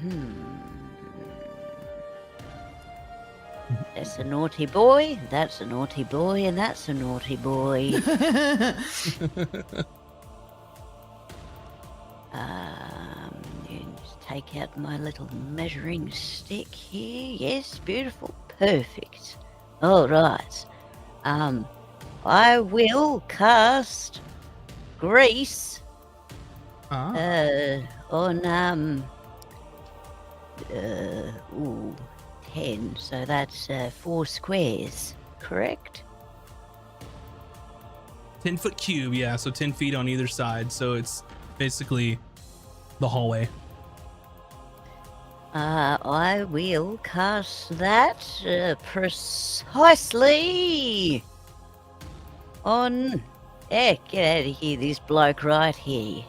that's a naughty boy, that's a naughty boy, and that's a naughty boy. Just take out my little measuring stick here. Yes, beautiful, perfect. All right. I will cast grease Ah, on 10. So that's 4 squares, correct? 10-foot cube, yeah, so 10 feet on either side. So it's basically the hallway. I will cast that precisely on. Get out of here, this bloke right here.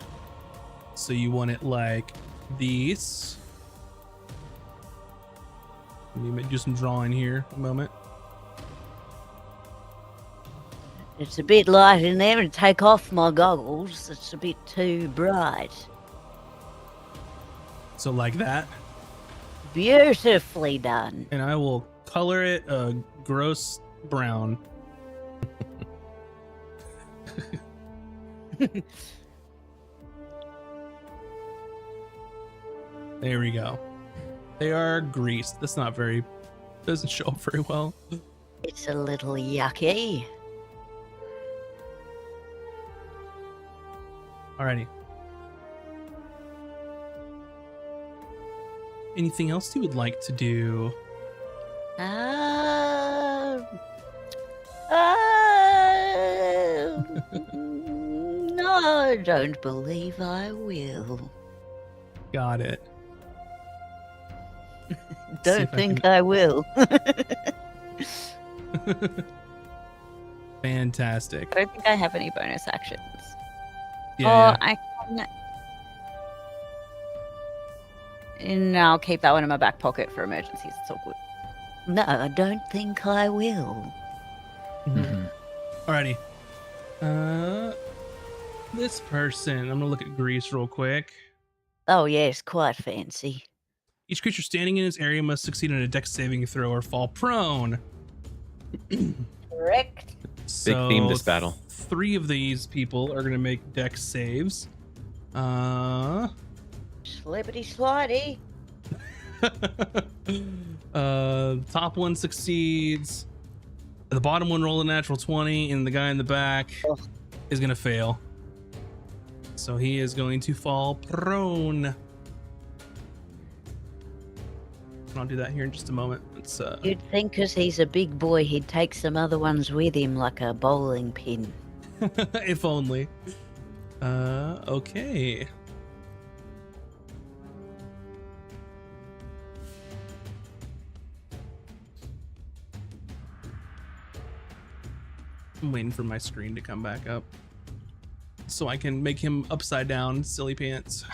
So you want it like these. Let me do some drawing here a moment. It's a bit light in there, and take off my goggles. It's a bit too bright. So like that. Beautifully done. And I will color it a gross brown. There we go. They are greased. That's not very, doesn't show up very well. It's a little yucky. Alrighty. Anything else you would like to do? No, I don't believe I will. Got it. Don't if I think can- I will. Fantastic. I don't think I have any bonus actions. Yeah, I can. And I'll keep that one in my back pocket for emergencies. It's all good. No, I don't think I will. yeah. Alrighty. This person, I'm gonna look at Grease real quick. Oh, yes, quite fancy. Each creature standing in its area must succeed on a dex saving throw or fall prone. Correct. So theme this battle. 3 of these people are going to make dex saves. Slippity slidey. Top one succeeds. The bottom one rolled a natural 20, and the guy in the back is going to fail. So he is going to fall prone. I'll do that here in just a moment. It's You'd think because he's a big boy, he'd take some other ones with him, like a bowling pin. if only. Okay. I'm waiting for my screen to come back up so I can make him upside down, silly pants.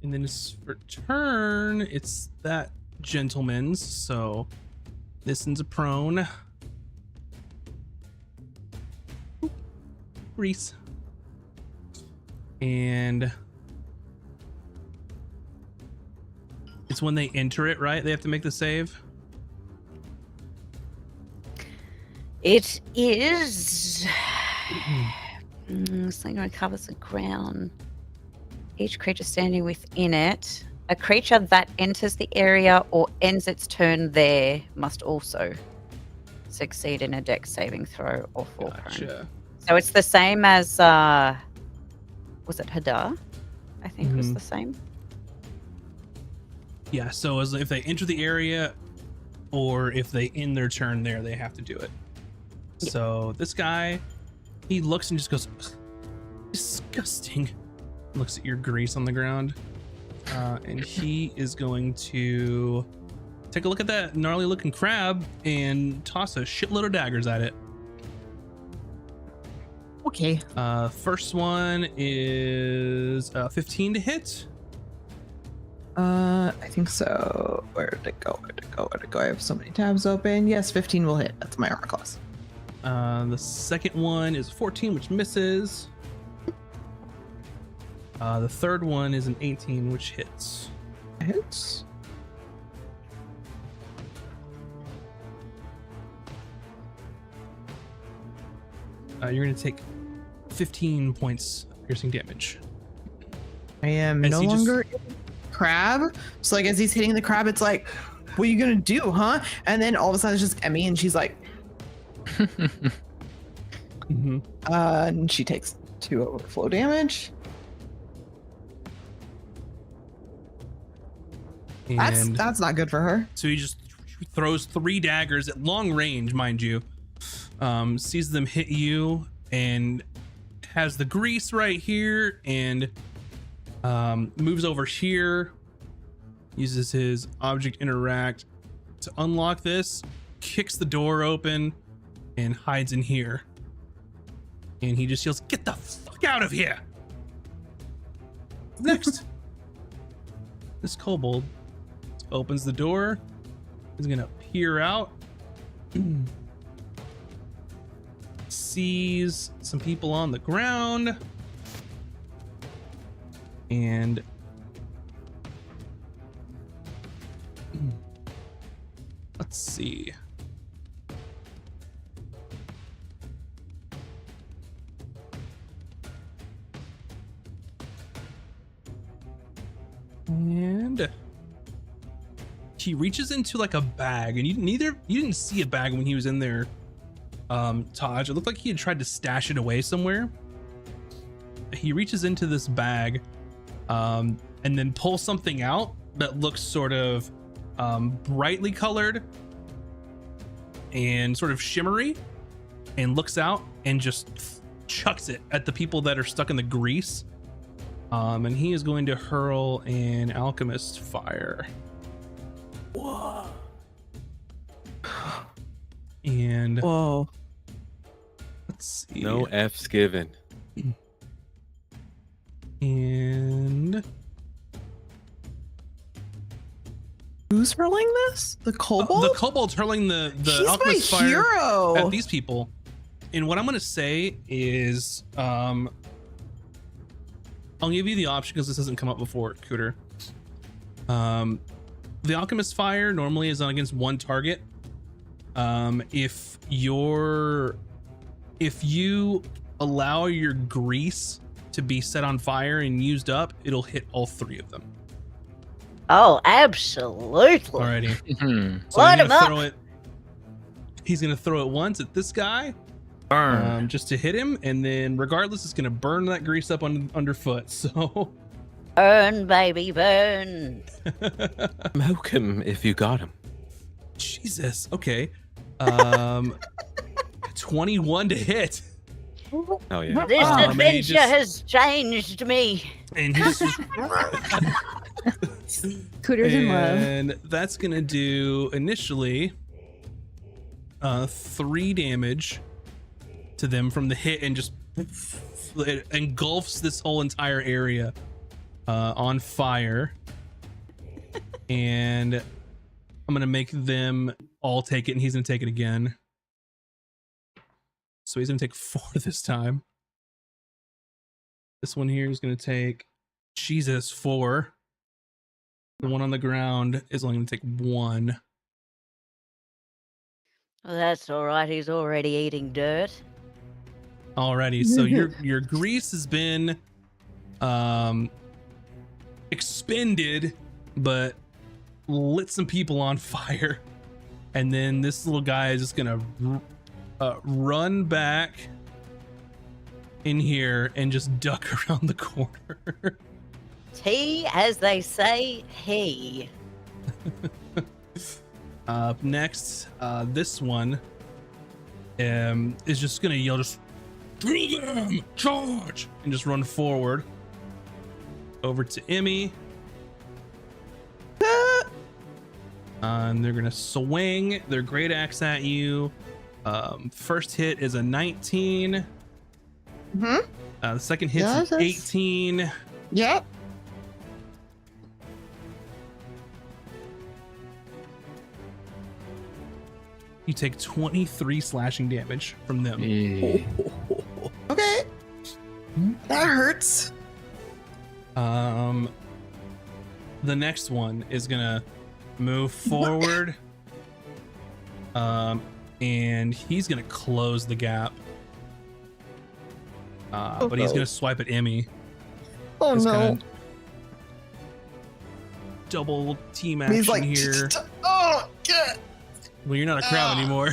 And then his return, it's that gentleman's. So this one's a prone. Oop. Reese. And it's when they enter it, right? They have to make the save. It is. Slinger covers the ground. Each creature standing within it. A creature that enters the area or ends its turn there must also succeed in a dex saving throw or fall prone. Gotcha. So it's the same as was it Hadar? I think was Mhm. the same. Yeah, so as if they enter the area or if they end their turn there, they have to do it. Yeah. So this guy, he looks and just goes, disgusting. Looks at your grease on the ground. And he is going to take a look at that gnarly looking crab and toss a shitload of daggers at it. Okay. First one is 15 to hit. I think so. Where did it go? Where did it go? Where did it go? I have so many tabs open. Yes, 15 will hit. That's my armor class. The second one is 14, which misses. The third one is an 18, which hits. Hits. You're going to take 15 points of piercing damage. I am As no he just- longer crab. So like as he's hitting the crab, it's like, what are you gonna do, huh? And then all of a sudden it's just Emmy, and she's like, Mm-hmm. and she takes 2 overflow damage. And That's not good for her. so he just throws 3 daggers at long range, mind you. Sees them hit you and has the grease right here and moves over here. Uses his object interact to unlock this, kicks the door open, and hides in here. And he just yells, "Get the fuck out of here!" Next, this kobold opens the door. He's gonna peer out. Sees some people on the ground. And let's see. And he reaches into like a bag, and you didn't see a bag when he was in there, Taj. It looked like he had tried to stash it away somewhere. He reaches into this bag, and then pulls something out that looks sort of brightly colored and sort of shimmery, and looks out and just chucks it at the people that are stuck in the grease. And he is going to hurl an alchemist fire. Whoa. And Whoa. let's see. No F's given. And Who's hurling this? The kobold? The kobold's hurling the He's my alchemist fire hero. at these people. And what I'm gonna say is, I'll give you the option because this hasn't come up before, Cooter. The alchemist fire normally is on against one target. If you allow your grease to be set on fire and used up, it'll hit all three of them. Oh, absolutely. Alrighty. Mhm. So Light he's him gonna up. throw it. He's gonna throw it once at this guy, Burn. just to hit him, and then regardless, it's gonna burn that grease up underfoot. So Burn, baby, burn. Moke him if you got him. Jesus. Okay. 21 to hit, Oh yeah. This and he adventure just- has changed me. and he's just, Cooter's in love. and that's gonna do initially 3 damage to them from the hit, and just it engulfs this whole entire area on fire. And I'm gonna make them all take it, and he's gonna take it again. So he's gonna take 4 this time. This one here is gonna take, Jesus, 4. The one on the ground is only gonna take 1. Well, that's all right. He's already eating dirt. Alrighty, so your grease has been expended, but lit some people on fire. And then this little guy is just gonna run back in here and just duck around the corner. He, as they say, he. Up next, this one is just gonna yell, just through them, charge, and just run forward over to Emmy. And they're gonna swing their great axe at you. First hit is a 19. Mhm. The second hit Yeah, is that's- 18. Yep. You take 23 slashing damage from them. Yeah. Okay. That hurts. The next one is gonna move forward. And he's gonna close the gap. But he's gonna swipe at Emmy. Oh Just no. kinda double team And action he's like, here. oh, God. Well, you're not a crowd anymore.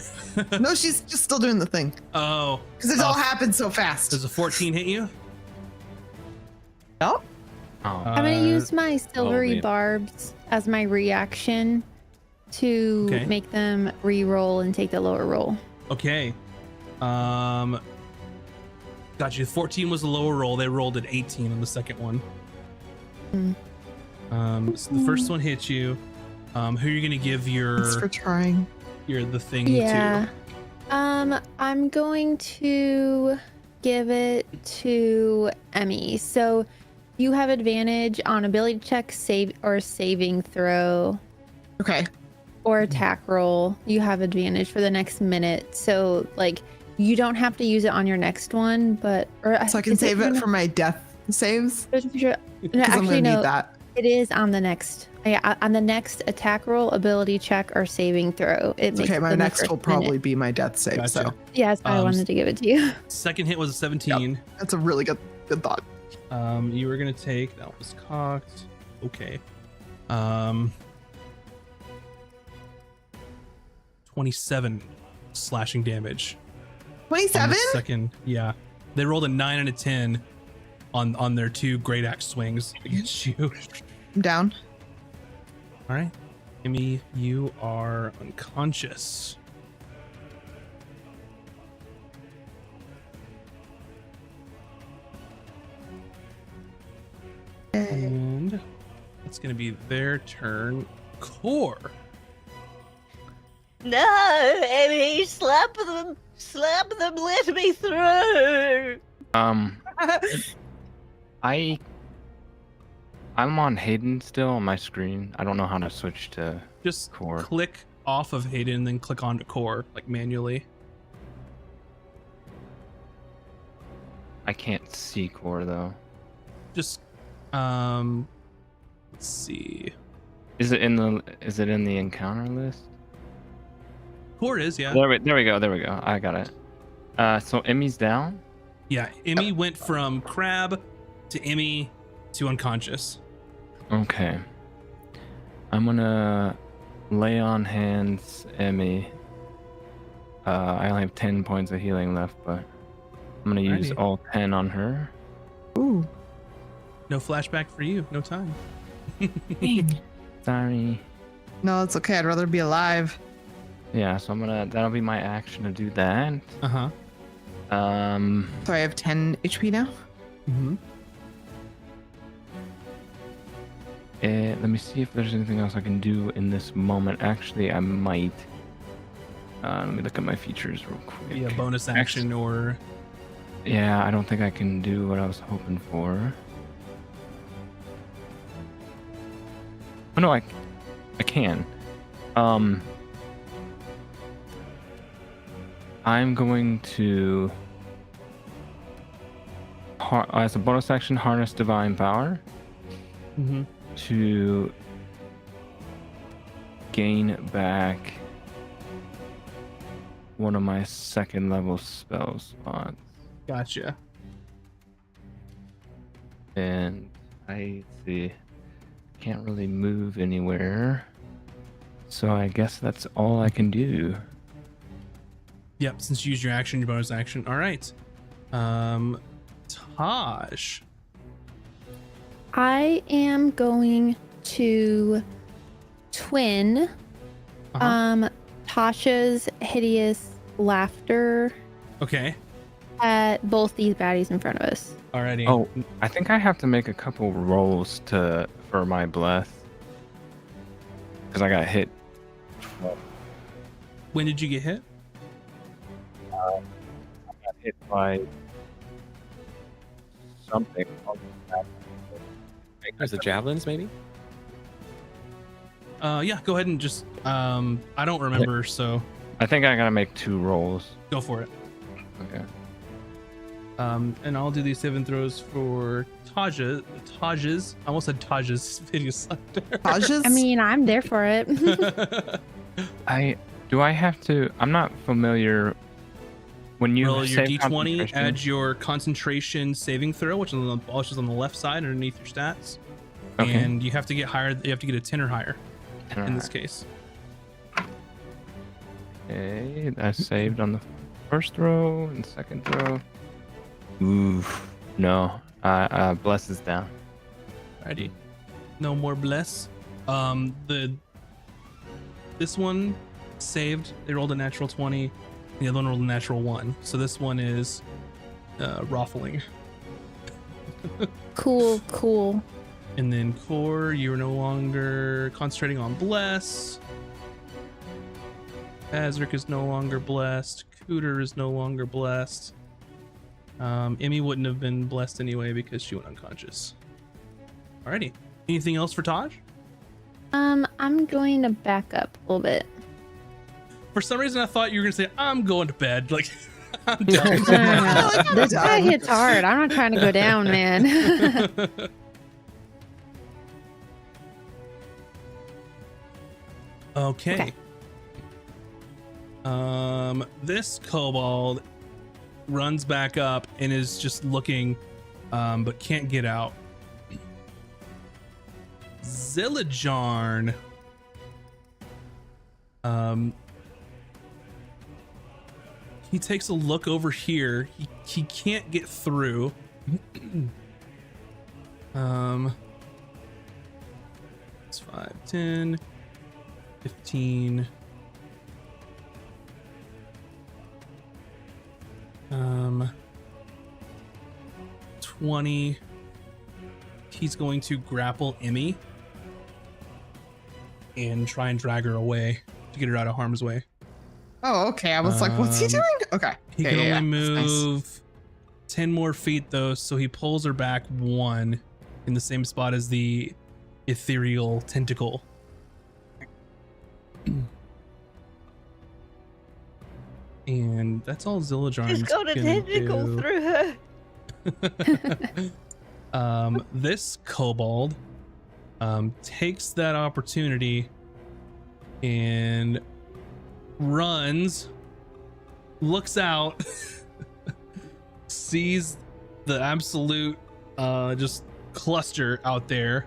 No, she's just still doing the thing Oh, because it all happened so fast. does a 14 hit you? Yep. Oh. I'm gonna use my silvery man. barbs as my reaction to Okay. make them re-roll and take the lower roll. Okay. Got you. 14 was the lower roll. They rolled at 18 on the second one. So the first one hit you. Who are you gonna give Thanks for your trying. the thing Yeah. I'm going to give it to Emmy. So you have advantage on ability check, save or saving throw, Okay. or attack roll. You have advantage for the next minute. So like you don't have to use it on your next one, but So I can save it for my death saves No, because I'm actually, gonna no. need that. It is on the next. Yeah, on the next attack roll, ability check, or saving throw. It makes Okay, it my in the next first will minute. probably be my death save. Gotcha. So Yeah, that's why I wanted to give it to you. Second hit was a 17. that's a really good thought. You were gonna take, that was cocked. Okay. 27 slashing damage. on the 27? Second, yeah. They rolled a 9 and a 10 on their 2 great axe swings against you. I'm down. All right. Emmy, you are unconscious. And it's going to be their turn. Core. No, Emmy, slap them, let me through. I'm on Hayden still on my screen. I don't know how to switch to. Just Core. click off of Hayden and then click onto core, like manually. I can't see core though. Just let's see. Is it in the encounter list? Core is, yeah. There we go. I got it. So Emmy's down. Yeah, Emmy went from crab to Emmy to unconscious. Okay. I'm gonna lay on hands Emmy. I only have 10 points of healing left, but I'm gonna use Alrighty. all 10 on her. Ooh. No flashback for you. No time. Sorry. No, it's okay. I'd rather be alive. Yeah, so that'll be my action to do that. Uh-huh. So I have 10 HP now. Mm-hmm. Let me see if there's anything else I can do in this moment. Actually, I might. Let me look at my features real quick. Yeah, bonus action or Yeah, I don't think I can do what I was hoping for. Oh no, I can. I'm going to as a bonus action harness divine power mm-hmm. to gain back one of my second level spell slots. Gotcha. And I see can't really move anywhere. So I guess that's all I can do. Yep, since you used your action, your bonus action. All right. Taj. I am going to twin Tasha's hideous laughter Okay. at both these baddies in front of us. Alrighty. Oh, I think I have to make a couple rolls for my bless. Because I got hit. When did you get hit? I got hit by something. There's the javelins, maybe. Yeah, go ahead and just I don't remember, so I think I gotta make 2 rolls. go for it. Okay. And I'll do these 7 throws for Taj's. I almost said Taj's hideous laughter. Taj's? I mean, I'm there for it. Do I have to? I'm not familiar. When you Roll your say d20, concentration- add your concentration saving throw, which is on the left side underneath your stats. Okay. And you have to get higher. You have to get a 10 or higher in this case. Okay, that's saved on the first throw and second throw. Oof. No. Bless is down. Alrighty. No more bless. This one saved. They rolled a natural 20. The other one rolled a natural 1. So this one is ruffling. Cool. And then Core, you're no longer concentrating on bless. Azric is no longer blessed. Cooter is no longer blessed. Emmy wouldn't have been blessed anyway because she went unconscious. Alrighty. Anything else for Taj? I'm going to back up a little bit. For some reason, I thought you were gonna say, "I'm going to bed." Like, I'm done. No. This guy hits hard. I'm not trying to go down, man. Okay. This kobold runs back up and is just looking, but can't get out. Zillajarn. He takes a look over here. He can't get through. It's 5, 10, 15. 20. He's going to grapple Emmy and try and drag her away to get her out of harm's way. Oh, okay. I was like, what's he doing? Okay. He Yeah, can yeah, only yeah. That's nice. move 10 more feet though, so he pulls her back 1 in the same spot as the ethereal tentacle. And that's all Zillajarn's She's got a gonna tentacle do. through her. This kobold takes that opportunity and runs, looks out, sees the absolute just cluster out there.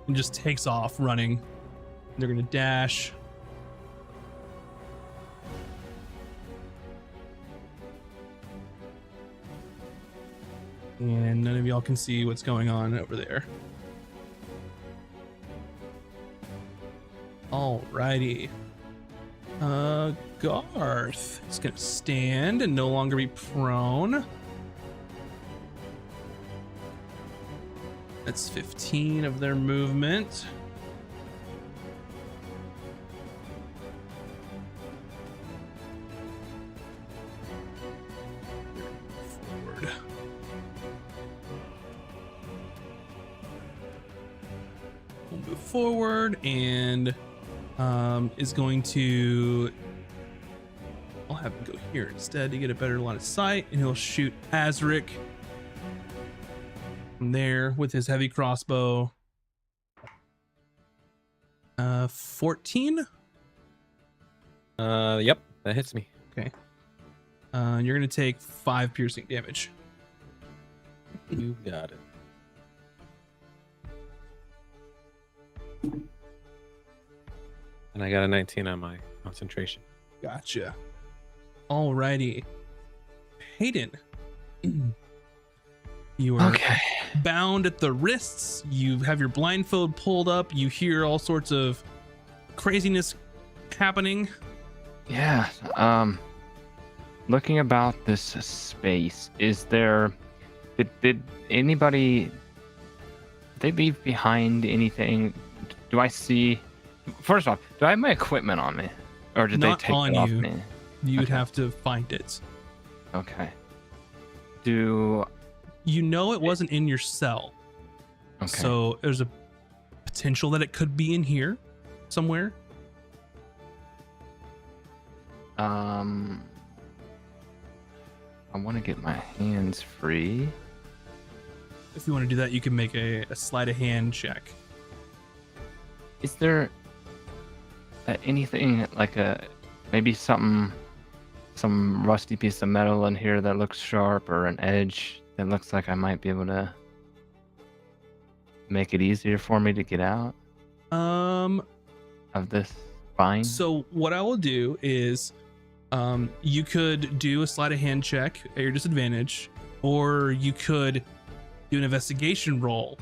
And just takes off running. They're gonna dash. And none of y'all can see what's going on over there. Alrighty. Garth is gonna stand and no longer be prone. That's 15 of their movement. Forward. We'll move forward and is going to. I'll have him go here instead to get a better line of sight, and he'll shoot Azric from there with his heavy crossbow. 14. Yep, that hits me. Okay. You're gonna take 5 piercing damage. You got it. And I got a 19 on my concentration. Gotcha. Alrighty. Hayden. You are Okay. bound at the wrists. You have your blindfold pulled up. You hear all sorts of craziness happening. Yeah. Looking about this space, is there? Did anybody? Did they leave behind anything? Do I see? First off, do I have my equipment on me, or did Not they take on it off you. me? You'd Okay. have to find it. Okay. Do You know it wasn't in your cell. okay. So there's a potential that it could be in here somewhere. I want to get my hands free. If you want to do that, you can make a sleight of hand check. Is there anything like maybe some rusty piece of metal in here that looks sharp, or an edge that looks like I might be able to make it easier for me to get out of this bind? So what I will do is you could do a sleight of hand check at your disadvantage, or you could do an investigation roll,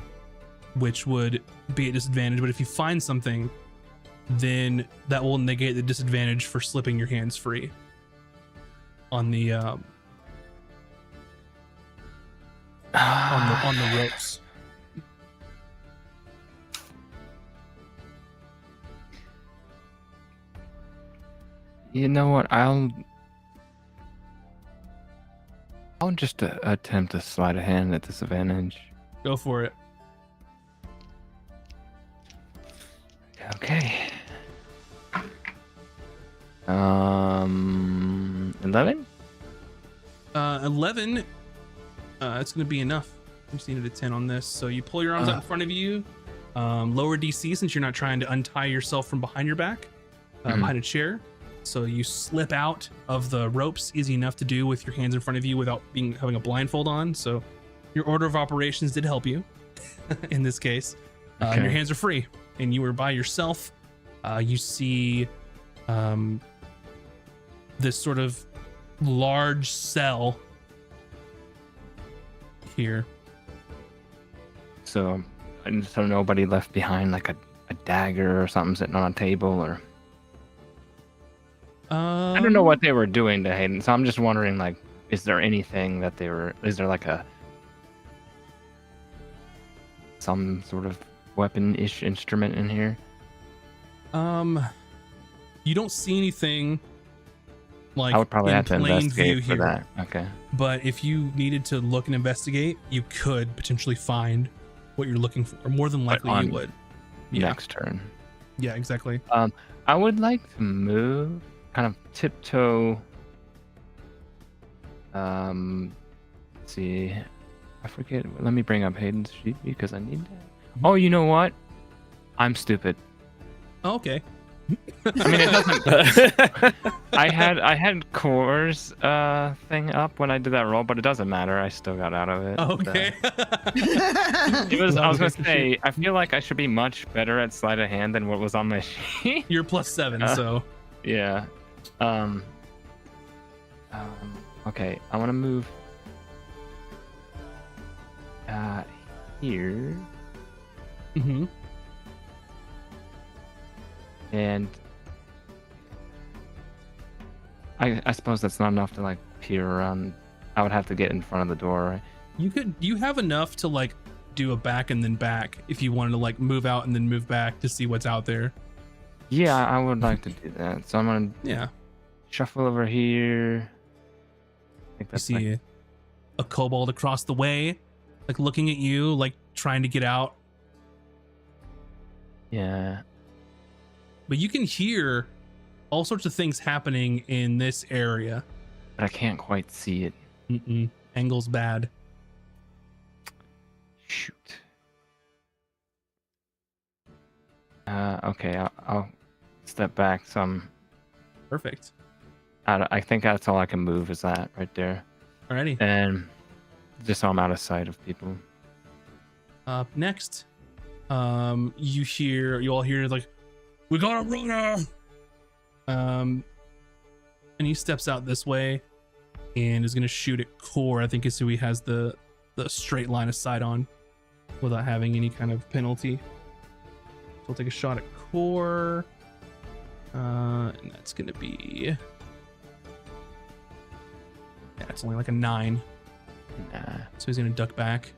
which would be at disadvantage. But if you find something, then that will negate the disadvantage for slipping your hands free on the on the ropes. You know what? I'll just attempt to sleight of hand at disadvantage. Go for it. Okay. 11? 11. It's going to be enough. I'm just needed a 10 on this. So you pull your arms out in front of you. Lower DC since you're not trying to untie yourself from behind your back, behind a chair. So you slip out of the ropes, easy enough to do with your hands in front of you without having a blindfold on. So your order of operations did help you in this case. Okay. Your hands are free and you were by yourself. You see this sort of large cell here. So nobody left behind like a dagger or something sitting on a table, or I don't know what they were doing to Hayden. So I'm just wondering, like, is there anything that is there like some sort of weapon-ish instrument in here? You don't see anything like I would probably in have to plain investigate view for here. that. Okay. But if you needed to look and investigate, you could potentially find what you're looking for. More than But likely, you on would. Yeah. Next turn. Yeah. Exactly. I would like to move, kind of tiptoe. Let's see. I forget. Let me bring up Hayden's sheet because I need that. Oh, you know what? I'm stupid. Oh, okay. I mean, it doesn't. I had Core's thing up when I did that roll, but it doesn't matter. I still got out of it. Okay. It was. I was gonna Well, say. I feel like I should be much better at sleight of hand than what was on my sheet. You're +7, so Yeah. Okay. I want to move. Here. mhm. And I suppose that's not enough to like peer around. I would have to get in front of the door, right? You have enough to like do a back and then back if you wanted to like move out and then move back to see what's out there. Yeah, I would like to do that. So I'm gonna Yeah. shuffle over here. I think You that's see a kobold across the way, like looking at you, like trying to get out. yeah. But you can hear all sorts of things happening in this area. But I can't quite see it. Mm-mm. Angle's bad. Shoot. Okay, I'll step back some. Perfect. I think that's all I can move is that right there. Alrighty. And just so I'm out of sight of people. Up next, you all hear like, "We got a runner!" And he steps out this way and is gonna shoot at Core. I think is who he has the straight line of sight on, without having any kind of penalty. So we'll take a shot at Core, and that's gonna be. Yeah, it's only like a 9. Nah. So he's gonna duck back.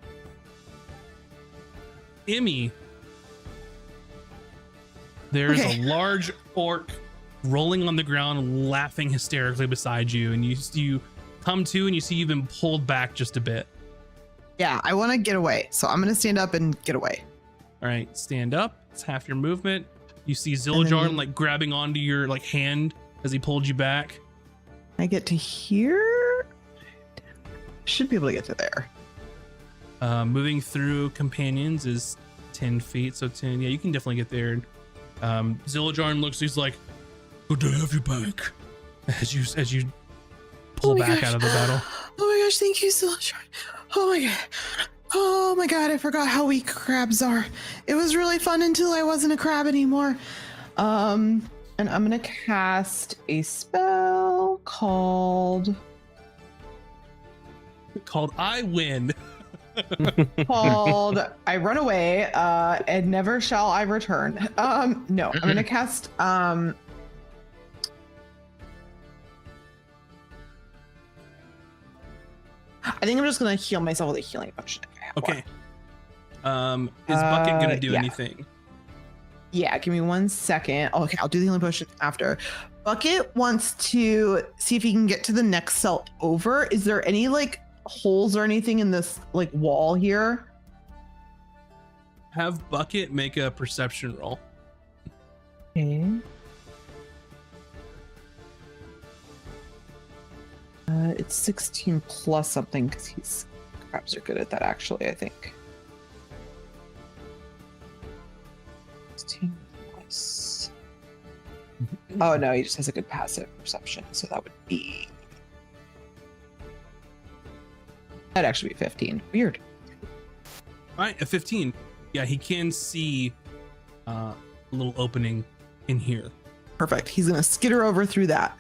Emmy, there is Okay. a large orc rolling on the ground, laughing hysterically beside you, and you come to and you see you've been pulled back just a bit. Yeah, I want to get away. So I'm going to stand up and get away. All right, stand up. It's half your movement. You see then Zillajarn you- like grabbing onto your like hand as he pulled you back. I get to here. Should be able to get to there. Moving through companions is 10 feet, so 10. Yeah, you can definitely get there. Zillajarn looks. He's like, "Good to have you back." As you pull Oh my back gosh. out of the battle. Oh my gosh, thank you so much. Oh my god. Oh my god, I forgot how weak crabs are. It was really fun until I wasn't a crab anymore. And I'm gonna cast a spell called I Win. I run away, and never shall I return. No, I'm gonna cast I think I'm just gonna heal myself with a healing potion. If I have Okay. one. Is Bucket gonna do yeah. anything? Yeah, give me 1 second. Okay, I'll do the healing potion after. Bucket wants to see if he can get to the next cell over. Is there any like holes or anything in this like wall here? Have Bucket make a perception roll. Okay. It's 16 plus something because crabs are good at that actually, I think. 16 plus. Oh no, he just has a good passive perception, so that would be. That'd actually be 15. Weird. All right, a 15. Yeah, he can see a little opening in here. Perfect. He's gonna skitter over through that.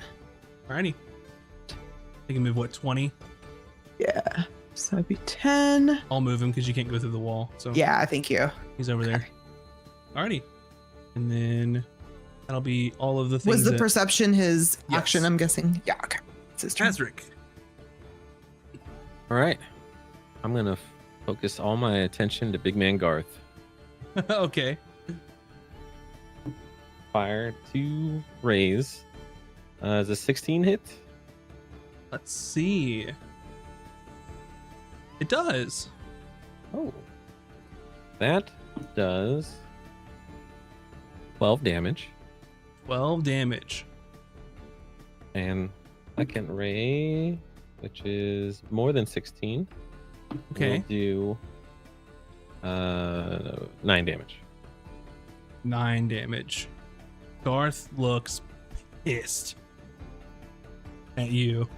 Alrighty. He can move what, 20? Yeah. So that'd be 10. I'll move him because you can't go through the wall. So Yeah, thank you. he's over there. Alrighty. And then that'll be all of the things. Was the that perception his Yes. action? I'm guessing. Yeah. Okay. It's his turn. Azric. All right. I'm going to focus all my attention to Big Man Garth. Okay. Fire to raise. Is a 16 hit? Let's see. It does. Oh. That does 12 damage. 12 damage. And second ray, which is more than 16. Okay. Will do 9 damage. 9 damage. Garth looks pissed at you.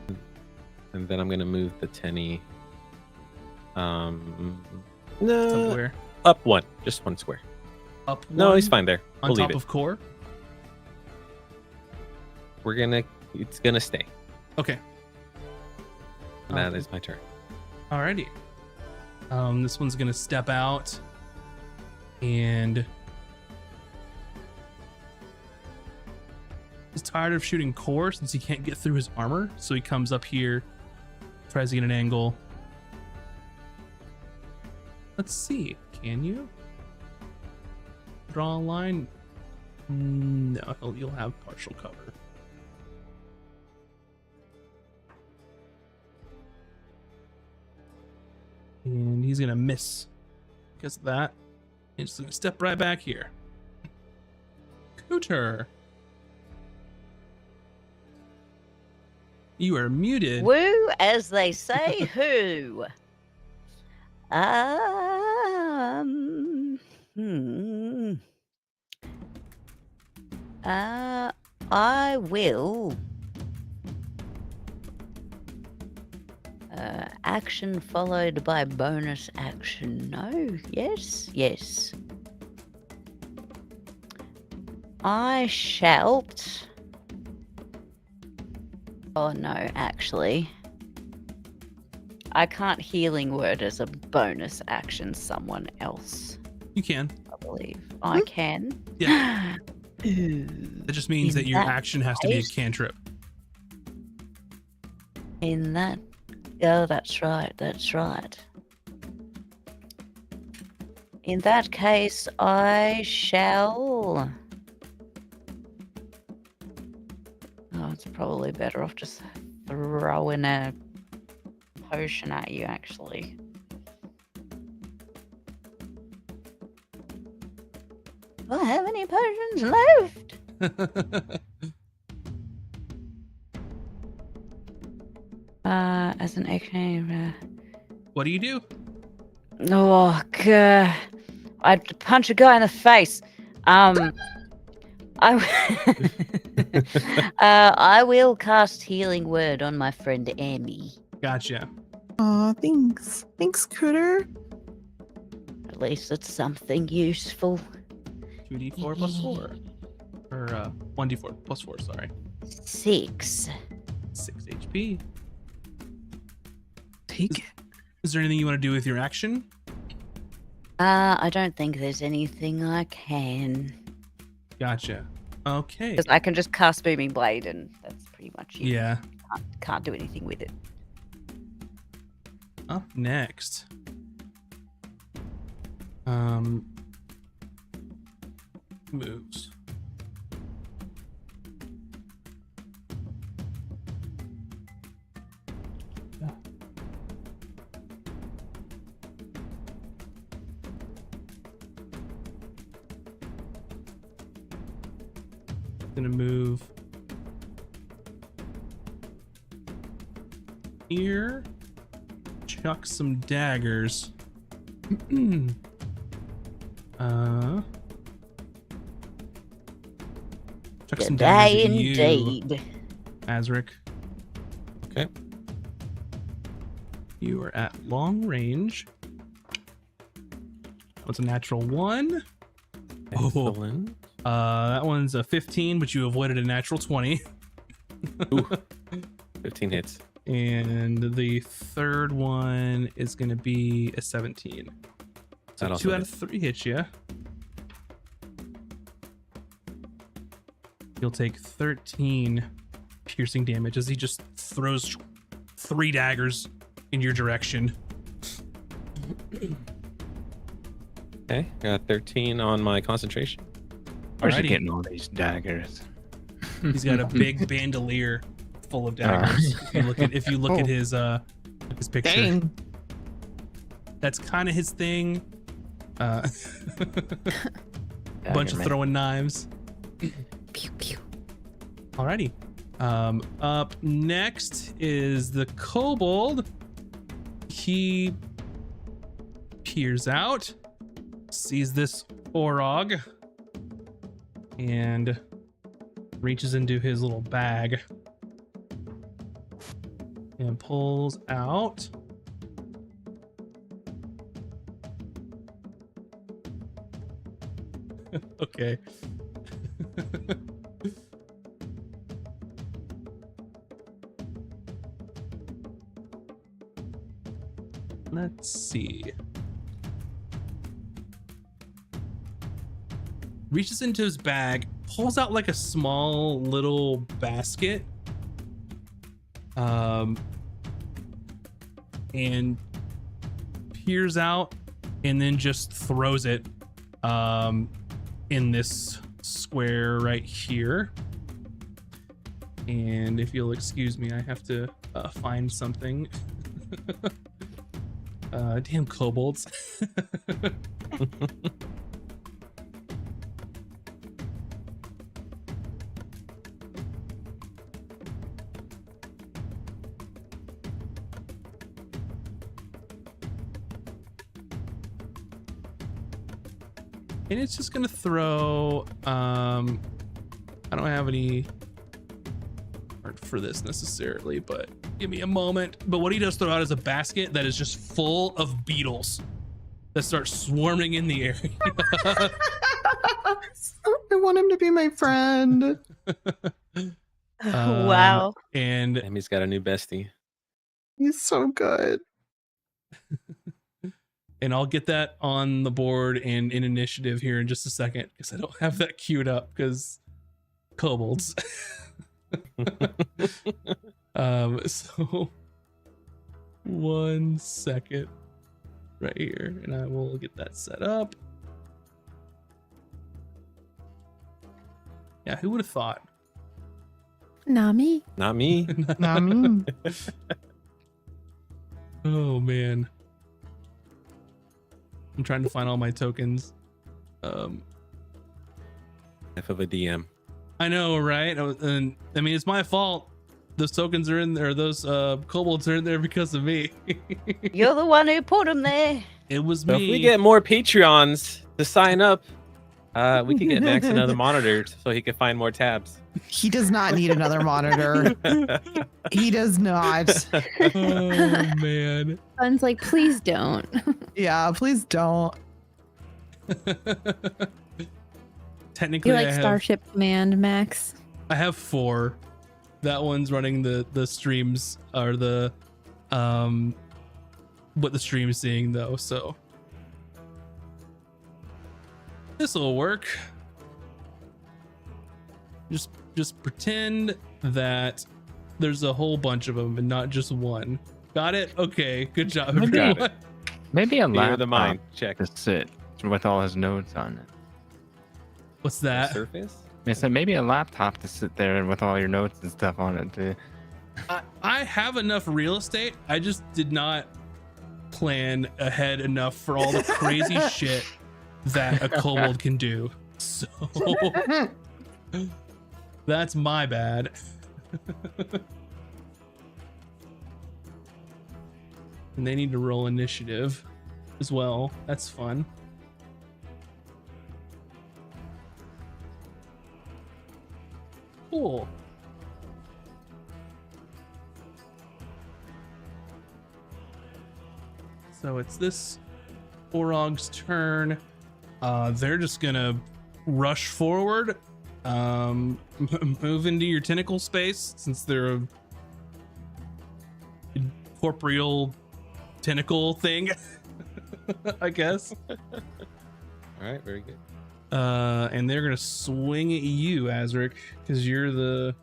And then I'm gonna move the Tenny. No, Somewhere. up one, just one square. Up No, one he's fine there. on We'll top leave it. of core. It's gonna stay. Okay. That is my turn. Alrighty. This one's gonna step out and he's tired of shooting core since he can't get through his armor, so he comes up here, tries to get an angle. Let's see. Can you draw a line? No, you'll have partial cover. And he's gonna miss because of that. He's just gonna step right back here. Cooter, you are muted. Woo, as they say, who? I will. Action followed by bonus action. No, yes, yes. I shalt. Oh no, actually. I can't healing word as a bonus action someone else, You can. I believe. I can. Yeah. Ooh. That just means In that your that action has to be a case- cantrip. In that. Oh, that's right. That's right. In that case, I shall. Oh, it's probably better off just throwing a potion at you, actually. Do I have any potions left? As an action. What do you do? Oh, God. I'd punch a guy in the face. I will cast Healing Word on my friend Emmy. Gotcha. Aw, thanks. Thanks, Cooter. At least it's something useful. 2d4 plus 4. Or 1d4 plus 4, sorry. 6. 6 HP. Take it. Is there anything you want to do with your action? I don't think there's anything I can. Gotcha. Okay. Because I can just cast Booming Blade and that's pretty much it. Yeah. Can't do anything with it. Up next. Moves. Gonna move here. Chuck some daggers. Chuck some daggers at you, Indeed. Azric. Okay. You are at long range. What's a natural 1? Oh. Excellent. That one's a 15, but you avoided a natural 20. Ooh. 15 hits. And the third one is going to be a 17. So That also 2 out of hits. 3 hits you. You'll take 13 piercing damage as he just throws 3 daggers in your direction. Okay, got 13 on my concentration. Where's he Alrighty. getting all these daggers? He's got a big bandolier full of daggers. If you look at his picture, Dang. that's kind of his thing. Bunch of throwing knives. Pew, pew. Alrighty. Up next is the kobold. He peers out, sees this Orog, and reaches into his little bag and pulls out okay. Let's see. Reaches into his bag, pulls out like a small little basket. And peers out and then just throws it in this square right here. And if you'll excuse me, I have to find something. Damn kobolds. And it's just gonna throw I don't have any art for this necessarily, but give me a moment. But what he does throw out is a basket that is just full of beetles that start swarming in the area. I want him to be my friend. Wow. And Emmy's got a new bestie. He's so good. and I'll get that on the board and in initiative here in just a second because I don't have that queued up because kobolds. So 1 second right here and I will get that set up. Yeah, who would have thought? Nami. Not me. Not me. Oh man, I'm trying to find all my tokens. F of a DM. I know, right? And I mean, it's my fault. Those tokens are in there. Those kobolds are in there because of me. You're the one who put them there. It was So me. if we get more Patreons to sign up, we can get Max another monitor so he can find more tabs. He does not need another monitor. He does not. Oh man. Sun's like, please don't. Yeah, please don't. Technically, You're like I have, Starship Command, Max. I have 4. That one's running the streams or the what the stream is seeing though. So this will work. Just pretend that there's a whole bunch of them and not just one. Got it? Okay. Good job, Got it. everyone. Maybe a Fear of laptop the mind. Check. to sit with all his notes on it. What's that? Surface? I said maybe a laptop to sit there with all your notes and stuff on it too. I have enough real estate. I just did not plan ahead enough for all the crazy shit that a kobold can do. So that's my bad. And they need to roll initiative as well. That's fun. Cool. So it's this Orog's turn. They're just gonna rush forward, move into your tentacle space since they're a corporeal tentacle thing, I guess. All right, very good. And they're gonna swing at you, Azric, because you're the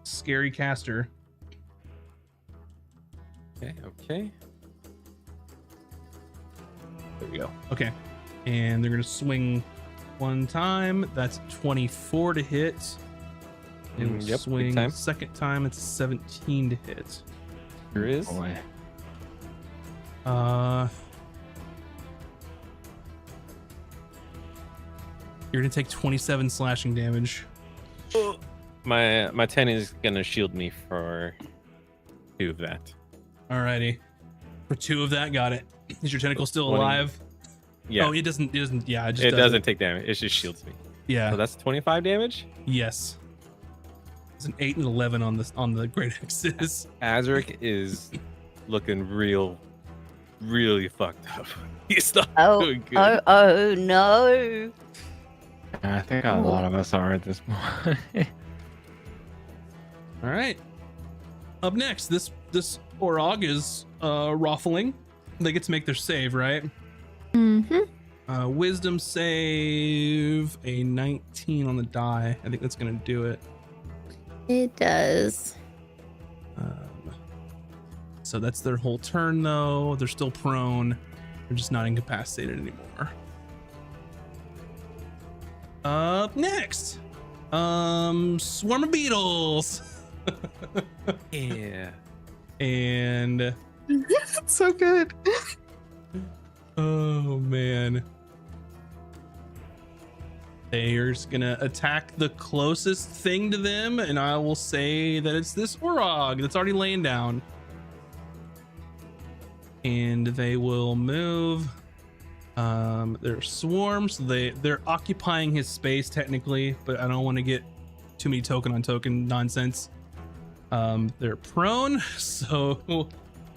scary caster. Okay. There we go. Okay. And they're gonna swing one time. That's 24 to hit. They will Yep, big swing time. second time. It's a 17 to hit. Here is. Boy. You're gonna take 27 slashing damage. My 10 is gonna shield me for 2 of that. Alrighty. For 2 of that, got it. Is your tentacle still 20. alive? Yeah. Oh, it doesn't. Yeah, it just it doesn't take damage. It just shields me. Yeah. So that's 25 damage. Yes. It's an 8 and 11 on the great axes. Azric is looking really fucked up. He's not Oh, doing good. oh no. I think a lot of us are at this point. All right. Up next, this Orog is ruffling. They get to make their save, right? Mm-hmm. Wisdom save, a 19 on the die. I think that's gonna do it. It does. So that's their whole turn, though. They're still prone. They're just not incapacitated anymore. Up next, swarm of beetles. Yeah. And That's so good. oh man, they're just gonna attack the closest thing to them, and I will say that it's this Orog that's already laying down. And they will move. They're swarms. They're occupying his space technically, but I don't want to get too many token on token nonsense. They're prone, so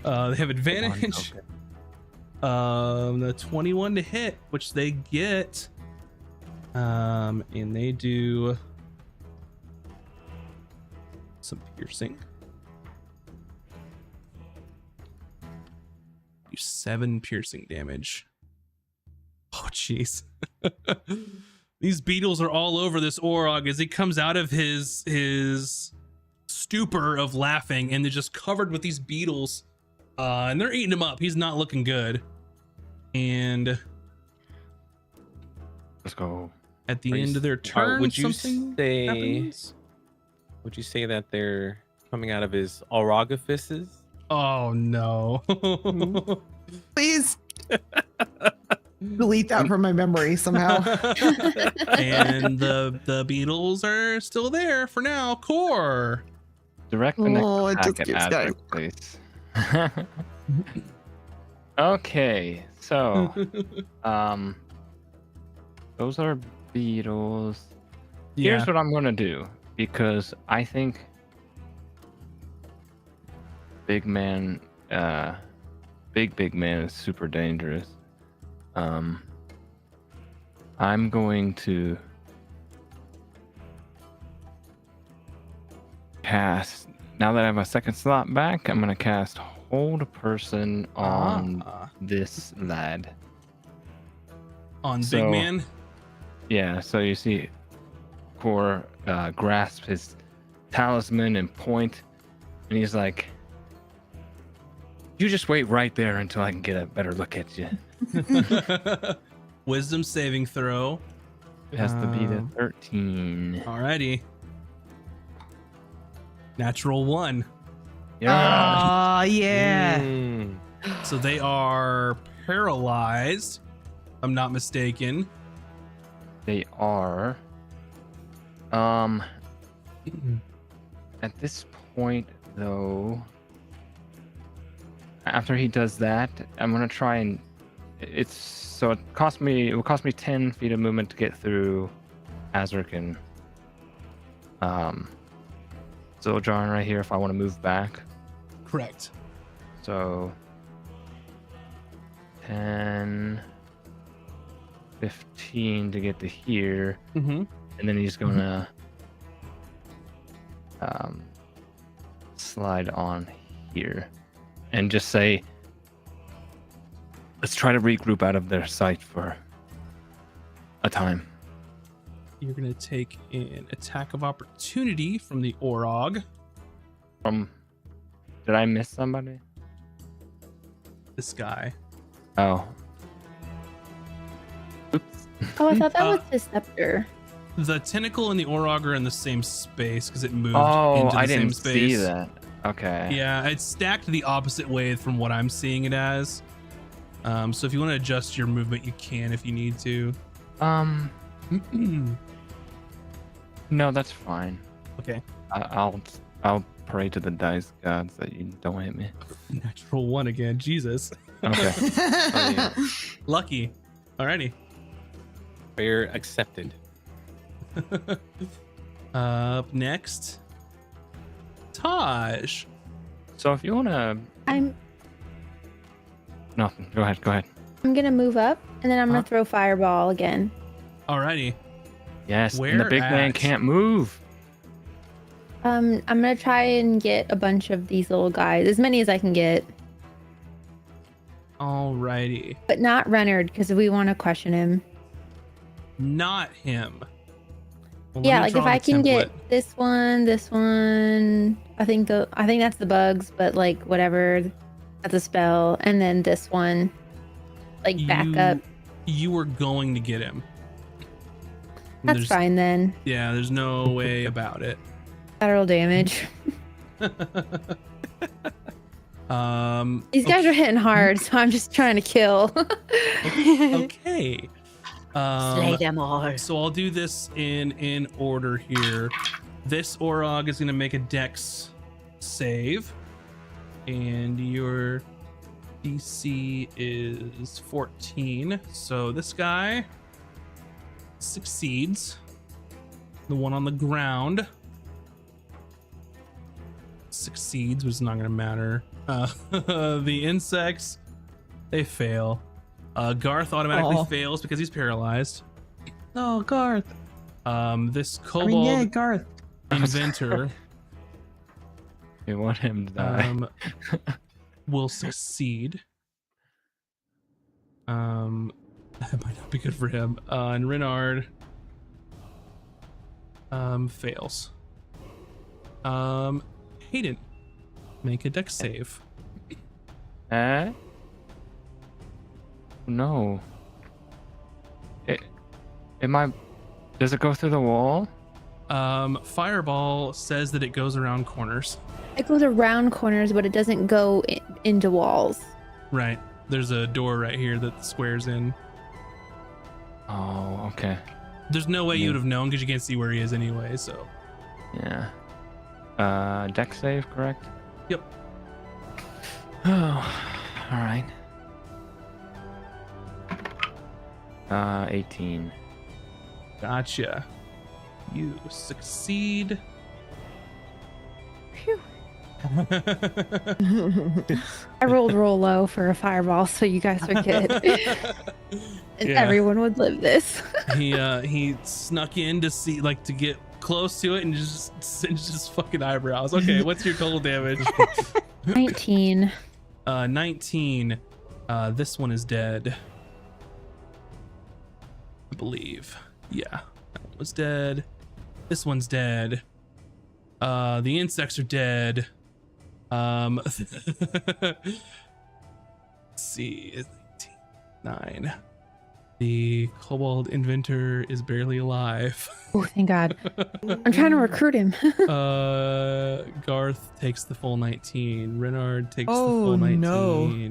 they have advantage. The 21 to hit, which they get. And they do some piercing. Do 7 piercing damage. Oh jeez. These beetles are all over this Orog as he comes out of his stupor of laughing, and they're just covered with these beetles. And they're eating him up. He's not looking good. And Let's go. at the end of their turn, something happens. Would you say that they're coming out of his Orogifices? Oh no. Please delete that from my memory somehow. And the beetles are still there for now. Core. Direct the next Oh, it attack just at keeps Adric, please. Okay, so those are beetles. Here's what I'm gonna do, because I think big man is super dangerous. I'm going to cast, now that I have a second slot back, I'm gonna cast Hold Person on this lad. On So- Big Man. Yeah, so you see Kor grasp his talisman and point, and he's like, you just wait right there until I can get a better look at you. Wisdom saving throw. It has to be the Um, 13. Alrighty. Natural 1. Yeah. Oh, yeah. Mm. So they are paralyzed. If I'm not mistaken. They are. At this point, though, after he does that, I'm gonna try and it will cost me 10 feet of movement to get through Azric and Zildjian right here if I want to move back. Correct. So 10, 15 to get to here, Mm-hmm. and then he's gonna slide on here and just say, let's try to regroup out of their sight for a time. You're going to take an attack of opportunity from the Orog. Did I miss somebody? This guy. Oh. Oops. Oh, I thought that Uh, was his scepter. The tentacle and the Orog are in the same space because it moved Oh, into the I same didn't space. see that. Okay. Yeah, it's stacked the opposite way from what I'm seeing it as. So if you want to adjust your movement, you can if you need to. No, that's fine. Okay. I'll pray to the dice gods that you don't hit me. Natural 1 again. Jesus. Okay. Lucky. Alrighty. Prayer accepted. Up next, Taj. So if you wanna, I'm nothing. Go ahead. I'm gonna move up, and then I'm Huh? gonna throw fireball again. Alrighty. Yes. Where and the big man at? can't move. I'm gonna try and get a bunch of these little guys, as many as I can get, Alrighty. but not Renard because we want to question him. Not him. Well, let Yeah, me like draw if I the can template. get this one. I think that's the bugs, but like whatever, that's a spell, and then this one, like back up. You were going to get him. That's There's- fine then. Yeah, there's no way about it. Collateral damage. These guys are hitting hard, so I'm just trying to kill. okay. Slay them all. So I'll do this in order here. This Orog is going to make a Dex save, and your DC is 14. So this guy succeeds. The one on the ground succeeds, which is not going to matter. The insects, they fail. Garth automatically Aw. fails because he's paralyzed. No, Garth. This I kobold mean, yeah, Garth. inventor You want him to die. will succeed. That might not be good for him. And Renard fails. Hayden, make a dex save. No. Does it go through the wall? Fireball says that it goes around corners. It goes around corners, but it doesn't go into walls. Right. There's a door right here that squares in. Oh, okay. There's no way you'd have known because you can't see where he is anyway, so. Yeah. Dex save, correct? Yep. Oh, all right. 18. Gotcha. You succeed. Phew. I rolled real low for a fireball, so you guys are good. And Yeah. everyone would live this. He snuck in to see, like, to get close to it and just singed his fucking eyebrows. Okay, what's your total damage? 19. 19. This one is dead, I believe. Yeah, that one was dead. This one's dead. The insects are dead. Let's see, 9. The kobold inventor is barely alive. Oh, thank God. I'm trying to recruit him. Garth takes the full 19. Renard takes the Oh, full 19.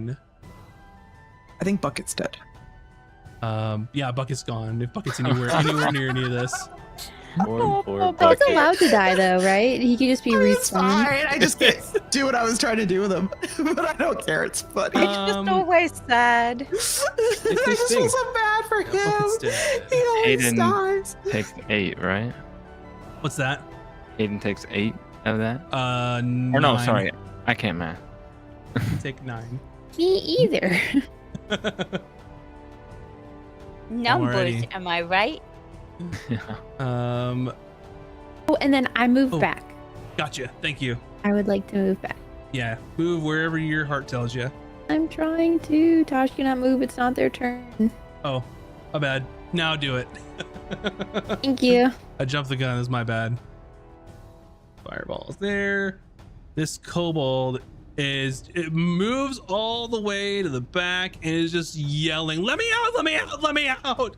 no. I think Bucket's dead. Yeah, Bucket's gone. If Bucket's anywhere near any of this. Poor He's Bucket. allowed to die, though, right? He could just be It's respawned. fine. I just can't do what I was trying to do with him. But I don't care. It's funny. It's just always sad. I just feel so bad for Bucket's him. dead. He always Hayden dies. takes 8, right? What's that? Hayden takes 8 of that? Or Or no, sorry. I can't math. Take 9. Me either. Numbers, Alrighty. am I right? Oh, and then I move Oh. back. Gotcha. Thank you. I would like to move back. Yeah, move wherever your heart tells you. I'm trying to. Tosh cannot move. It's not their turn. Oh, my bad. Now do it. Thank you. I jumped the gun. That's my bad. Fireball's there. This kobold it moves all the way to the back and is just yelling, "Let me out! Let me out! Let me out!"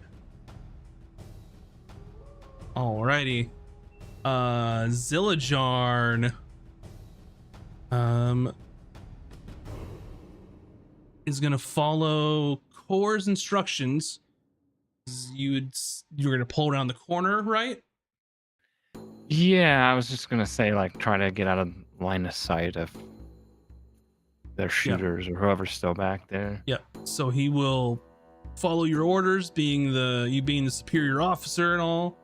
Alrighty. Zillajarn is gonna follow Core's instructions. You're gonna pull around the corner, right? Yeah, I was just gonna say, like, try to get out of line of sight of their shooters or whoever's still back there. Yep. So he will follow your orders, being the superior officer and all,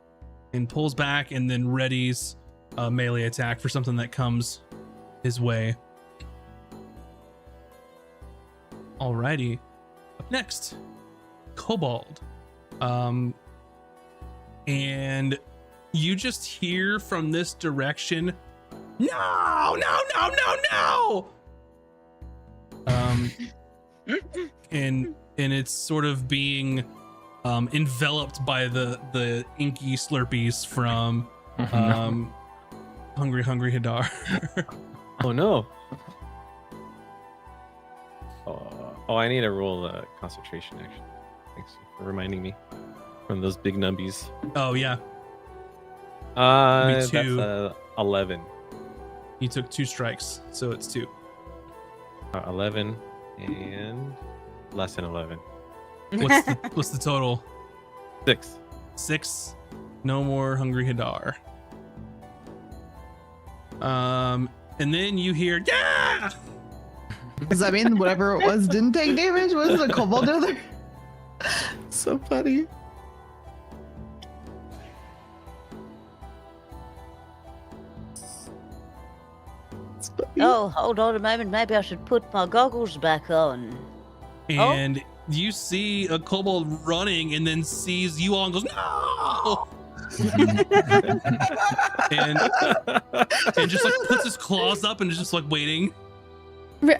and pulls back and then readies a melee attack for something that comes his way. Alrighty. Up next, Kobold. And you just hear from this direction, no, no, no, no, no. And it's sort of being enveloped by the inky slurpees from Hungry Hadar. Oh no. Oh, I need to roll concentration action. Thanks for reminding me. From those big numbies. Oh yeah. That's two. 11. You took 2 strikes, so it's 2. 11 and less than 11. What's the total? 6. 6. No more Hungry Hadar. And then you hear, yeah. Does that mean whatever it was didn't take damage? Was it a kobold over there? So funny. It's funny. Oh, hold on a moment. Maybe I should put my goggles back on. And you see a kobold running and then sees you all and goes, no! and just like puts his claws up and is just like waiting.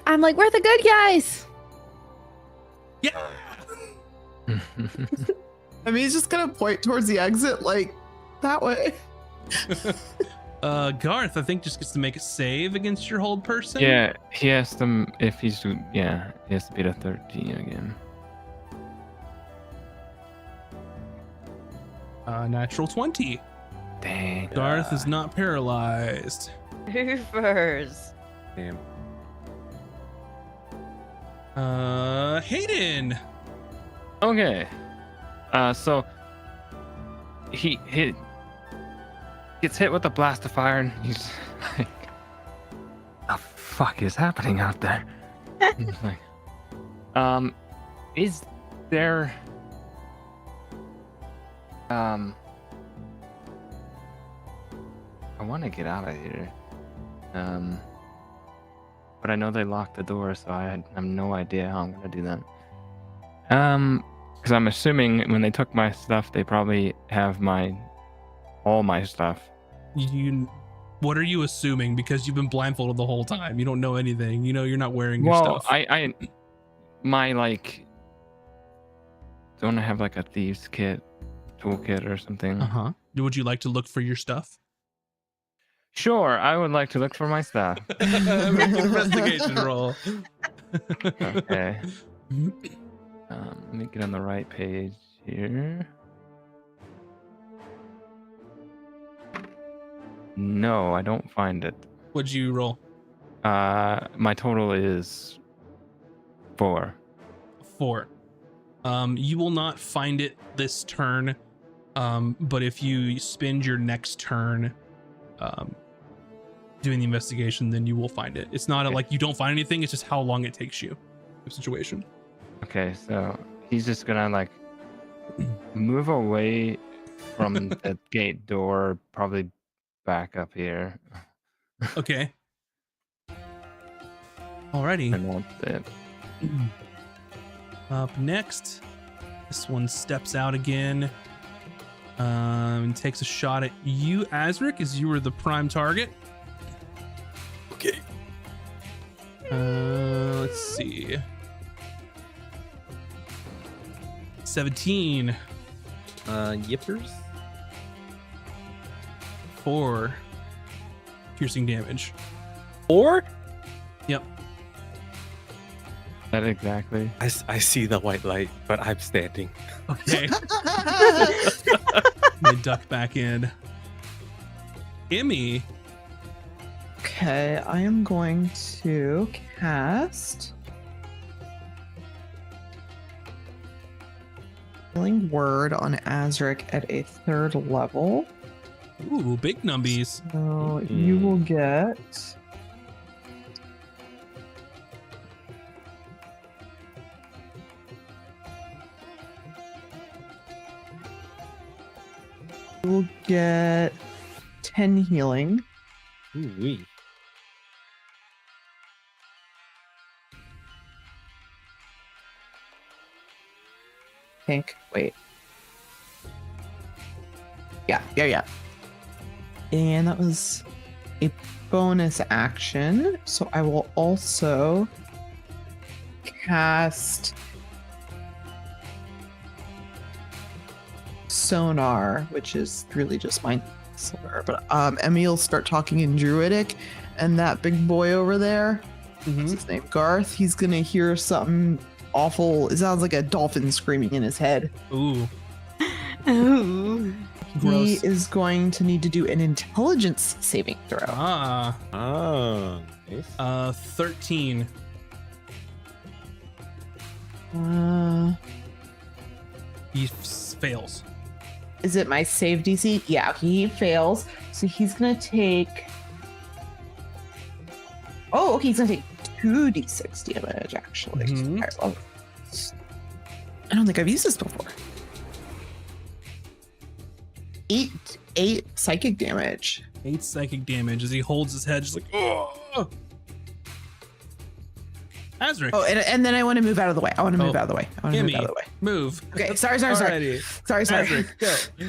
I'm like, we're the good guys. Yeah. I mean, he's just gonna point towards the exit, like that way. Garth, I think just gets to make a save against your hold person. Yeah, he has to, if he's, he has to beat a 13 again. Natural 20. Dang. Garth is not paralyzed. Hoovers. Damn. Hayden. Okay. So he gets hit with a blast of fire and he's like, the fuck is happening out there? He's like, is there I want to get out of here. But I know they locked the door, so I have no idea how I'm gonna do that. Because I'm assuming when they took my stuff, they probably have all my stuff. What are you assuming? Because you've been blindfolded the whole time. You don't know anything. You know you're not wearing your Well, stuff. Don't I have like a thieves kit, toolkit or something? Uh-huh. Would you like to look for your stuff? Sure, I would like to look for my stuff. Make an investigation roll. Okay. Let me get on the right page here. No, I don't find it. What'd you roll? My total is 4. 4. You will not find it this turn. But if you spend your next turn doing the investigation, then you will find it. It's not like you don't find anything, it's just how long it takes you. The situation. Okay, so he's just gonna like move away from the gate door, probably back up here. Okay. Alrighty. And that's it. Up next, this one steps out again and takes a shot at you, Azric, as you were the prime target. Okay. Let's see. 17. Yippers. 4 piercing damage. 4? Yep. That exactly. I see the white light, but I'm standing. Okay. They duck back in. Emmy. Okay, I am going to cast Healing Word on Azric at a 3rd level. Ooh, big numbies. So you will get you will get 10 healing. Ooh wee. Pink. Wait. Yeah. And that was a bonus action. So I will also cast Sonar, which is really just my sonar. But Emmy will start talking in Druidic, and that big boy over there, what's his name? Garth, he's gonna hear something awful. It sounds like a dolphin screaming in his head. Ooh, Ooh. He gross. is going to need to do an intelligence saving throw. Ah, Nice. 13. He fails. Is it my save DC? Yeah, he fails. So he's gonna take. Oh, okay, he's gonna take 2d6 damage actually. Mhm. Alright, well, I don't think I've used this before. 8 psychic damage. 8 psychic damage as he holds his head, just like, oh. Azric, Oh, and then I want to move out of the way. I want to move out of the way. I want to move Emmy, out of the way. move. Okay, sorry. Alrighty. Sorry. Azric, go.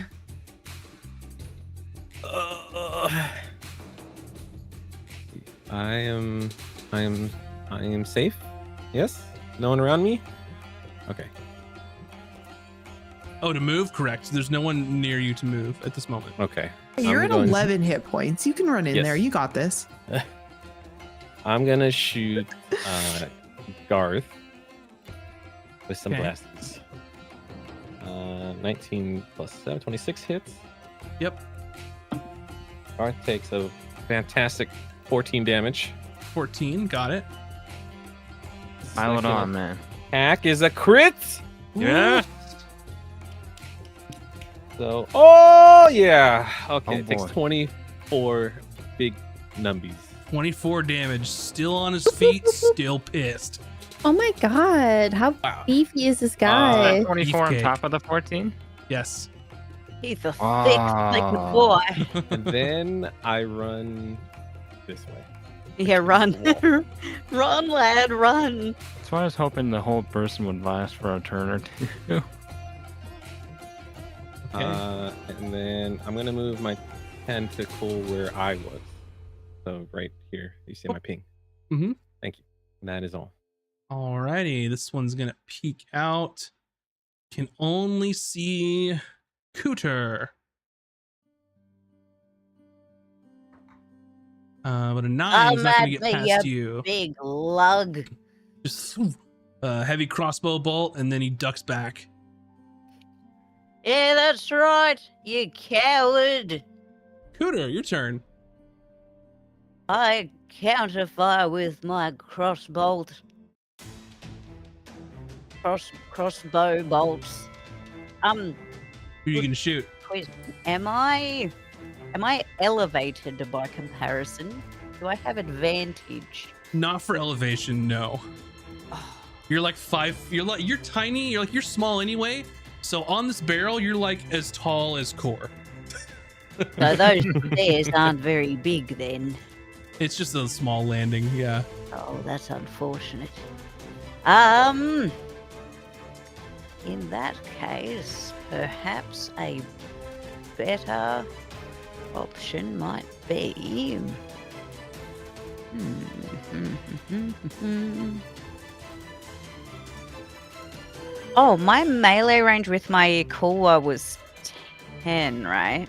I am safe. Yes. No one around me. Okay. Oh, to move? Correct. There's no one near you to move at this moment. Okay. You're I'm at going- 11 hit points. You can run in Yes. there. You got this. I'm gonna shoot Garth with some Okay. blasts. 19 plus 7, 26 hits. Yep. Garth takes a fantastic 14 damage. 14. Got it. Pile it Second on, man. attack is a crit. Yeah. So, oh yeah. Okay, Oh, it takes boy. 24 big numbies. 24 damage. Still on his feet. Still pissed. Oh my god, how Wow. beefy is this guy? 24 on Beefcake. top of the 14? Yes. He's a thick, thick Ah. boy. And then I run this way. Yeah, run. Run, lad, run. That's why I was hoping the whole person would last for a turn or two. Okay. And then I'm gonna move my tentacle where I was. So right here, you see my ping. Mhm. Thank you. And that is all. Alrighty. This one's going to peek out. Can only see Cooter. But a 9 is not going to get mad, past you. Big lug. Just a heavy crossbow bolt, and then he ducks back. Yeah, that's right, you coward. Cooter, your turn. I counterfire with my crossbow bolts. Who are you going to shoot? Quiz. Am I elevated by comparison? Do I have advantage? Not for elevation, no. You're like 5. You're tiny. You're small anyway. So on this barrel, you're like as tall as Core. So those stairs aren't very big then. It's just a small landing. Yeah. Oh, that's unfortunate. In that case, perhaps a better option might be. Oh, my melee range with my Kuwa was 10, right?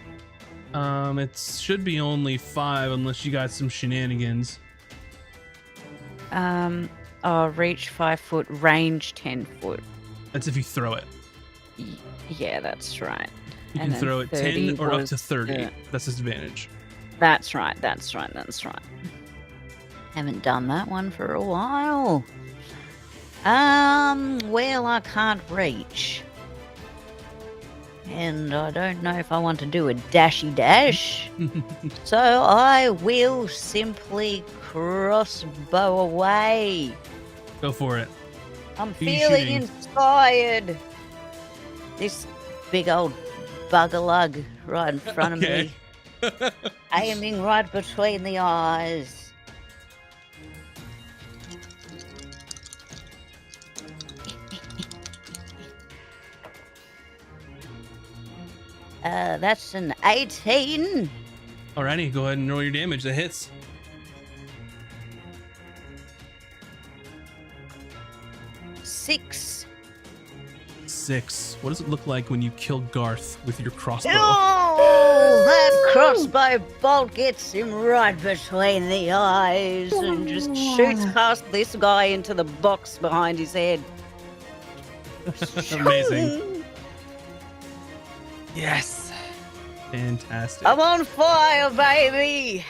It should be only 5 unless you got some shenanigans. Reach 5 foot, range 10 foot. That's if you throw it. Yeah, that's right. You And can then throw it 30 10 or up was to 30. the- That's his advantage. That's right. Haven't done that one for a while. Well, I can't reach. And I don't know if I want to do a dashy dash. So I will simply crossbow away. Go for it. I'm Who you feeling shooting? inspired. This big old bugger lug right in front Okay. of me, aiming right between the eyes. That's an 18. Alrighty, go ahead and roll your damage. That hits. Six. 6. What does it look like when you kill Garth with your crossbow? Oh, that crossbow bolt gets him right between the eyes and just shoots past this guy into the box behind his head. Amazing. Yes. Fantastic. I'm on fire, baby.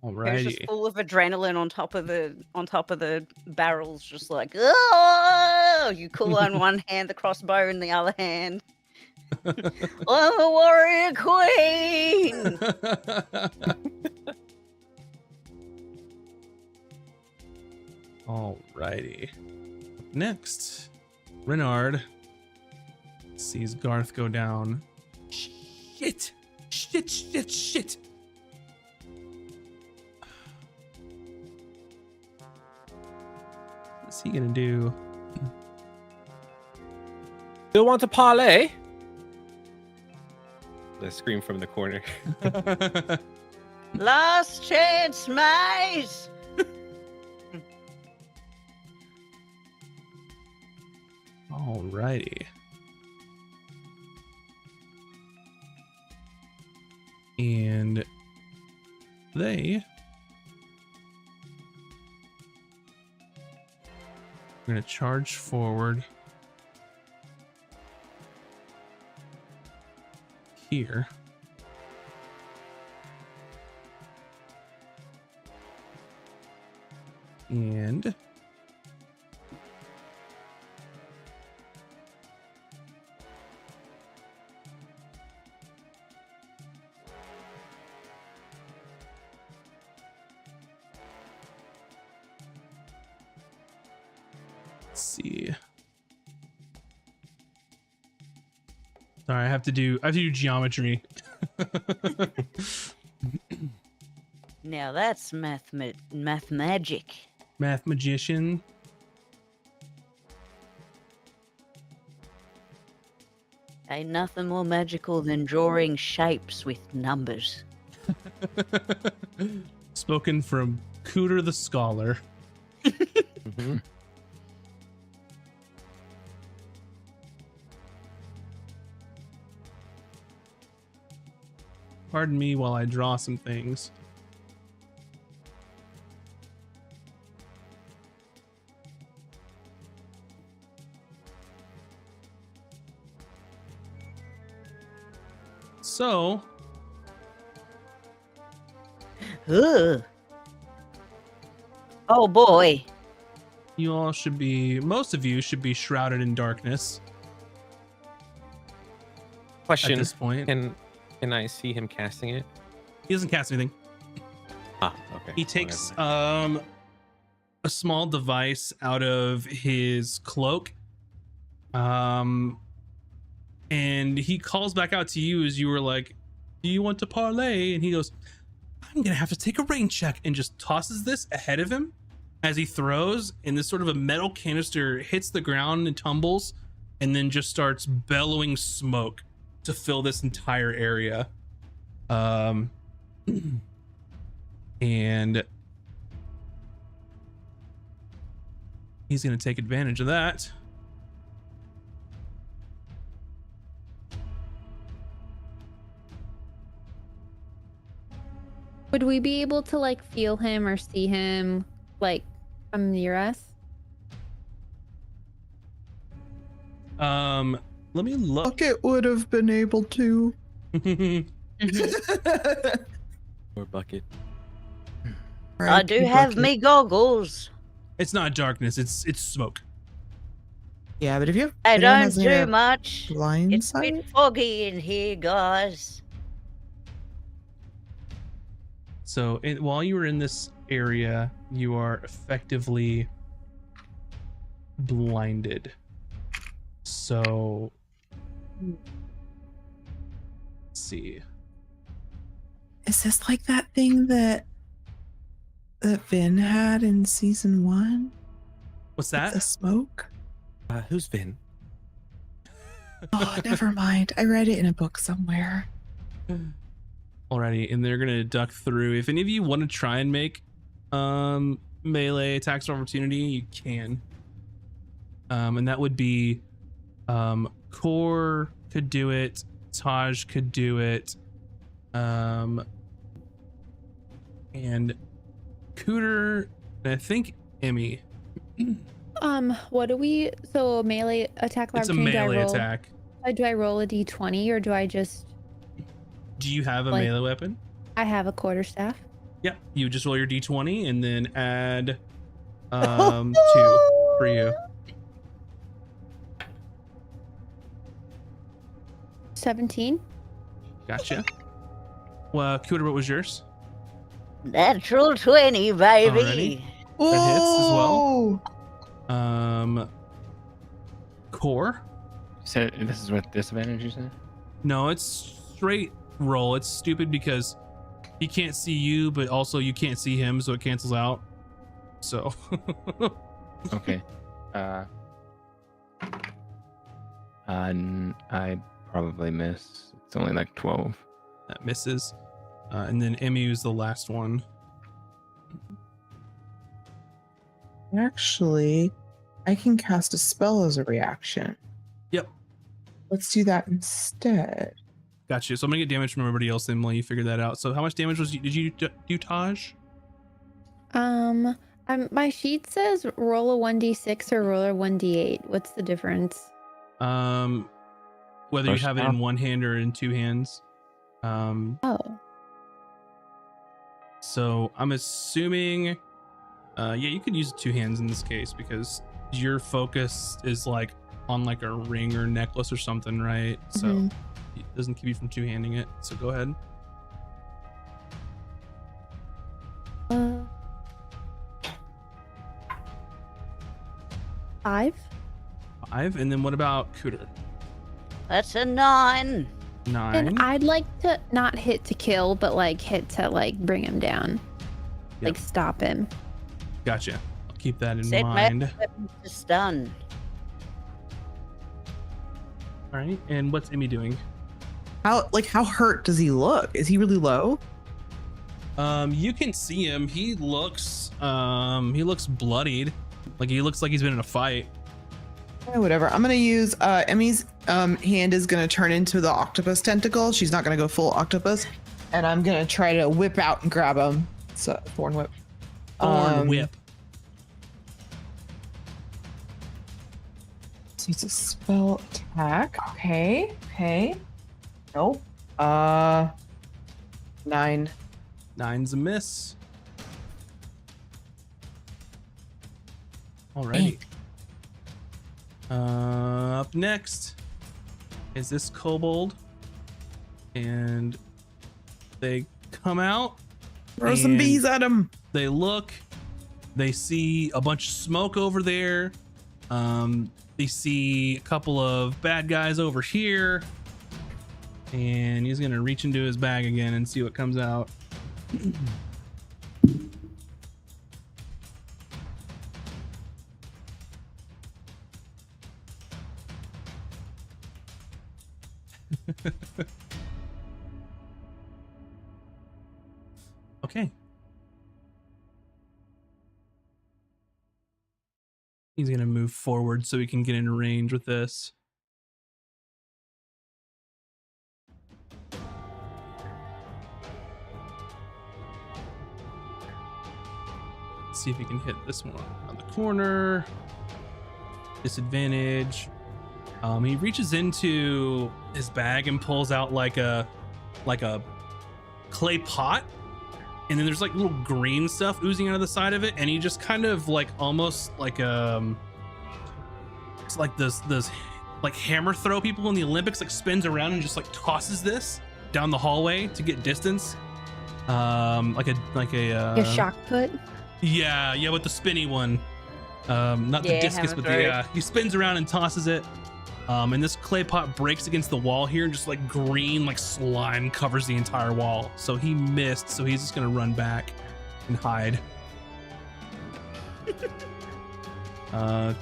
It's just Alrighty. full of adrenaline on top of the barrels, just like, oh, you cool on one hand, the crossbow in the other hand. I'm a warrior queen. Alrighty. Next, Renard sees Garth go down. Shit! Shit, shit, shit! What's he gonna do? Still want to parlay? The scream from the corner. Last chance, mate. Alrighty. And they are going to charge forward here. And let's see. Sorry, I have to do geometry. Now that's math magic. Math magician. Ain't nothing more magical than drawing shapes with numbers. Spoken from Cooter the Scholar. Mhm. Pardon me while I draw some things. So, Ugh. Oh boy. you all should be, most of you should be shrouded in darkness at Question: this point. Can I see him casting it? He doesn't cast anything. Ah, okay. He takes Whatever. a small device out of his cloak. And he calls back out to you as you were like, "Do you want to parlay?" And he goes, "I'm gonna have to take a rain check," and just tosses this ahead of him as he throws, and this sort of a metal canister hits the ground and tumbles, and then just starts bellowing smoke to fill this entire area. And he's gonna take advantage of that. Would we be able to like feel him or see him like from near us? Let me look. Bucket would have been able to. Or bucket. I do have me goggles. It's not darkness. It's smoke. Yeah, but if you I anyone don't has any do much. blind It's a bit sight? foggy in here, guys. So while you were in this area, you are effectively blinded. So let's see. Is this like that thing that Vin had in season 1? What's The that? smoke? Who's Vin? Oh, never mind. I read it in a book somewhere. Alrighty, and they're gonna duck through. If any of you want to try and make melee attacks of opportunity, you can. And that would be Core could do it, Taj could do it, and Cooter, and I think Emmy. What do we? So melee attack. It's a opportunity, do I melee roll- attack. Do I roll a d20 or do I just? Do you have a Like- melee weapon? I have a quarterstaff. Yeah, you just roll your d20 and then add 2 for you. 17. Gotcha. Well, Cooter, what was yours? Natural 20, baby. Alrighty. That hits as well. Core? So this is with disadvantage, you said? No, it's straight roll. It's stupid because he can't see you, but also you can't see him, so it cancels out. So Okay. I probably miss. It's only like 12. that misses. And then Emmy was the last one. Actually, I can cast a spell as a reaction. Yep. Let's do that instead. Gotcha. So I'm gonna get damage from everybody else then while you figure that out. So how much damage did you do, Taj? My sheet says roll a 1d6 or roll a 1d8. What's the difference? Whether you First have it in round. one hand or in two hands. Oh, So I'm assuming, yeah, you could use two hands in this case because your focus is like on like a ring or necklace or something, right? So Mhm. it doesn't keep you from two handing it. So go ahead. uh, 5. 5. And then what about Cooter? That's a 9. 9. And I'd like to not hit to kill, but like hit to like bring him down, Yep. like stop him. Gotcha. I'll keep that in Set mind. weapons to stun. All right. And what's Emmy doing? How hurt does he look? Is he really low? You can see him. He looks bloodied. Like he looks like he's been in a fight. Whatever. I'm gonna use Emmy's hand is gonna turn into the octopus tentacle. She's not gonna go full octopus, and I'm gonna try to whip out and grab him. So thorn whip. Thorn whip. So it's a spell attack. Okay. Nope. 9. 9's a miss. Alrighty. Up next is this kobold, and they come out. Throw some and bees at him. They look. They see a bunch of smoke over there. They see a couple of bad guys over here, and he's gonna reach into his bag again and see what comes out. Okay. He's gonna move forward so he can get in range with this. Let's see if he can hit this one on the corner. Disadvantage. He reaches into his bag and pulls out like a clay pot, and then there's like little green stuff oozing out of the side of it, and he just kind of like almost like it's like those like hammer throw people in the Olympics, like spins around and just like tosses this down the hallway to get distance. Like a shock put. Yeah, with the spinny one. Not the discus, but he spins around and tosses it. And this clay pot breaks against the wall here, and just like green, like slime covers the entire wall. So he missed, so he's just gonna run back and hide.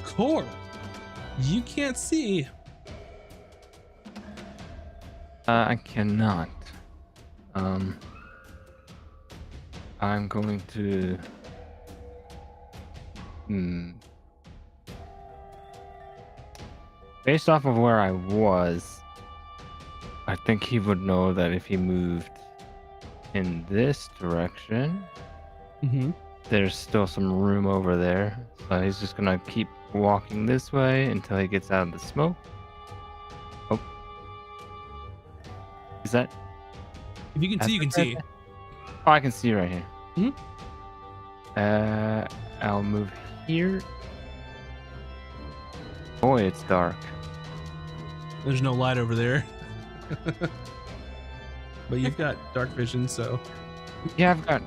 Core, you can't see. I cannot. I'm going to. Based off of where I was, I think he would know that if he moved in this direction, there's still some room over there. So he's just gonna keep walking this way until he gets out of the smoke. Oh. Is that? If you can see, you can see. Oh, I can see right here. Mhm. I'll move here. Boy, it's dark. There's no light over there. But you've got dark vision, so. Yeah,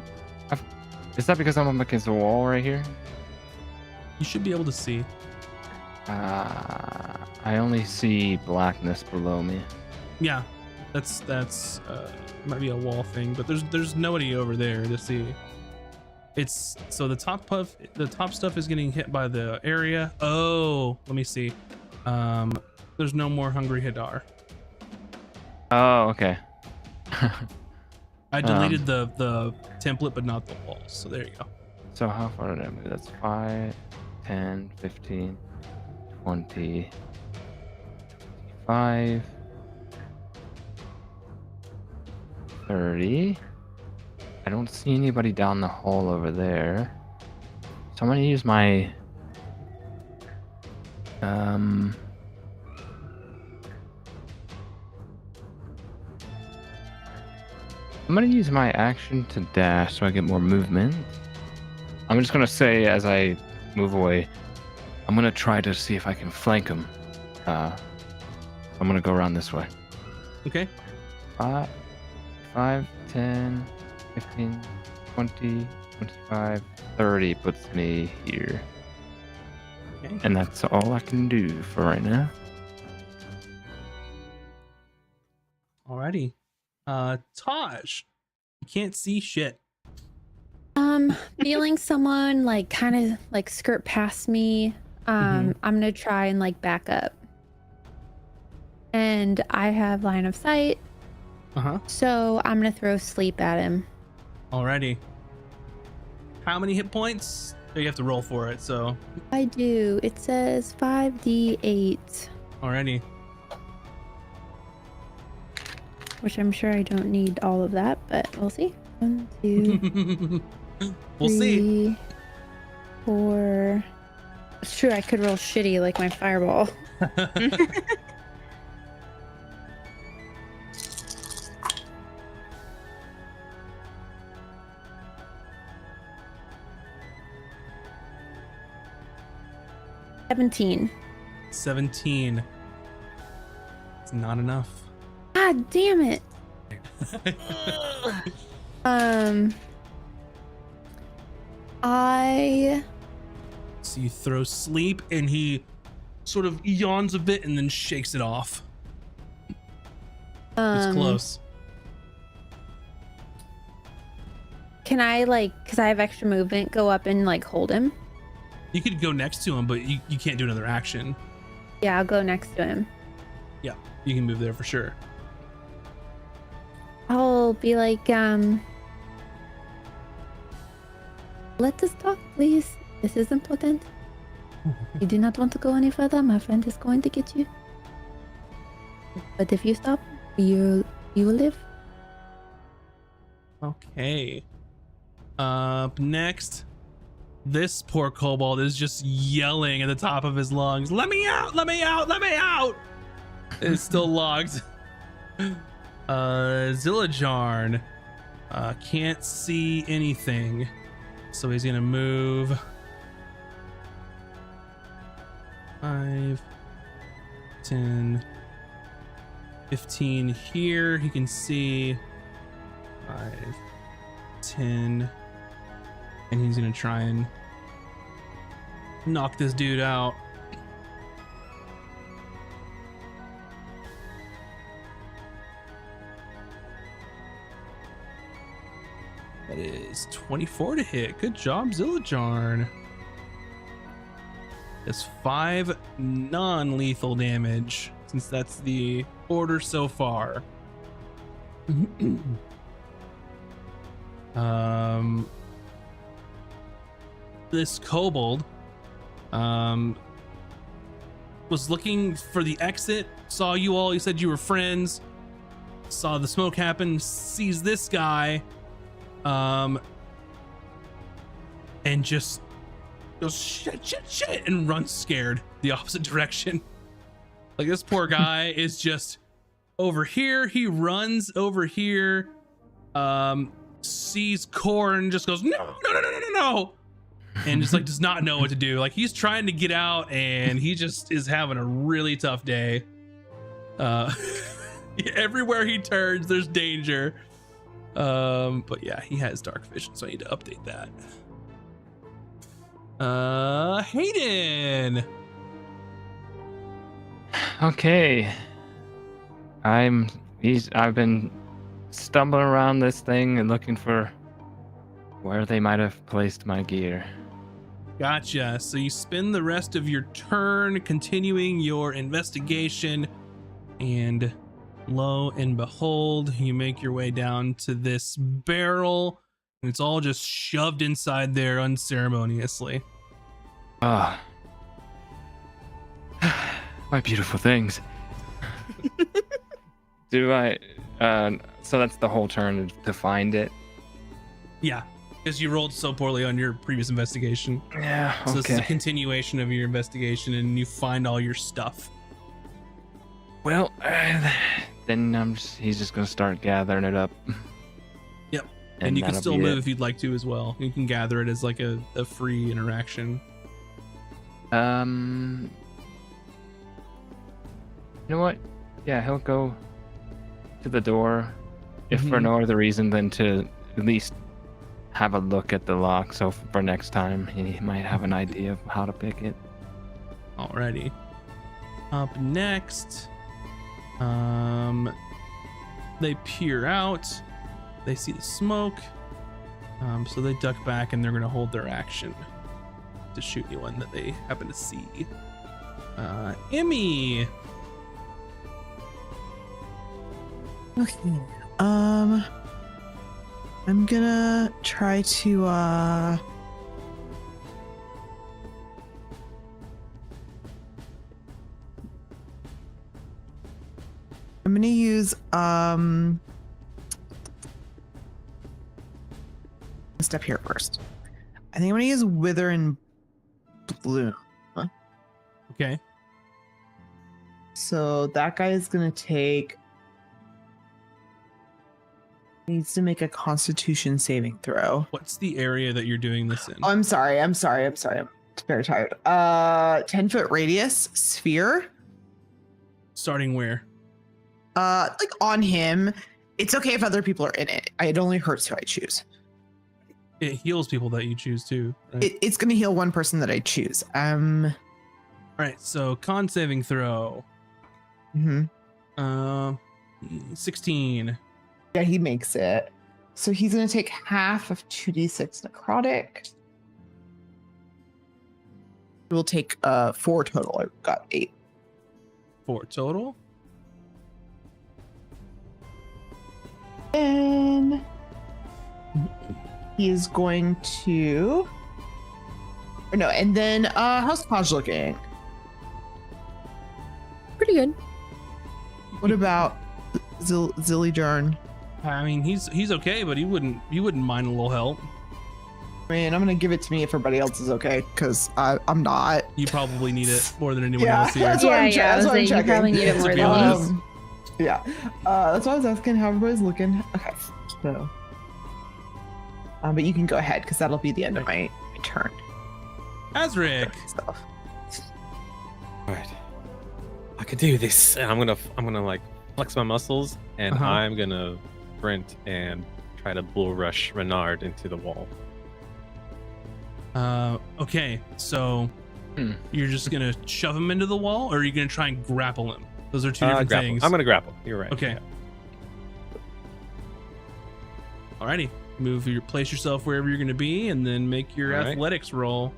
is that because I'm up against the wall right here? You should be able to see. I only see blackness below me. Yeah, that's might be a wall thing, but there's nobody over there to see. It's so the top stuff is getting hit by the area. Oh, let me see. There's no more hungry Hadar. Oh, okay. I deleted the template, but not the walls. So there you go. So how far did I move? That's 5, 10, 15, 20, 25, 30. I don't see anybody down the hall over there. So I'm gonna use my I'm gonna use my action to dash so I get more movement. I'm just gonna say as I move away, I'm gonna try to see if I can flank him. I'm gonna go around this way. Okay. 5, 10, 15, 20, 25, 30 puts me here. Okay. And that's all I can do for right now. Alrighty. Taj, you can't see shit. Feeling someone like kind of like skirt past me. I'm gonna try and like back up. And I have line of sight. So I'm gonna throw sleep at him. Alrighty. How many hit points? You have to roll for it, so. I do. It says 5d8. Alrighty. Which I'm sure I don't need all of that, but we'll see. 1, 2, we'll 3, see. 4. It's true, I could roll shitty like my fireball. $17. 17. It's not enough. God damn it. So you throw sleep, and he sort of yawns a bit and then shakes it off. It's close. Can I like, because I have extra movement, go up and like hold him? You could go next to him, but you can't do another action. Yeah, I'll go next to him. Yeah, you can move there for sure. I'll be like, let us talk, please. This is important. You do not want to go any further. My friend is going to get you. But if you stop, you will live. Okay. Up next, This poor kobold is just yelling at the top of his lungs, "Let me out! Let me out! Let me out!" It's still logged. Zillajarn can't see anything, so he's gonna move 5, 10, 15 here. He can see 5, 10, and he's gonna try and knock this dude out. That is 24 to hit. Good job, Zillajarn. That's 5 non-lethal damage, since that's the order so far. This kobold was looking for the exit, saw you all, he said you were friends, saw the smoke happen, sees this guy, and just goes shit and runs scared the opposite direction. Like, this poor guy is just over here. He runs over here, sees Corn, just goes no, and just like does not know what to do. Like, he's trying to get out and he just is having a really tough day. Everywhere he turns there's danger. But yeah, he has dark vision, so I need to update that. Hayden. Okay. I've been stumbling around this thing and looking for where they might have placed my gear. Gotcha. So you spend the rest of your turn continuing your investigation, and lo and behold, you make your way down to this barrel, and it's all just shoved inside there unceremoniously. Ah. My beautiful things. Do I so that's the whole turn to find it? Yeah, because you rolled so poorly on your previous investigation. Yeah, okay. So this is a continuation of your investigation, and you find all your stuff. Well, then he's just gonna start gathering it up. Yep. And you can that'll still be move it. if you'd like to as well. You can gather it as like a free interaction. You know what? Yeah, he'll go to the door, if for Mhm. no other reason than to at least have a look at the lock. So for next time, he might have an idea of how to pick it. Alrighty. Up next, they peer out. They see the smoke, so they duck back, and they're gonna hold their action to shoot anyone that they happen to see. Emmy. Okay. I'm gonna try to I'm gonna use step here first. I think I'm gonna use Wither and Bloom. Okay. So that guy is gonna take. Needs to make a Constitution saving throw. What's the area that you're doing this in? Oh, I'm sorry. I'm very tired. 10-foot radius sphere. Starting where? Like on him. It's okay if other people are in it. It only hurts who I choose. It heals people that you choose too, right? It's gonna heal one person that I choose. All right. So con saving throw. 16. Yeah, he makes it. So he's gonna take half of 2d6 necrotic. We'll take 4 total. I've got 8. 4 total. And he is going to. Or no, and then how's Podge looking? Pretty good. What about Zillyjarn? I mean, he's okay, but he wouldn't mind a little help. I mean, I'm gonna give it to me if everybody else is okay, because I'm not. You probably need it more than anyone Yeah, else here. that's what I'm I was that's what I'm saying you checking. probably need it To more be than honest. us. Yeah. That's why I was asking how everybody's looking. Okay. So. But you can go ahead because that'll be the end of my turn. Azric. Stuff. All right, I could do this. And I'm gonna like flex my muscles, and Uh-huh. I'm gonna sprint and try to bull rush Renard into the wall. Okay, so you're just gonna shove him into the wall, or are you gonna try and grapple him? Those are two different Grapple. things. I'm gonna grapple. You're right. Okay. Alrighty. Place yourself wherever you're gonna be, and then make your All right. athletics roll.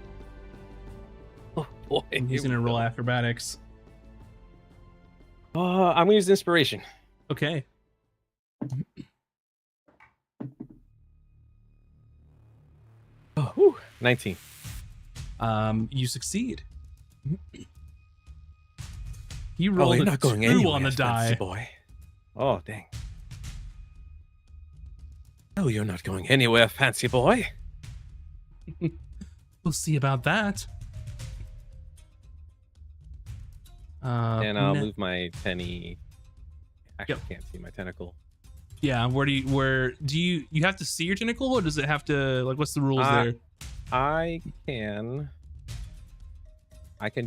Oh boy. And he's here gonna we roll go. acrobatics. I'm gonna use inspiration. Okay. Oh, whew, 19. You succeed. You rolled you're a not going 2 anywhere, on the fancy die. boy. Oh, dang. Oh, you're not going anywhere, fancy boy. We'll see about that. And I'll ne- move my penny. Actually, can't see my tentacle. Yeah, where do you have to see your tentacle, or does it have to, like, what's the rules there? I can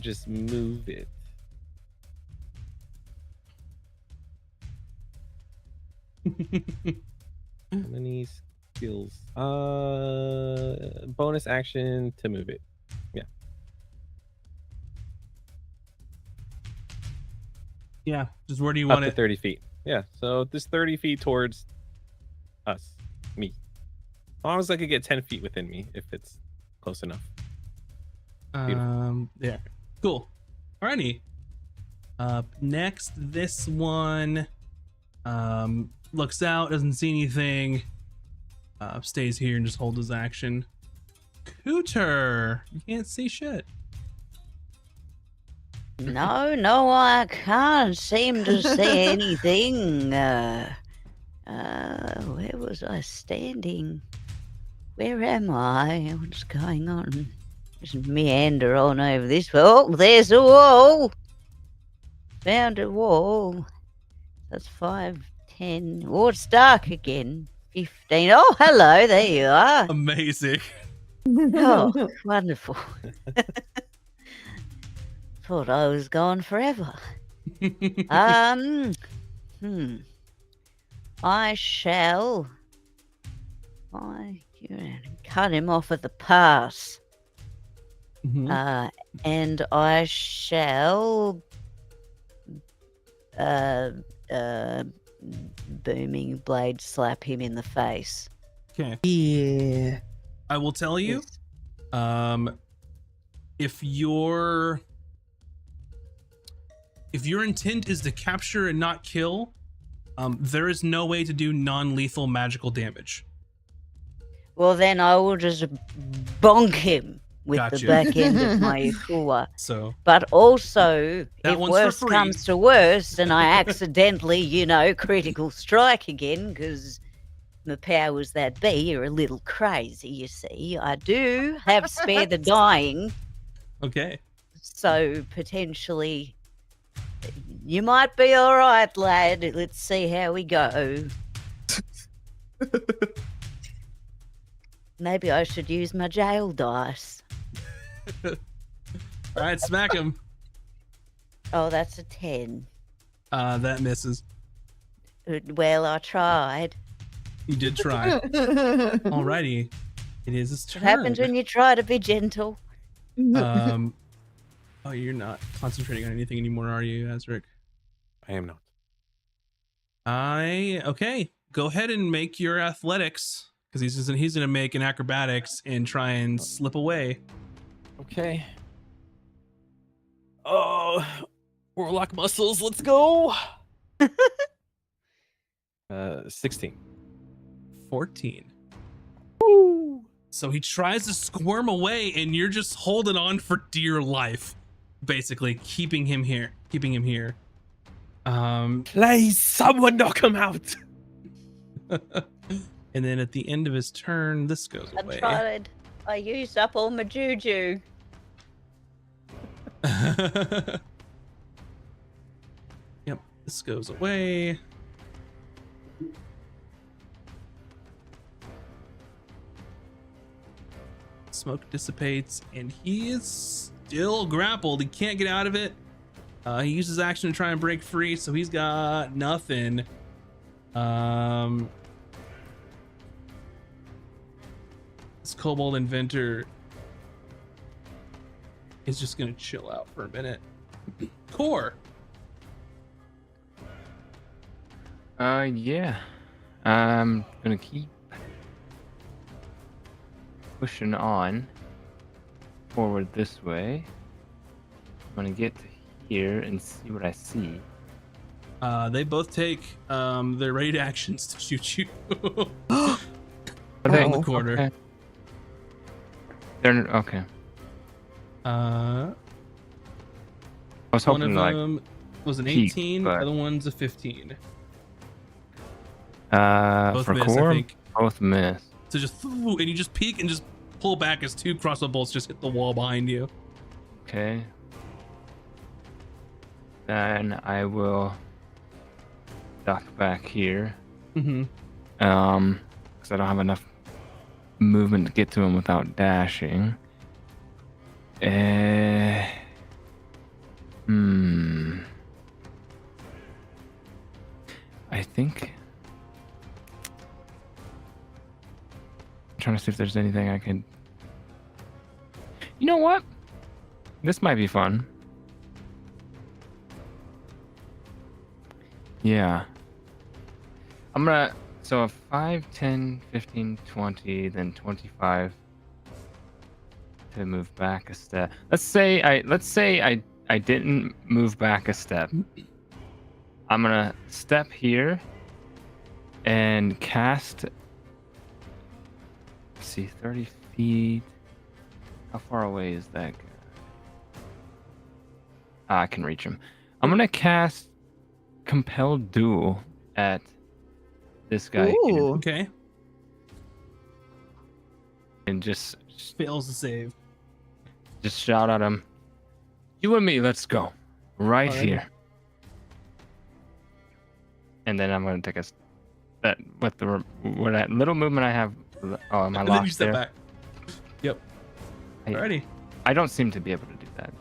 just move it. How many skills? Bonus action to move it. Yeah, just where do you Up want to it? 30 feet. Yeah, so just 30 feet towards us, me. As long as I could get 10 feet within me, if it's close enough. There. Cool. Alrighty. Next, this one looks out, doesn't see anything. Stays here and just holds his action. Cooter, you can't see shit. No, I can't seem to see anything. Where was I standing? Where am I? What's going on? Just meander on over this. Oh, there's a wall. Found a wall. That's 5, 10. Oh, it's dark again. 15. Oh, hello. There you are. Amazing. Oh, wonderful. Thought I was gone forever. I shall. Cut him off at the pass. Mhm. And I shall. Booming blade slap him in the face. Okay. Yeah. I will tell you, Yes. if your intent is to capture and not kill, there is no way to do non-lethal magical damage. Well, then I will just bonk him with Gotcha. the back end of my Yakua. So But also, That if one's for worse free. comes to worse and I accidentally, critical strike again, because the powers that be are a little crazy, you see. I do have spare the dying, okay. so potentially you might be all right, lad. Let's see how we go. Maybe I should use my jail dice. All right, smack him. Oh, that's a 10. That misses. Well, I tried. You did try. Alrighty. It is his What turn. happens when you try to be gentle? Oh, you're not concentrating on anything anymore, are you, Azric? I am not. Okay. Go ahead and make your athletics, because he's gonna make an acrobatics and try and slip away. Okay. Oh, warlock muscles, let's go. 16. 14. So he tries to squirm away, and you're just holding on for dear life, basically keeping him here. Please, someone knock him out. And then at the end of his turn, this goes I away. tried. I used up all my juju. Yep, this goes away. Smoke dissipates, and he is still grappled. He can't get out of it. He uses action to try and break free, so he's got nothing. This kobold inventor is just gonna chill out for a minute. Core. Yeah. I'm gonna keep pushing on forward this way. I'm gonna get to here and see what I see. They both take their ready actions to shoot you. Are Around the corner. Okay. They're okay. Uh, I was one hoping of like them was an peek, 18, but- the other one's a 15. for miss, I core, think. both miss. So just, and you just peek and just pull back as two crossbow bolts just hit the wall behind you. Okay. Then I will duck back here. Mm-hmm. Because I don't have enough movement to get to him without dashing. I think. I'm trying to see if there's anything I can. You know what? This might be fun. Yeah. I'm gonna. So 5, 10, 15, 20, then 25 to move back a step. Let's say I didn't move back a step. I'm gonna step here and cast. Let's see, 30 feet. How far away is that guy? I can reach him. I'm gonna cast Compelled Duel at this guy here, Ooh. Okay. and just Fails to save. shout at him. You and me, let's go. Right Alright. here. And then I'm gonna take a that with the what that little movement I have. Oh, am I And then you lost step there? back. Yep. I- Alrighty. I don't seem to be able to do that.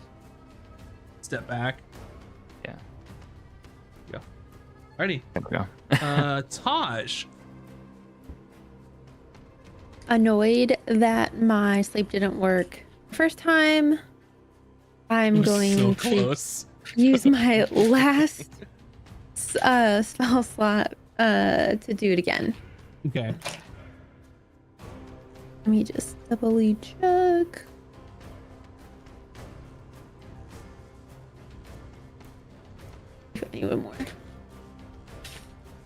Step back. Yeah. Go. Alrighty. There we go. Taj. Annoyed that my sleep didn't work first time. I'm You're going so to close. use my last spell slot to do it again. Okay. Let me just doubly check. Even more.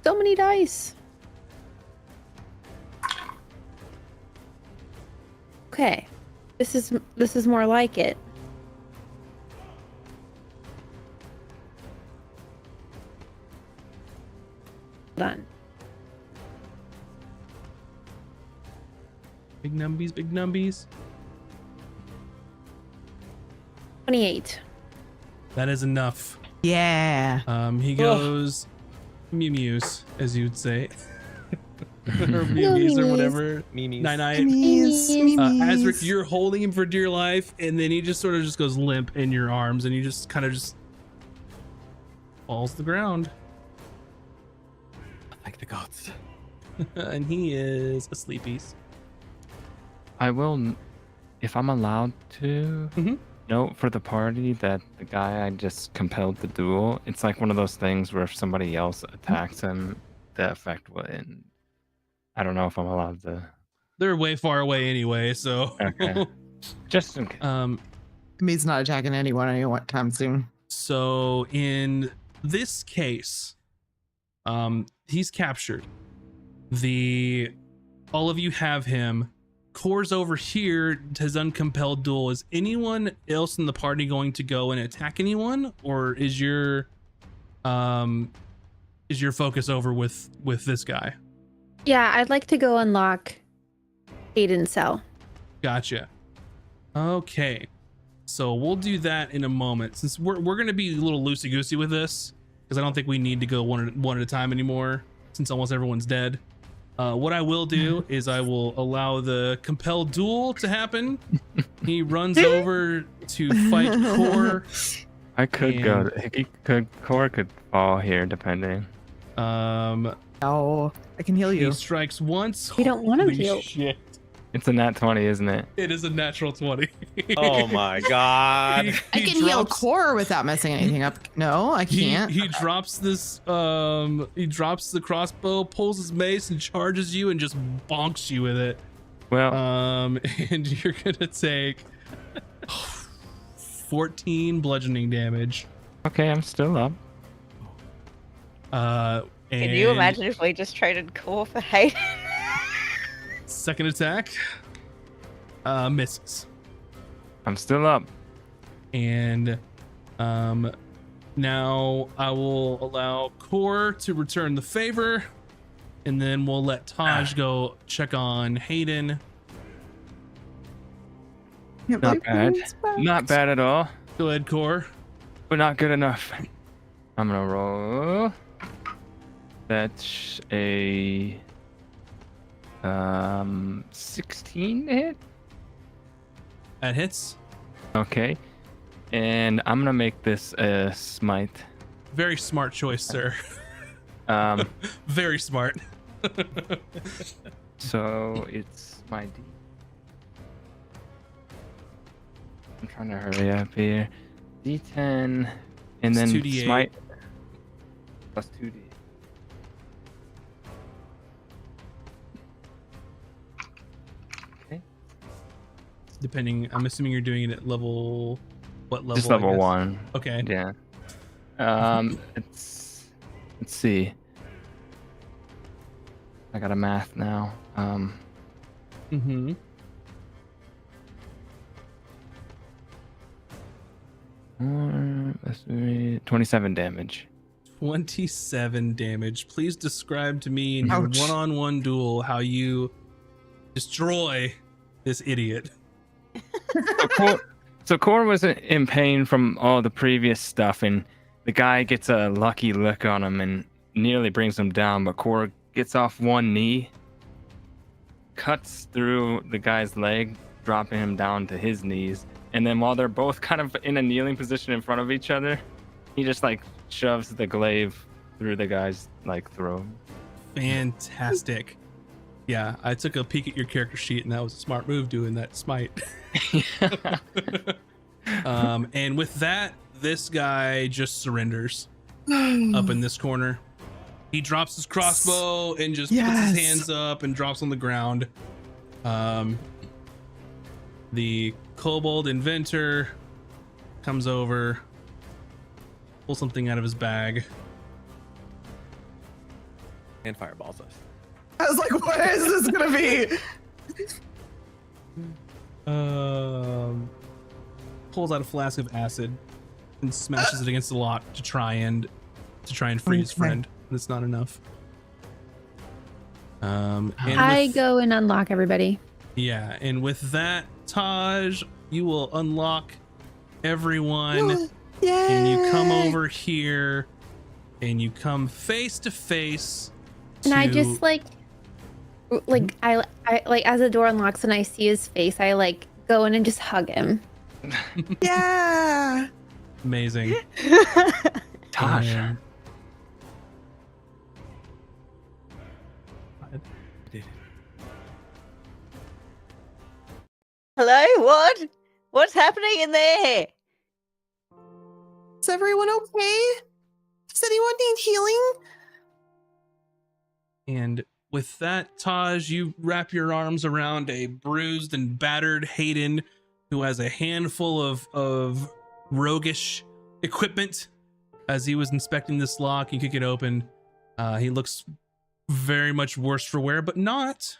So many dice. Okay. This is more like it. Done. Big numbies, big numbies. 28. That is enough. Yeah. He goes Mew Mews, as you'd say. Or Mew Mews or whatever. Mimi's. Nine-Eye. Memes, Azric, memes. you're holding him for dear life, and then he just sort of just goes limp in your arms, and you just kind of just falls to the ground. Like the gods. And he is a sleepies. I will, if I'm allowed to, Mhm. note for the party that the guy I just compelled to duel, it's like one of those things where if somebody else attacks him, the effect will end. I don't know if I'm allowed to. They're way far away anyway, so. Okay. Just in case. Me's not attacking anyone anytime soon. So in this case, he's captured. All of you have him. Core's over here has uncompelled duel. Is anyone else in the party going to go and attack anyone, or is your focus over with this guy? Yeah, I'd like to go unlock Aiden's cell. Gotcha. Okay. So we'll do that in a moment. Since we're going to be a little loosey-goosey with this, because I don't think we need to go one at a time anymore, since almost everyone's dead. What I will do is I will allow the compelled duel to happen. He runs over to fight Core. I could go. Core could fall here, depending. Oh, I can heal He you. strikes once. We don't want him Holy healed. shit. It's a nat 20, isn't it? It is a natural 20. Oh my god. I can heal Core without messing anything up. No, I can't. He drops this. He drops the crossbow, pulls his mace, and charges you, and just bonks you with it. Well, And you're gonna take 14 bludgeoning damage. okay, I'm still up. Can you imagine if we just traded Core for Hayden? Second attack misses. I'm still up. And now I will allow Core to return the favor, and then we'll let Taj go check on Hayden. Can't Not believe bad. it's back. Not bad at all, Go ahead, Core. but not good enough. I'm gonna roll. That's a 16 to hit. That hits. Okay, and I'm gonna make this a smite. Very smart choice, sir. Very smart. So it's my D. I'm trying to hurry up here. D10, and It's then 2d8. smite plus 2D. Okay. Depending, I'm assuming you're doing it at level. What level? Just I level guess? 1. Okay. Yeah. Let's see. I got a math now. Mm-hmm. Let's see, 27 damage. 27 damage. Please describe to me in your Ouch. one-on-one duel how you destroy this idiot. So Core was in pain from all the previous stuff, and the guy gets a lucky lick on him and nearly brings him down, but Core gets off one knee, cuts through the guy's leg, dropping him down to his knees, and then while they're both kind of in a kneeling position in front of each other, he just like shoves the glaive through the guy's like throat. Fantastic. Yeah, I took a peek at your character sheet, and that was a smart move doing that smite. And with that, this guy just surrenders up in this corner. He drops his crossbow and just puts Yes. his hands up and drops on the ground. The kobold inventor comes over, pulls something out of his bag. And fireballs us. I was like, what is this gonna be? Pulls out a flask of acid and smashes it against the lock to try and free his Okay. friend. But it's not enough. And I with- go and unlock everybody. Yeah, and with that, Taj, you will unlock everyone, Yay! and you come over here, and you come face to face. And I to- just like I like as the door unlocks and I see his face, I like go in and just hug him. Yeah. amazing. Tosh. And- Hello? What? What's happening in there? Is everyone okay? Does anyone need healing? And with that, Taj, you wrap your arms around a bruised and battered Hayden who has a handful of roguish equipment. As he was inspecting this lock, you kick it open. He looks very much worse for wear, but not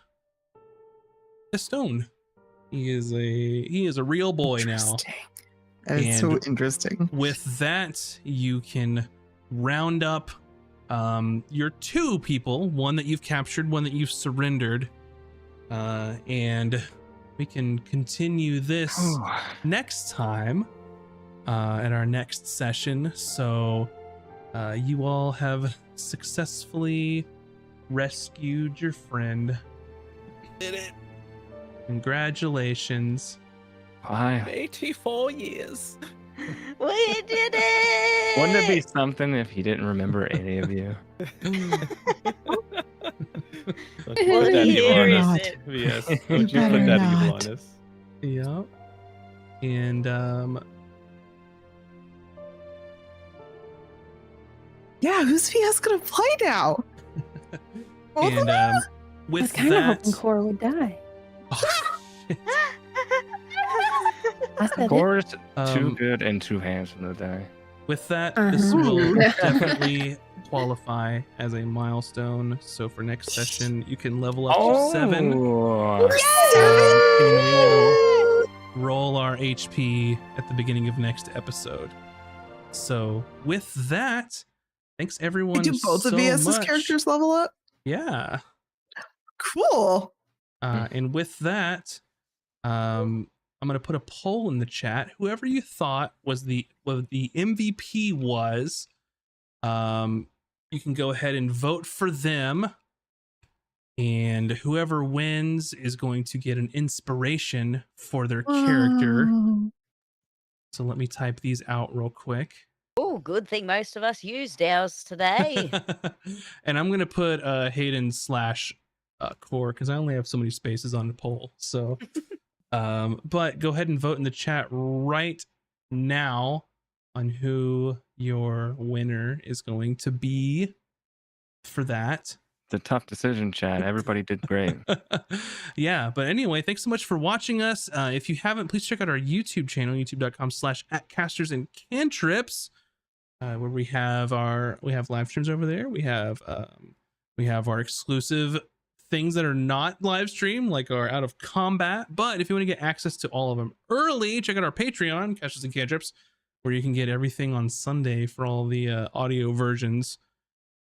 a stone. He is a real boy now. Interesting. That is so And- interesting. With that, you can round up your two people, one that you've captured, one that you've surrendered, and we can continue this next time at our next session. So you all have successfully rescued your friend. Did it. Congratulations. Why? 84 years. We did it! Wouldn't it be something if he didn't remember any of you? Don't you put that evil year on is us. it? Yes. You Don't you put better that evil not. on us. Yep. And Yeah, who's VS gonna play now? and I with was kind of hoping that, Cora would die. oh, shit. I said it. Core's too Um, good and too handsome to die. with that, this Uh-huh. will definitely qualify as a milestone. So for next session, you can level up to 7. Oh. And we will roll our HP at the beginning of next episode. So with that, thanks everyone. Do both so of VS's much. characters level up? Yeah. Cool. And with that, I'm gonna put a poll in the chat. Whoever you thought was the MVP was, you can go ahead and vote for them. And whoever wins is going to get an inspiration for their character. Oh. So let me type these out real quick. Oh, good thing most of us used ours today. And I'm gonna put Hayden / Core because I only have so many spaces on the poll. So, but go ahead and vote in the chat right now on who your winner is going to be for that. It's a tough decision, Chad. Everybody did great. Yeah, but anyway, thanks so much for watching us. If you haven't, please check out our YouTube channel, youtube.com/@casters and cantrips, where we have live streams over there. We have our exclusive things that are not live stream, like our Out of Combat. But if you want to get access to all of them early, check out our Patreon, Casters and Cantrips, where you can get everything on Sunday for all the audio versions.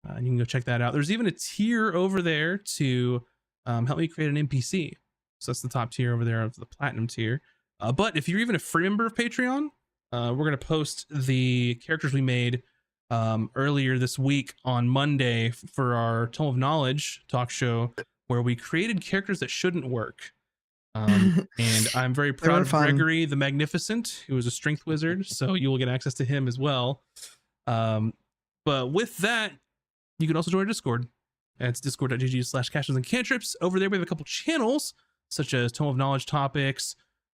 And you can go check that out. There's even a tier over there to help me create an NPC. So that's the top tier over there of the platinum tier. But if you're even a free member of Patreon, we're going to post the characters we made earlier this week on Monday for our Tome of Knowledge talk show, where we created characters that shouldn't work. And I'm very proud were of fun. Gregory the Magnificent, who is a strength wizard. So you will get access to him as well. But with that, you can also join our Discord. It's discord.gg/casters and cantrips. Over there, we have a couple channels, such as Tome of Knowledge topics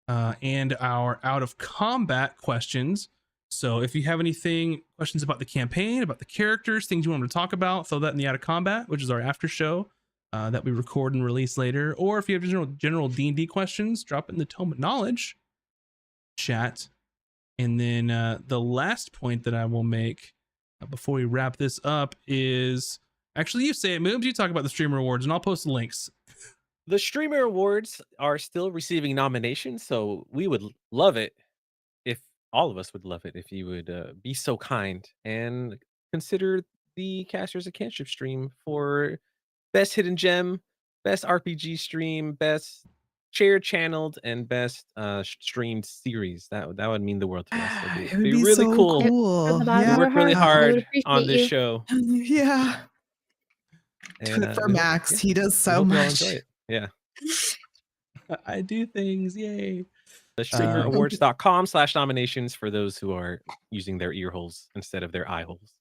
and our Out of Combat questions. So if you have questions about the campaign, about the characters, things you want to talk about, throw that in the Out of Combat, which is our after show that we record and release later. Or if you have general D&D questions, drop it in the Tome of Knowledge chat. And then the last point that I will make before we wrap this up is, actually, you say it, Moobs, you talk about the streamer awards, and I'll post the links. The streamer awards are still receiving nominations, so we would love it if all of us would love it if you would be so kind and consider the Casters and Cantrip stream for best hidden gem, best RPG stream, best shared channeled, and best streamed series. That would mean the world to us. It It'd would be be really so cool. cool. From the bottom We of Yeah. work really heart, we would hard on appreciate this you. show. Yeah. Do And it for we hope- Max. yeah, He does we so hope y'all much. enjoy it. Yeah. I do things, yay. The streamerawards.com/nominations for those who are using their ear holes instead of their eye holes.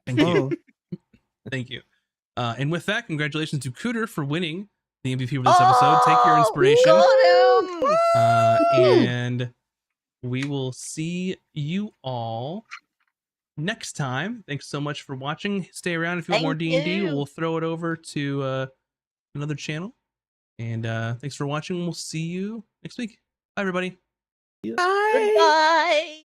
Thank you. Oh, Thank you. And with that, congratulations to Cooter for winning the MVP for this episode. Take your inspiration. Got him! And we will see you all next time. Thanks so much for watching. Stay around if you want more Thank D&D. you. We'll throw it over to another channel. And thanks for watching. We'll see you next week. Bye, everybody. bye. Bye.